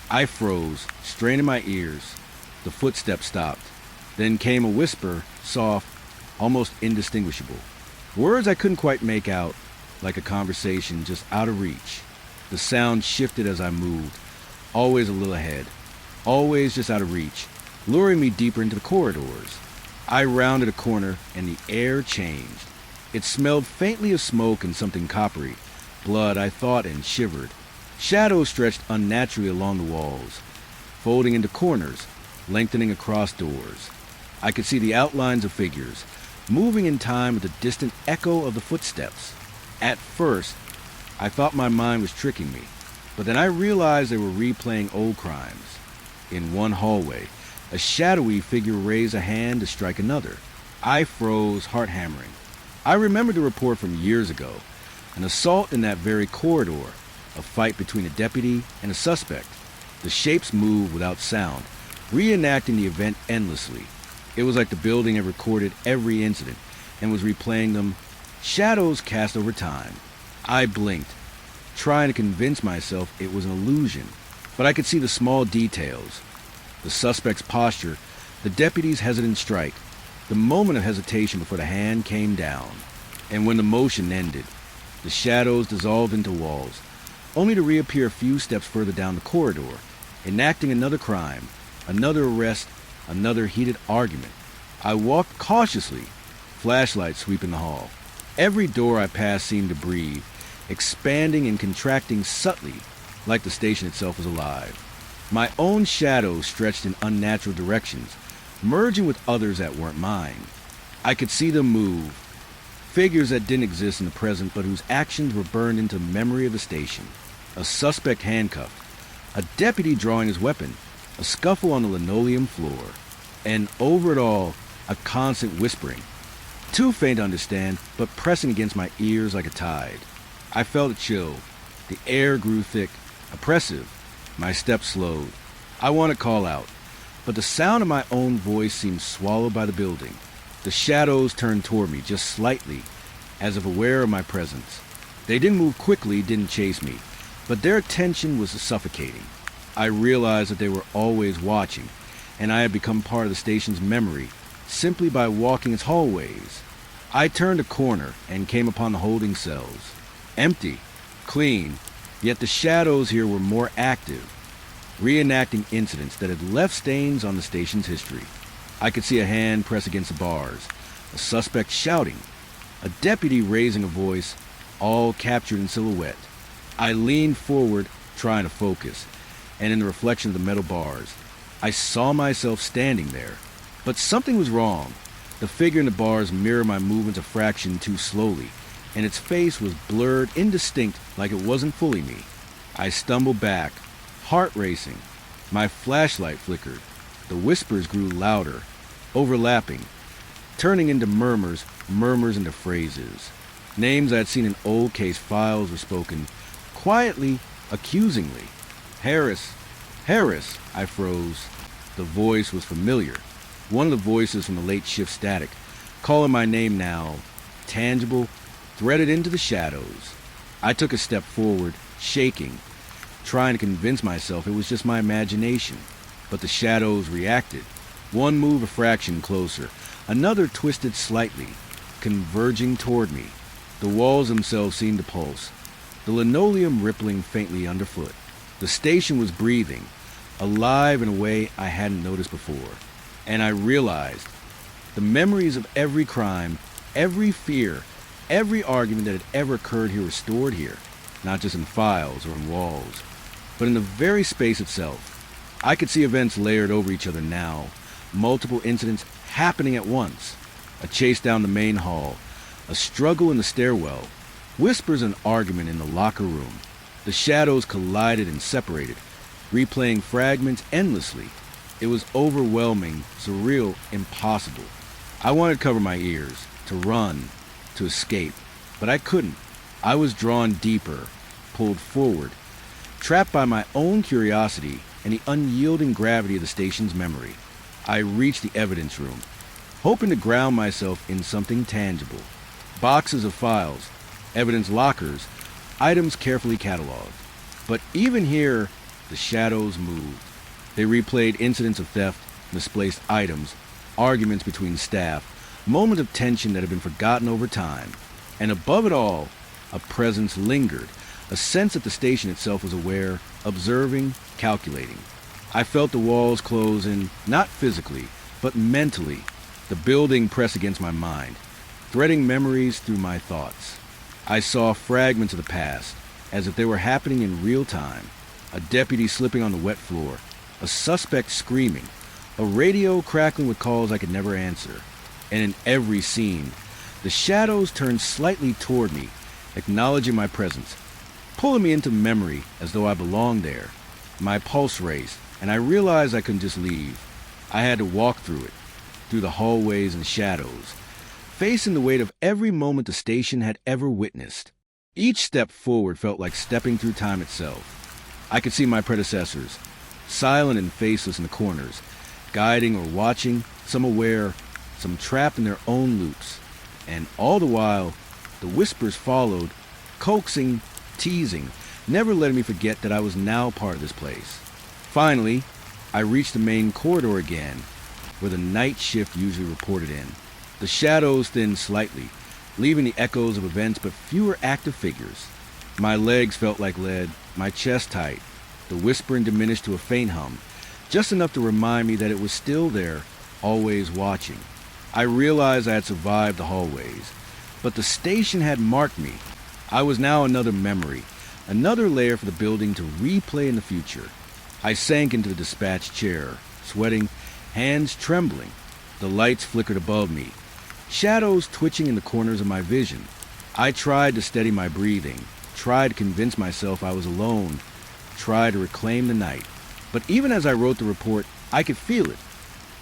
Speaker 1: I froze, straining my ears. The footsteps stopped. Then came a whisper, soft, almost indistinguishable. Words I couldn't quite make out, like a conversation just out of reach. The sound shifted as I moved, always a little ahead, always just out of reach, luring me deeper into the corridors. I rounded a corner and the air changed. It smelled faintly of smoke and something coppery, blood, I thought, and shivered. Shadows stretched unnaturally along the walls, folding into corners, lengthening across doors. I could see the outlines of figures, moving in time with the distant echo of the footsteps. At first, I thought my mind was tricking me, but then I realized they were replaying old crimes. In one hallway, a shadowy figure raised a hand to strike another. I froze, heart hammering. I remembered the report from years ago, an assault in that very corridor, a fight between a deputy and a suspect. The shapes moved without sound, reenacting the event endlessly. It was like the building had recorded every incident and was replaying them, shadows cast over time. I blinked, trying to convince myself it was an illusion, but I could see the small details. The suspect's posture, the deputy's hesitant strike, the moment of hesitation before the hand came down. And when the motion ended, the shadows dissolved into walls, only to reappear a few steps further down the corridor, enacting another crime, another arrest, another heated argument. I walked cautiously, flashlight sweeping the hall. Every door I passed seemed to breathe, expanding and contracting subtly, like the station itself was alive. My own shadows stretched in unnatural directions, merging with others that weren't mine. I could see them move, figures that didn't exist in the present but whose actions were burned into the memory of the station. A suspect handcuffed, a deputy drawing his weapon, a scuffle on the linoleum floor, and over it all, a constant whispering. Too faint to understand, but pressing against my ears like a tide. I felt a chill. The air grew thick, oppressive. My steps slowed. I wanted to call out, but the sound of my own voice seemed swallowed by the building. The shadows turned toward me just slightly, as if aware of my presence. They didn't move quickly, didn't chase me, but their attention was suffocating. I realized that they were always watching, and I had become part of the station's memory simply by walking its hallways. I turned a corner and came upon the holding cells. Empty, clean, yet the shadows here were more active, reenacting incidents that had left stains on the station's history. I could see a hand press against the bars, a suspect shouting, a deputy raising a voice, all captured in silhouette. I leaned forward, trying to focus, and in the reflection of the metal bars, I saw myself standing there. But something was wrong. The figure in the bars mirrored my movements a fraction too slowly, and its face was blurred, indistinct, like it wasn't fully me. I stumbled back, heart racing. My flashlight flickered. The whispers grew louder, overlapping, turning into murmurs, murmurs into phrases. Names I had seen in old case files were spoken, quietly, accusingly. Harris, Harris, I froze. The voice was familiar. One of the voices from the late shift static, calling my name now, tangible, threaded into the shadows. I took a step forward, shaking, trying to convince myself it was just my imagination. But the shadows reacted. One moved a fraction closer, another twisted slightly, converging toward me. The walls themselves seemed to pulse, the linoleum rippling faintly underfoot. The station was breathing, alive in a way I hadn't noticed before. And I realized the memories of every crime, every fear, every argument that had ever occurred here were stored here, not just in files or in walls, but in the very space itself. I could see events layered over each other now, multiple incidents happening at once. A chase down the main hall, a struggle in the stairwell, whispers and argument in the locker room. The shadows collided and separated, replaying fragments endlessly. It was overwhelming, surreal, impossible. I wanted to cover my ears, to run, to escape, but I couldn't. I was drawn deeper, pulled forward, trapped by my own curiosity and the unyielding gravity of the station's memory. I reached the evidence room, hoping to ground myself in something tangible. Boxes of files, evidence lockers, items carefully cataloged. But even here, the shadows moved. They replayed incidents of theft, misplaced items, arguments between staff, moments of tension that had been forgotten over time. And above it all, a presence lingered, a sense that the station itself was aware, observing, calculating. I felt the walls close in, not physically, but mentally, the building press against my mind, threading memories through my thoughts. I saw fragments of the past, as if they were happening in real time. A deputy slipping on the wet floor, a suspect screaming, a radio crackling with calls I could never answer. And in every scene, the shadows turned slightly toward me, acknowledging my presence, pulling me into memory as though I belonged there. My pulse raced, and I realized I couldn't just leave. I had to walk through it, through the hallways and shadows, facing the weight of every moment the station had ever witnessed. Each step forward felt like stepping through time itself. I could see my predecessors, silent and faceless in the corners, guiding or watching, some aware, some trapped in their own loops. And all the while, the whispers followed, coaxing, teasing, never letting me forget that I was now part of this place. Finally, I reached the main corridor again, where the night shift usually reported in. The shadows thinned slightly, leaving the echoes of events but fewer active figures. My legs felt like lead, my chest tight. The whispering diminished to a faint hum, just enough to remind me that it was still there, always watching. I realized I had survived the hallways, but the station had marked me. I was now another memory, another layer for the building to replay in the future. I sank into the dispatch chair, sweating, hands trembling. The lights flickered above me, shadows twitching in the corners of my vision. I tried to steady my breathing, tried to convince myself I was alone, tried to reclaim the night. But even as I wrote the report, I could feel it.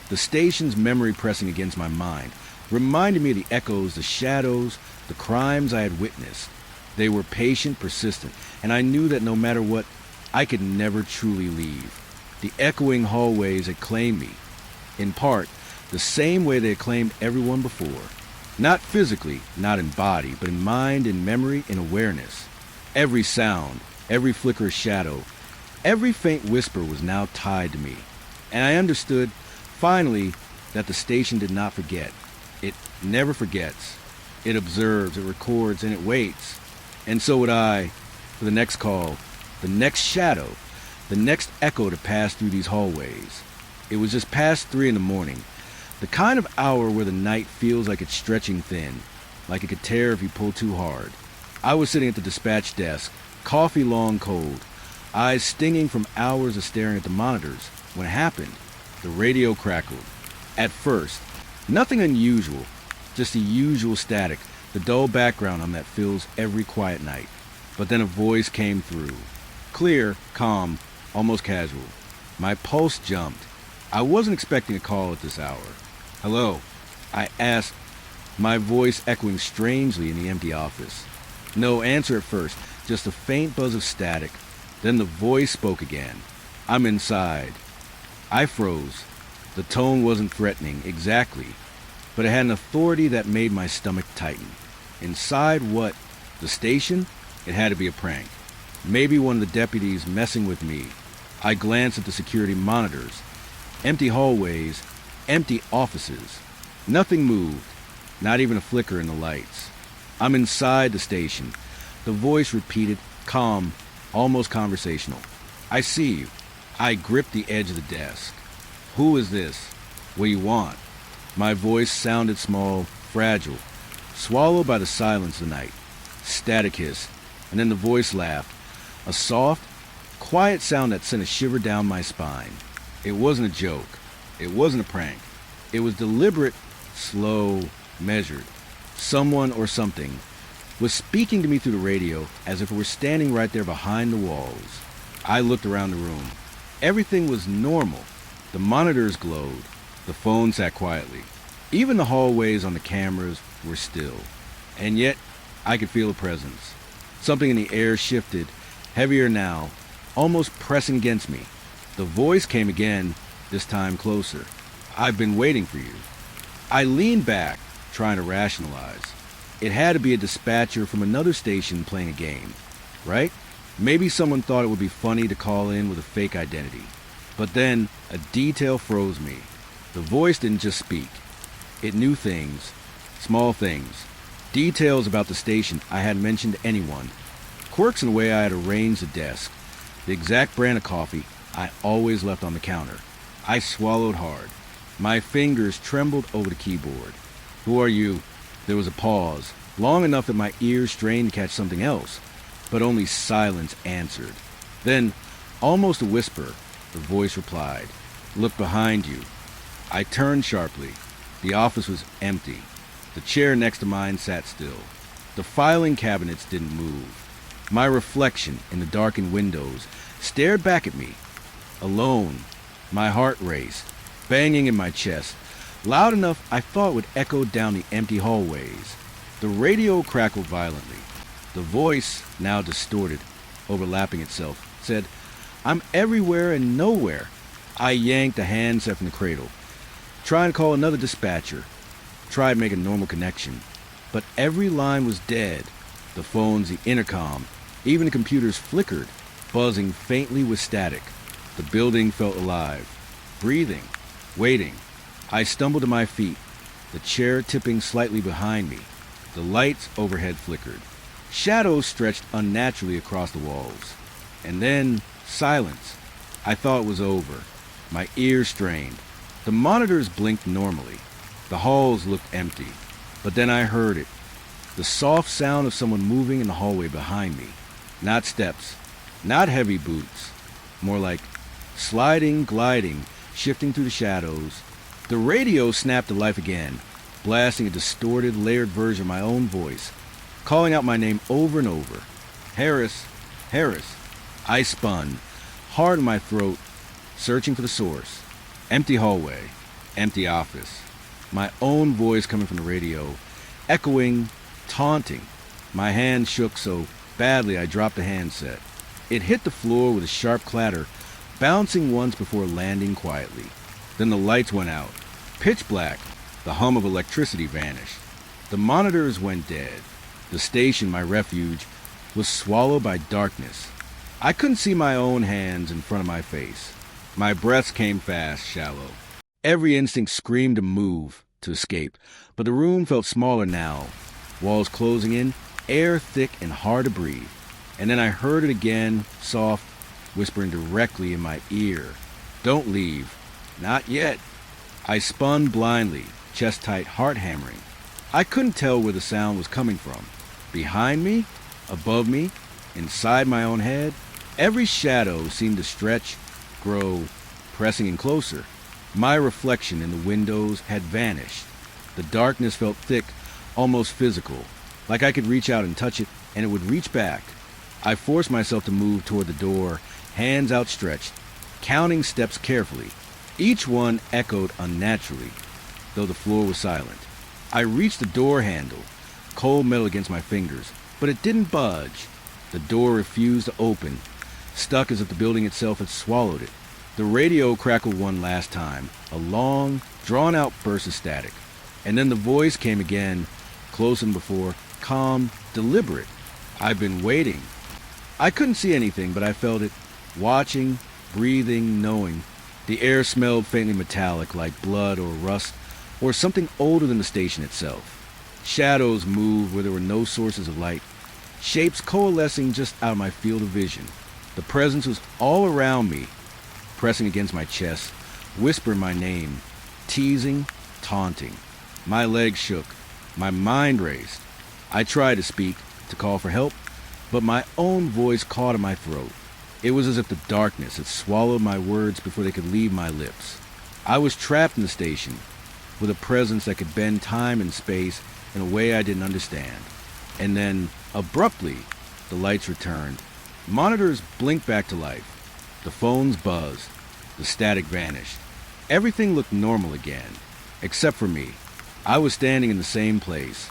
Speaker 1: The station's memory pressing against my mind, reminding me of the echoes, the shadows, the crimes I had witnessed. They were patient, persistent, and I knew that no matter what, I could never truly leave. The echoing hallways had claimed me, in part, the same way they had claimed everyone before. Not physically, not in body, but in mind, in memory, in awareness. Every sound, every flicker of shadow, every faint whisper was now tied to me. And I understood, finally, that the station did not forget. It never forgets. It observes, it records, and it waits. And so would I, for the next call, the next shadow, the next echo to pass through these hallways. It was just past 3 in the morning, the kind of hour where the night feels like it's stretching thin, like it could tear if you pull too hard. I was sitting at the dispatch desk, coffee long cold, eyes stinging from hours of staring at the monitors. When it happened, the radio crackled. At first, nothing unusual, just the usual static, the dull background on that fills every quiet night. But then a voice came through. Clear, calm, almost casual. My pulse jumped. I wasn't expecting a call at this hour. "Hello?" I asked, my voice echoing strangely in the empty office. No answer at first, just a faint buzz of static. Then the voice spoke again. "I'm inside." I froze. The tone wasn't threatening, exactly, but it had an authority that made my stomach tighten. Inside what? The station? It had to be a prank. Maybe one of the deputies messing with me. I glanced at the security monitors. Empty hallways, empty offices. Nothing moved, not even a flicker in the lights. I'm inside the station. The voice repeated, calm, almost conversational. I see you. I gripped the edge of the desk. Who is this? What do you want? My voice sounded small, fragile, swallowed by the silence of the night. Static hiss, and then the voice laughed. A soft, quiet sound that sent a shiver down my spine. It wasn't a joke. It wasn't a prank. It was deliberate, slow, measured. Someone or something was speaking to me through the radio as if it were standing right there behind the walls. I looked around the room. Everything was normal. The monitors glowed. The phone sat quietly. Even the hallways on the cameras were still. And yet, I could feel a presence. Something in the air shifted, heavier now, almost pressing against me. The voice came again, this time closer. I've been waiting for you. I leaned back, trying to rationalize. It had to be a dispatcher from another station playing a game, right? Maybe someone thought it would be funny to call in with a fake identity. But then, a detail froze me. The voice didn't just speak. It knew things, small things, details about the station I hadn't mentioned to anyone, quirks in the way I had arranged the desk, the exact brand of coffee I always left on the counter. I swallowed hard. My fingers trembled over the keyboard. Who are you? There was a pause, long enough that my ears strained to catch something else, but only silence answered. Then, almost a whisper, the voice replied, Look behind you. I turned sharply. The office was empty. The chair next to mine sat still. The filing cabinets didn't move. My reflection in the darkened windows stared back at me. Alone, my heart raced, banging in my chest, loud enough I thought would echo down the empty hallways. The radio crackled violently. The voice, now distorted, overlapping itself, said, I'm everywhere and nowhere. I yanked a handset from the cradle. Tried to call another dispatcher. Tried to make a normal connection. But every line was dead. The phones, the intercom, even the computers flickered, buzzing faintly with static. The building felt alive, breathing, waiting. I stumbled to my feet, the chair tipping slightly behind me. The lights overhead flickered. Shadows stretched unnaturally across the walls. And then, silence. I thought it was over. My ears strained. The monitors blinked normally. The halls looked empty. But then I heard it. The soft sound of someone moving in the hallway behind me. Not steps. Not heavy boots. More like sliding, gliding, shifting through the shadows. The radio snapped to life again, blasting a distorted, layered version of my own voice, calling out my name over and over. Harris, Harris. I spun, hard in my throat, searching for the source. Empty hallway, empty office. My own voice coming from the radio, echoing, taunting. My hand shook so badly I dropped the handset. It hit the floor with a sharp clatter, bouncing once before landing quietly. Then the lights went out. Pitch black. The hum of electricity vanished. The monitors went dead. The station, my refuge, was swallowed by darkness. I couldn't see my own hands in front of my face. My breaths came fast, shallow. Every instinct screamed to move, to escape, but the room felt smaller now. Walls closing in, air thick and hard to breathe. And then I heard it again, soft, whispering directly in my ear. Don't leave. Not yet. I spun blindly, chest tight, heart hammering. I couldn't tell where the sound was coming from. Behind me? Above me? Inside my own head? Every shadow seemed to stretch, grow, pressing in closer. My reflection in the windows had vanished. The darkness felt thick, almost physical, like I could reach out and touch it, and it would reach back. I forced myself to move toward the door, hands outstretched, counting steps carefully. Each one echoed unnaturally, though the floor was silent. I reached the door handle, cold metal against my fingers, but it didn't budge. The door refused to open, stuck as if the building itself had swallowed it. The radio crackled one last time, a long, drawn-out burst of static. And then the voice came again, closer than before, calm, deliberate. "I've been waiting." I couldn't see anything, but I felt it. Watching, breathing, knowing. The air smelled faintly metallic, like blood or rust, or something older than the station itself. Shadows moved where there were no sources of light, shapes coalescing just out of my field of vision. The presence was all around me, pressing against my chest, whispering my name, teasing, taunting. My legs shook. My mind raced. I tried to speak, to call for help, but my own voice caught in my throat. It was as if the darkness had swallowed my words before they could leave my lips. I was trapped in the station, with a presence that could bend time and space in a way I didn't understand. And then, abruptly, the lights returned. Monitors blinked back to life. The phones buzzed. The static vanished. Everything looked normal again, except for me. I was standing in the same place,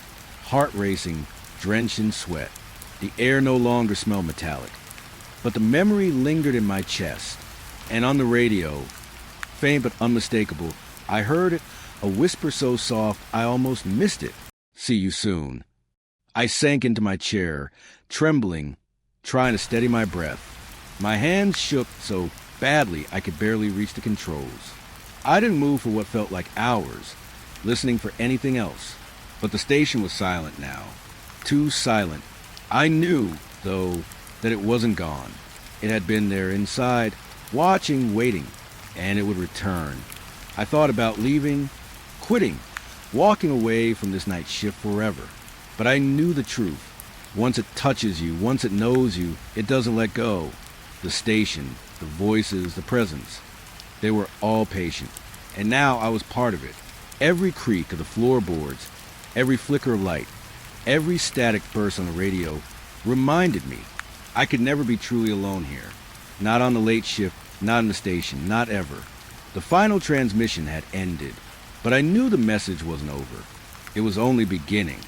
Speaker 1: heart racing, drenched in sweat. The air no longer smelled metallic, but the memory lingered in my chest. And on the radio, faint but unmistakable, I heard it, a whisper so soft I almost missed it. "See you soon." I sank into my chair, trembling, trying to steady my breath. My hands shook so badly I could barely reach the controls. I didn't move for what felt like hours, listening for anything else. But the station was silent now. Too silent. I knew, though, that it wasn't gone. It had been there inside, watching, waiting, and it would return. I thought about leaving, quitting, walking away from this night shift forever. But I knew the truth. Once it touches you, once it knows you, it doesn't let go. The station, the voices, the presence, they were all patient. And now I was part of it. Every creak of the floorboards, every flicker of light, every static burst on the radio reminded me I could never be truly alone here. Not on the late shift, not in the station, not ever. The final transmission had ended, but I knew the message wasn't over. It was only beginning.